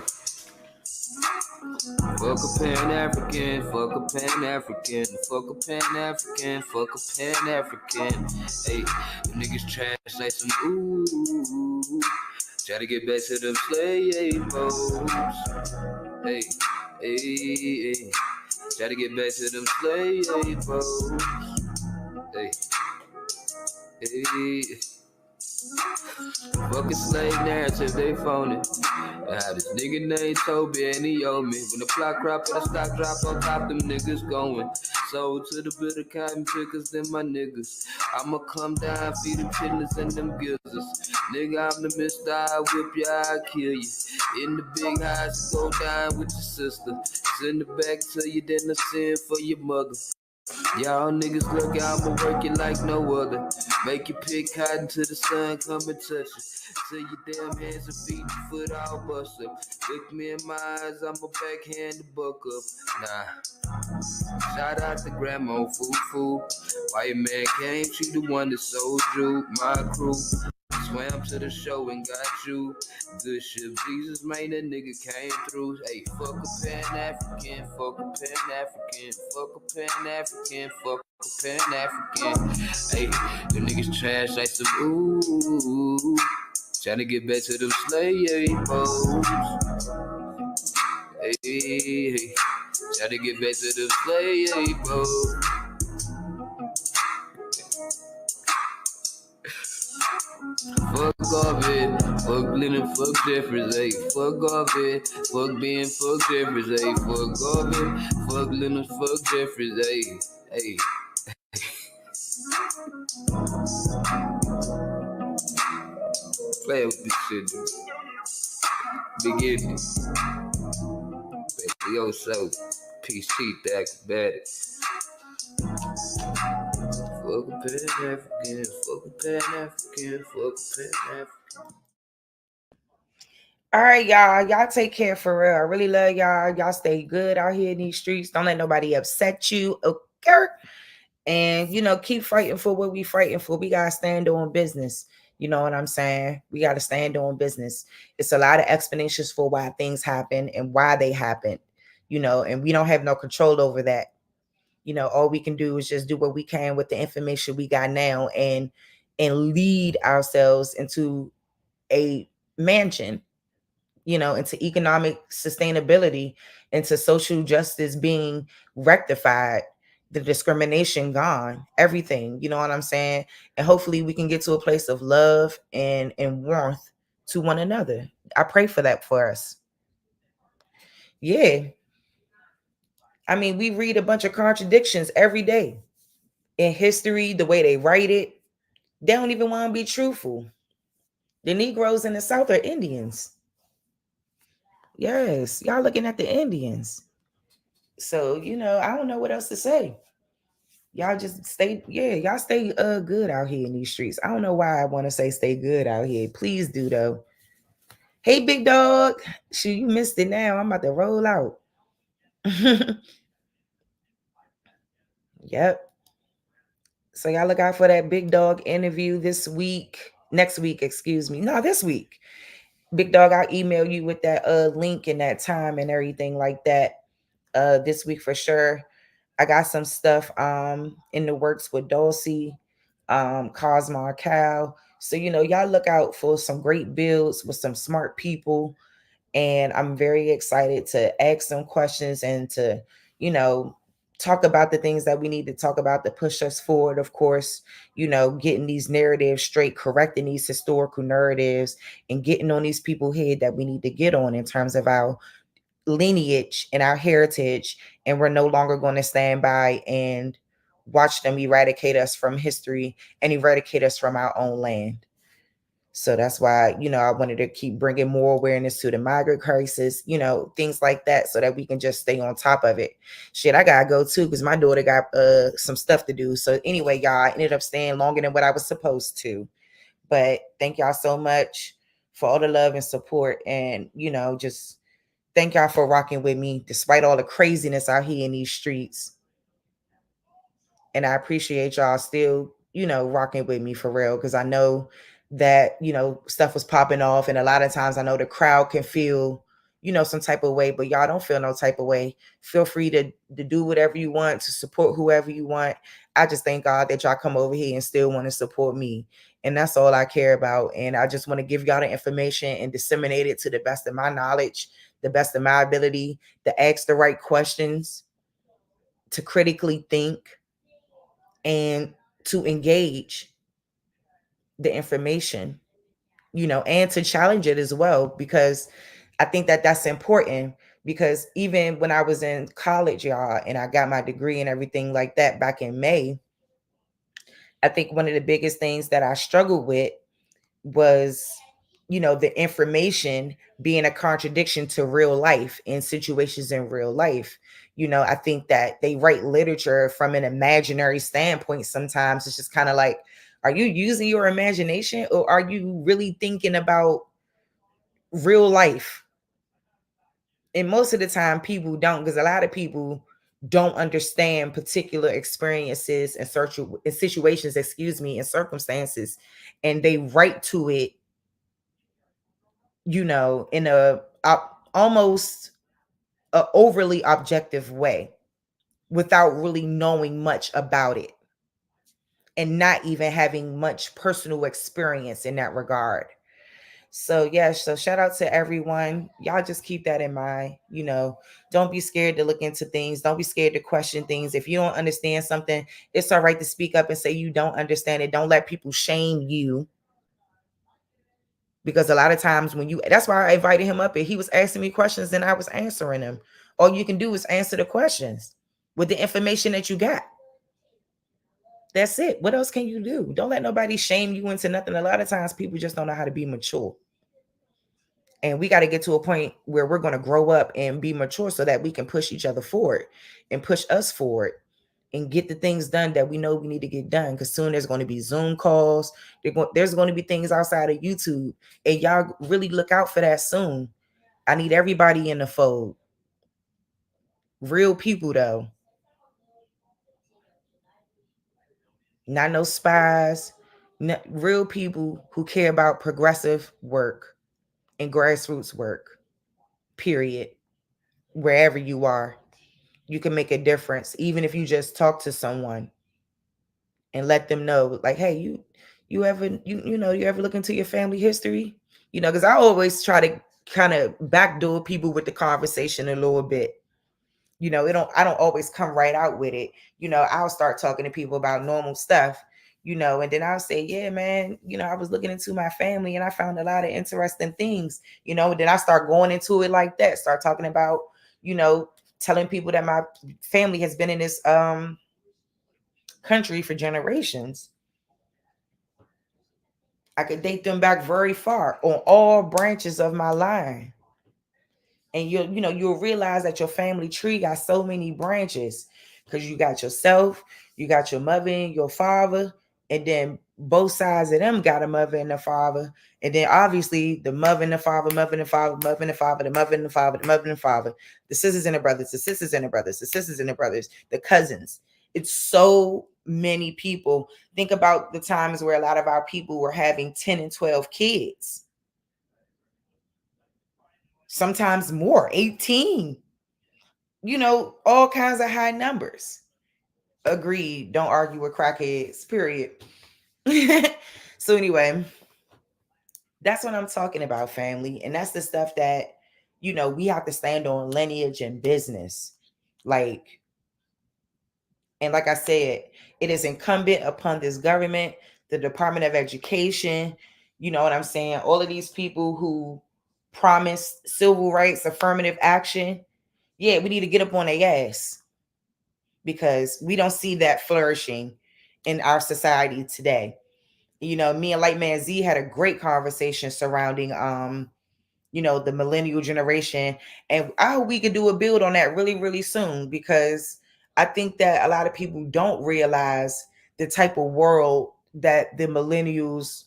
Fuck a Pan-African, fuck a Pan-African, fuck a Pan-African, fuck a Pan-African. Hey, them niggas trash like some ooh. Try to get back to them slave hoes. Hey, hey, hey. Try to get back to them slave hoes. Hey, hey. Fucking slave narrative, they phony. I had this nigga named Toby and he owe me. When the plot crop and the stock drop on top, them niggas going. Sold to the bitter cotton pickers, them my niggas. I'ma come down, feed them chitlins and them gizzards. Nigga, I'm the mister, I whip ya, I kill you. In the big house, go down with your sister. Send it back to you, then I send for your mother. Y'all niggas look out, I'ma work it like no other. Make you pick cotton till the sun come and touch you. Till your damn hands and feet, your foot all bust up. Look me in my eyes, I'ma backhand the buck up. Nah. Shout out to Grandma Foo. Why your man came, she the one that sold you. My crew swam to the show and got you. Good shit, Jesus, man, that nigga came through. Hey, fuck a Pan-African, fuck a Pan-African, fuck a Pan-African, fuck a Pan-African. Hey, them niggas trash like some ooh. Trying to get back to them slave hoes. Hey, trying to get back to them slave hoes. Fuck off it, fuck Lennon, fuck Jeffries, ayy. Fuck off it, fuck Ben, fuck Jeffries, ayy. Fuck off it, fuck Lennon, fuck Jeffries, ayy. Ayy. Play with this shit, dude. Beginning. Baby, yo, so PC, the acrobatic. Fuck a Pan-African, fuck a Pan-African, fuck a Pan-African. All right, y'all. Y'all take care for real. I really love y'all. Y'all stay good out here in these streets. Don't let nobody upset you. Okay. And, keep fighting for what we fighting for. We got to stand on business. You know what I'm saying? We got to stand on business. It's a lot of explanations for why things happen and why they happen, and we don't have no control over that. All we can do is just do what we can with the information we got now and lead ourselves into a mansion, into economic sustainability, into social justice being rectified, the discrimination gone, everything, you know what I'm saying? And hopefully we can get to a place of love and warmth to one another. I pray for that for us. Yeah. I mean, we read a bunch of contradictions every day in history, the way they write it. They don't even want to be truthful. The Negroes in the South are Indians. Yes, y'all looking at the Indians. So, I don't know what else to say. Y'all just stay, y'all stay good out here in these streets. I don't know why I want to say stay good out here. Please do, though. Hey, big dog. Shoot, you missed it now. I'm about to roll out. Yep. So y'all look out for that big dog interview this week. Next week, excuse me. No, this week. Big dog, I'll email you with that link and that time and everything like that this week for sure. I got some stuff in the works with Dulcie, Cosmo, Cal. So, y'all look out for some great builds with some smart people. And I'm very excited to ask some questions and to, talk about the things that we need to talk about to push us forward. Of course, getting these narratives straight, correcting these historical narratives and getting on these people's head that we need to get on in terms of our lineage and our heritage. And we're no longer going to stand by and watch them eradicate us from history and eradicate us from our own land. So that's why, I wanted to keep bringing more awareness to the migrant crisis, things like that, so that we can just stay on top of it. Shit, I got to go too, because my daughter got some stuff to do. So anyway, y'all, I ended up staying longer than what I was supposed to. But thank y'all so much for all the love and support. And, you know, just thank y'all for rocking with me despite all the craziness out here in these streets. And I appreciate y'all still, you know, rocking with me for real, because I know that, you know, stuff was popping off. And a lot of times I know the crowd can feel, you know, some type of way, but y'all don't feel no type of way. Feel free to do whatever you want, to support whoever you want. I just thank God that y'all come over here and still want to support me. And that's all I care about. And I just want to give y'all the information and disseminate it to the best of my knowledge, the best of my ability, to ask the right questions, to critically think, and to engage the information, you know, and to challenge it as well, because I think that that's important. Because even when I was in college, y'all, and I got my degree and everything like that back in May, I think one of the biggest things that I struggled with was, you know, the information being a contradiction to real life and situations in real life. You know, I think that they write literature from an imaginary standpoint. Sometimes it's just kind of like, are you using your imagination or are you really thinking about real life? And most of the time people don't, because a lot of people don't understand particular experiences and situations, and circumstances, and they write to it, you know, in a almost a overly objective way without really knowing much about it and not even having much personal experience in that regard. So yeah, so shout out to everyone. Y'all just keep that in mind. You know, don't be scared to look into things. Don't be scared to question things. If you don't understand something, it's all right to speak up and say you don't understand it. Don't let people shame you. Because a lot of times that's why I invited him up and he was asking me questions and I was answering them. All you can do is answer the questions with the information that you got. That's it. What else can you do? Don't let nobody shame you into nothing. A lot of times people just don't know how to be mature. And we got to get to a point where we're going to grow up and be mature so that we can push each other forward and push us forward and get the things done that we know we need to get done. Because soon there's going to be Zoom calls. There's going to be things outside of YouTube. And y'all really look out for that soon. I need everybody in the fold. Real people, though. Not no spies. Real people who care about progressive work and grassroots work. Period. Wherever you are, you can make a difference. Even if you just talk to someone and let them know, like, hey, you ever look into your family history? You know, because I always try to kind of backdoor people with the conversation a little bit. You know, I don't always come right out with it. You know, I'll start talking to people about normal stuff, you know, and then I'll say, yeah, man, you know, I was looking into my family and I found a lot of interesting things, you know, then I start going into it like that, start talking about, you know, telling people that my family has been in this country for generations. I could date them back very far on all branches of my line. And you'll realize that your family tree got so many branches because you got yourself, you got your mother and your father, and then both sides of them got a mother and a father. And then obviously the mother and the father, mother and the father, mother and the father, the mother and the father, the mother and the father, the sisters and the brothers, the sisters and the brothers, the sisters and the brothers, the cousins. It's so many people. Think about the times where a lot of our people were having 10 and 12 kids. Sometimes more, 18, you know, all kinds of high numbers. Agreed. Don't argue with crackheads, period. So anyway, that's what I'm talking about, family. And that's the stuff that, you know, we have to stand on lineage and business. And like I said, it is incumbent upon this government, the Department of Education, you know what I'm saying? All of these people who promised civil rights, affirmative action. Yeah, we need to get up on their ass because we don't see that flourishing in our society today. You know, me and Lightman Z had a great conversation surrounding, you know, the millennial generation. And I hope we could do a build on that really, really soon, because I think that a lot of people don't realize the type of world that the millennials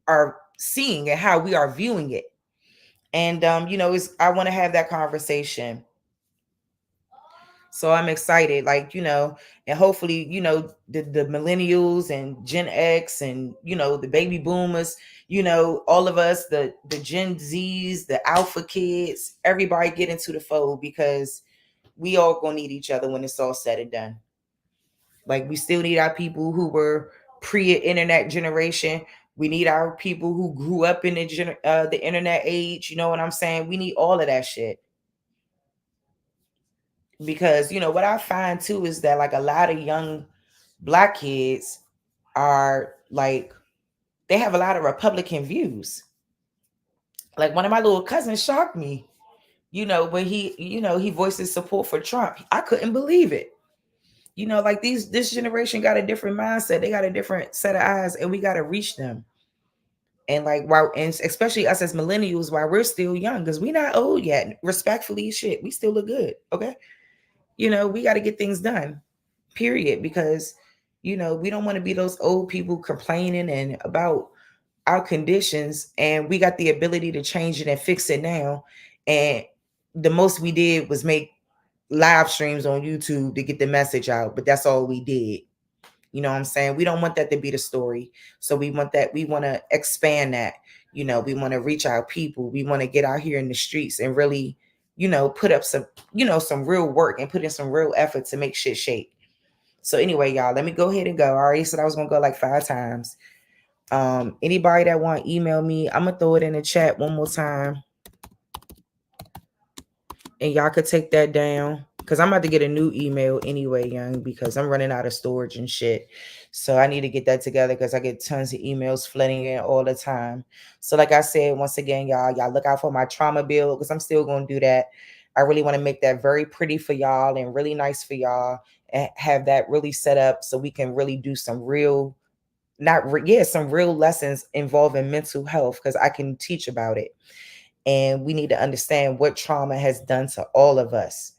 are seeing and how we are viewing it. And I want to have that conversation. So I'm excited, and hopefully, the millennials and Gen X and, the baby boomers, all of us, the Gen Zs, the alpha kids, everybody get into the fold, because we all gonna need each other when it's all said and done. Like, we still need our people who were pre-internet generation. We need our people who grew up in the internet age. You know what I'm saying? We need all of that shit. Because what I find too is that, like, a lot of young Black kids are like, they have a lot of Republican views. Like, one of my little cousins shocked me, when he voiced his support for Trump. I couldn't believe it. Like, this generation got a different mindset. They got a different set of eyes, and we got to reach them. And and especially us as millennials, while we're still young, because we're not old yet. Respectfully, shit, we still look good. Okay. We got to get things done, period. Because, we don't want to be those old people complaining and about our conditions, and we got the ability to change it and fix it now. And the most we did was make live streams on YouTube to get the message out, but that's all we did. You know what I'm saying? We don't want that to be the story. So we want to expand that. We want to reach our people. We want to get out here in the streets and really, put up some, some real work and put in some real effort to make shit shake. So anyway, y'all, let me go ahead and go. I already said I was going to go like 5 times. Anybody that want to email me, I'm going to throw it in the chat one more time. And y'all could take that down, because I'm about to get a new email anyway, young, because I'm running out of storage and shit. So I need to get that together, because I get tons of emails flooding in all the time. So like I said, once again, y'all look out for my trauma bill, because I'm still going to do that. I really want to make that very pretty for y'all and really nice for y'all, and have that really set up so we can really do some real, some real lessons involving mental health, because I can teach about it. And we need to understand what trauma has done to all of us,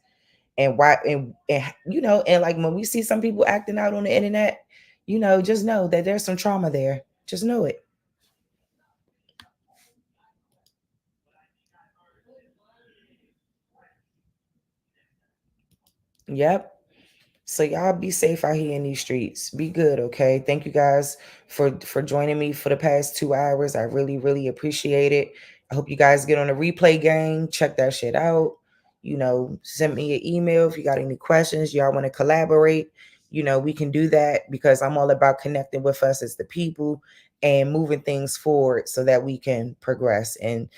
and why, and like, when we see some people acting out on the internet, just know that there's some trauma there. Just know it. Yep. So y'all be safe out here in these streets. Be good, okay? Thank you guys for joining me for the past 2 hours. I really, really appreciate it. I hope you guys get on the replay game. Check that shit out. Send me an email if you got any questions. Y'all want to collaborate. We can do that, because I'm all about connecting with us as the people and moving things forward so that we can progress and,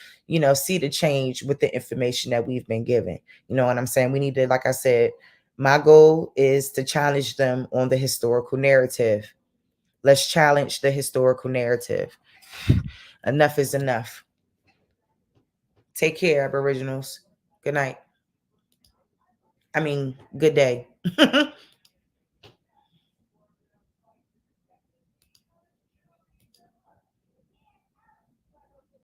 see the change with the information that we've been given. You know what I'm saying? We need to, like I said, my goal is to challenge them on the historical narrative. Let's challenge the historical narrative. Enough is enough. Take care, Aboriginals. Good night. Good day.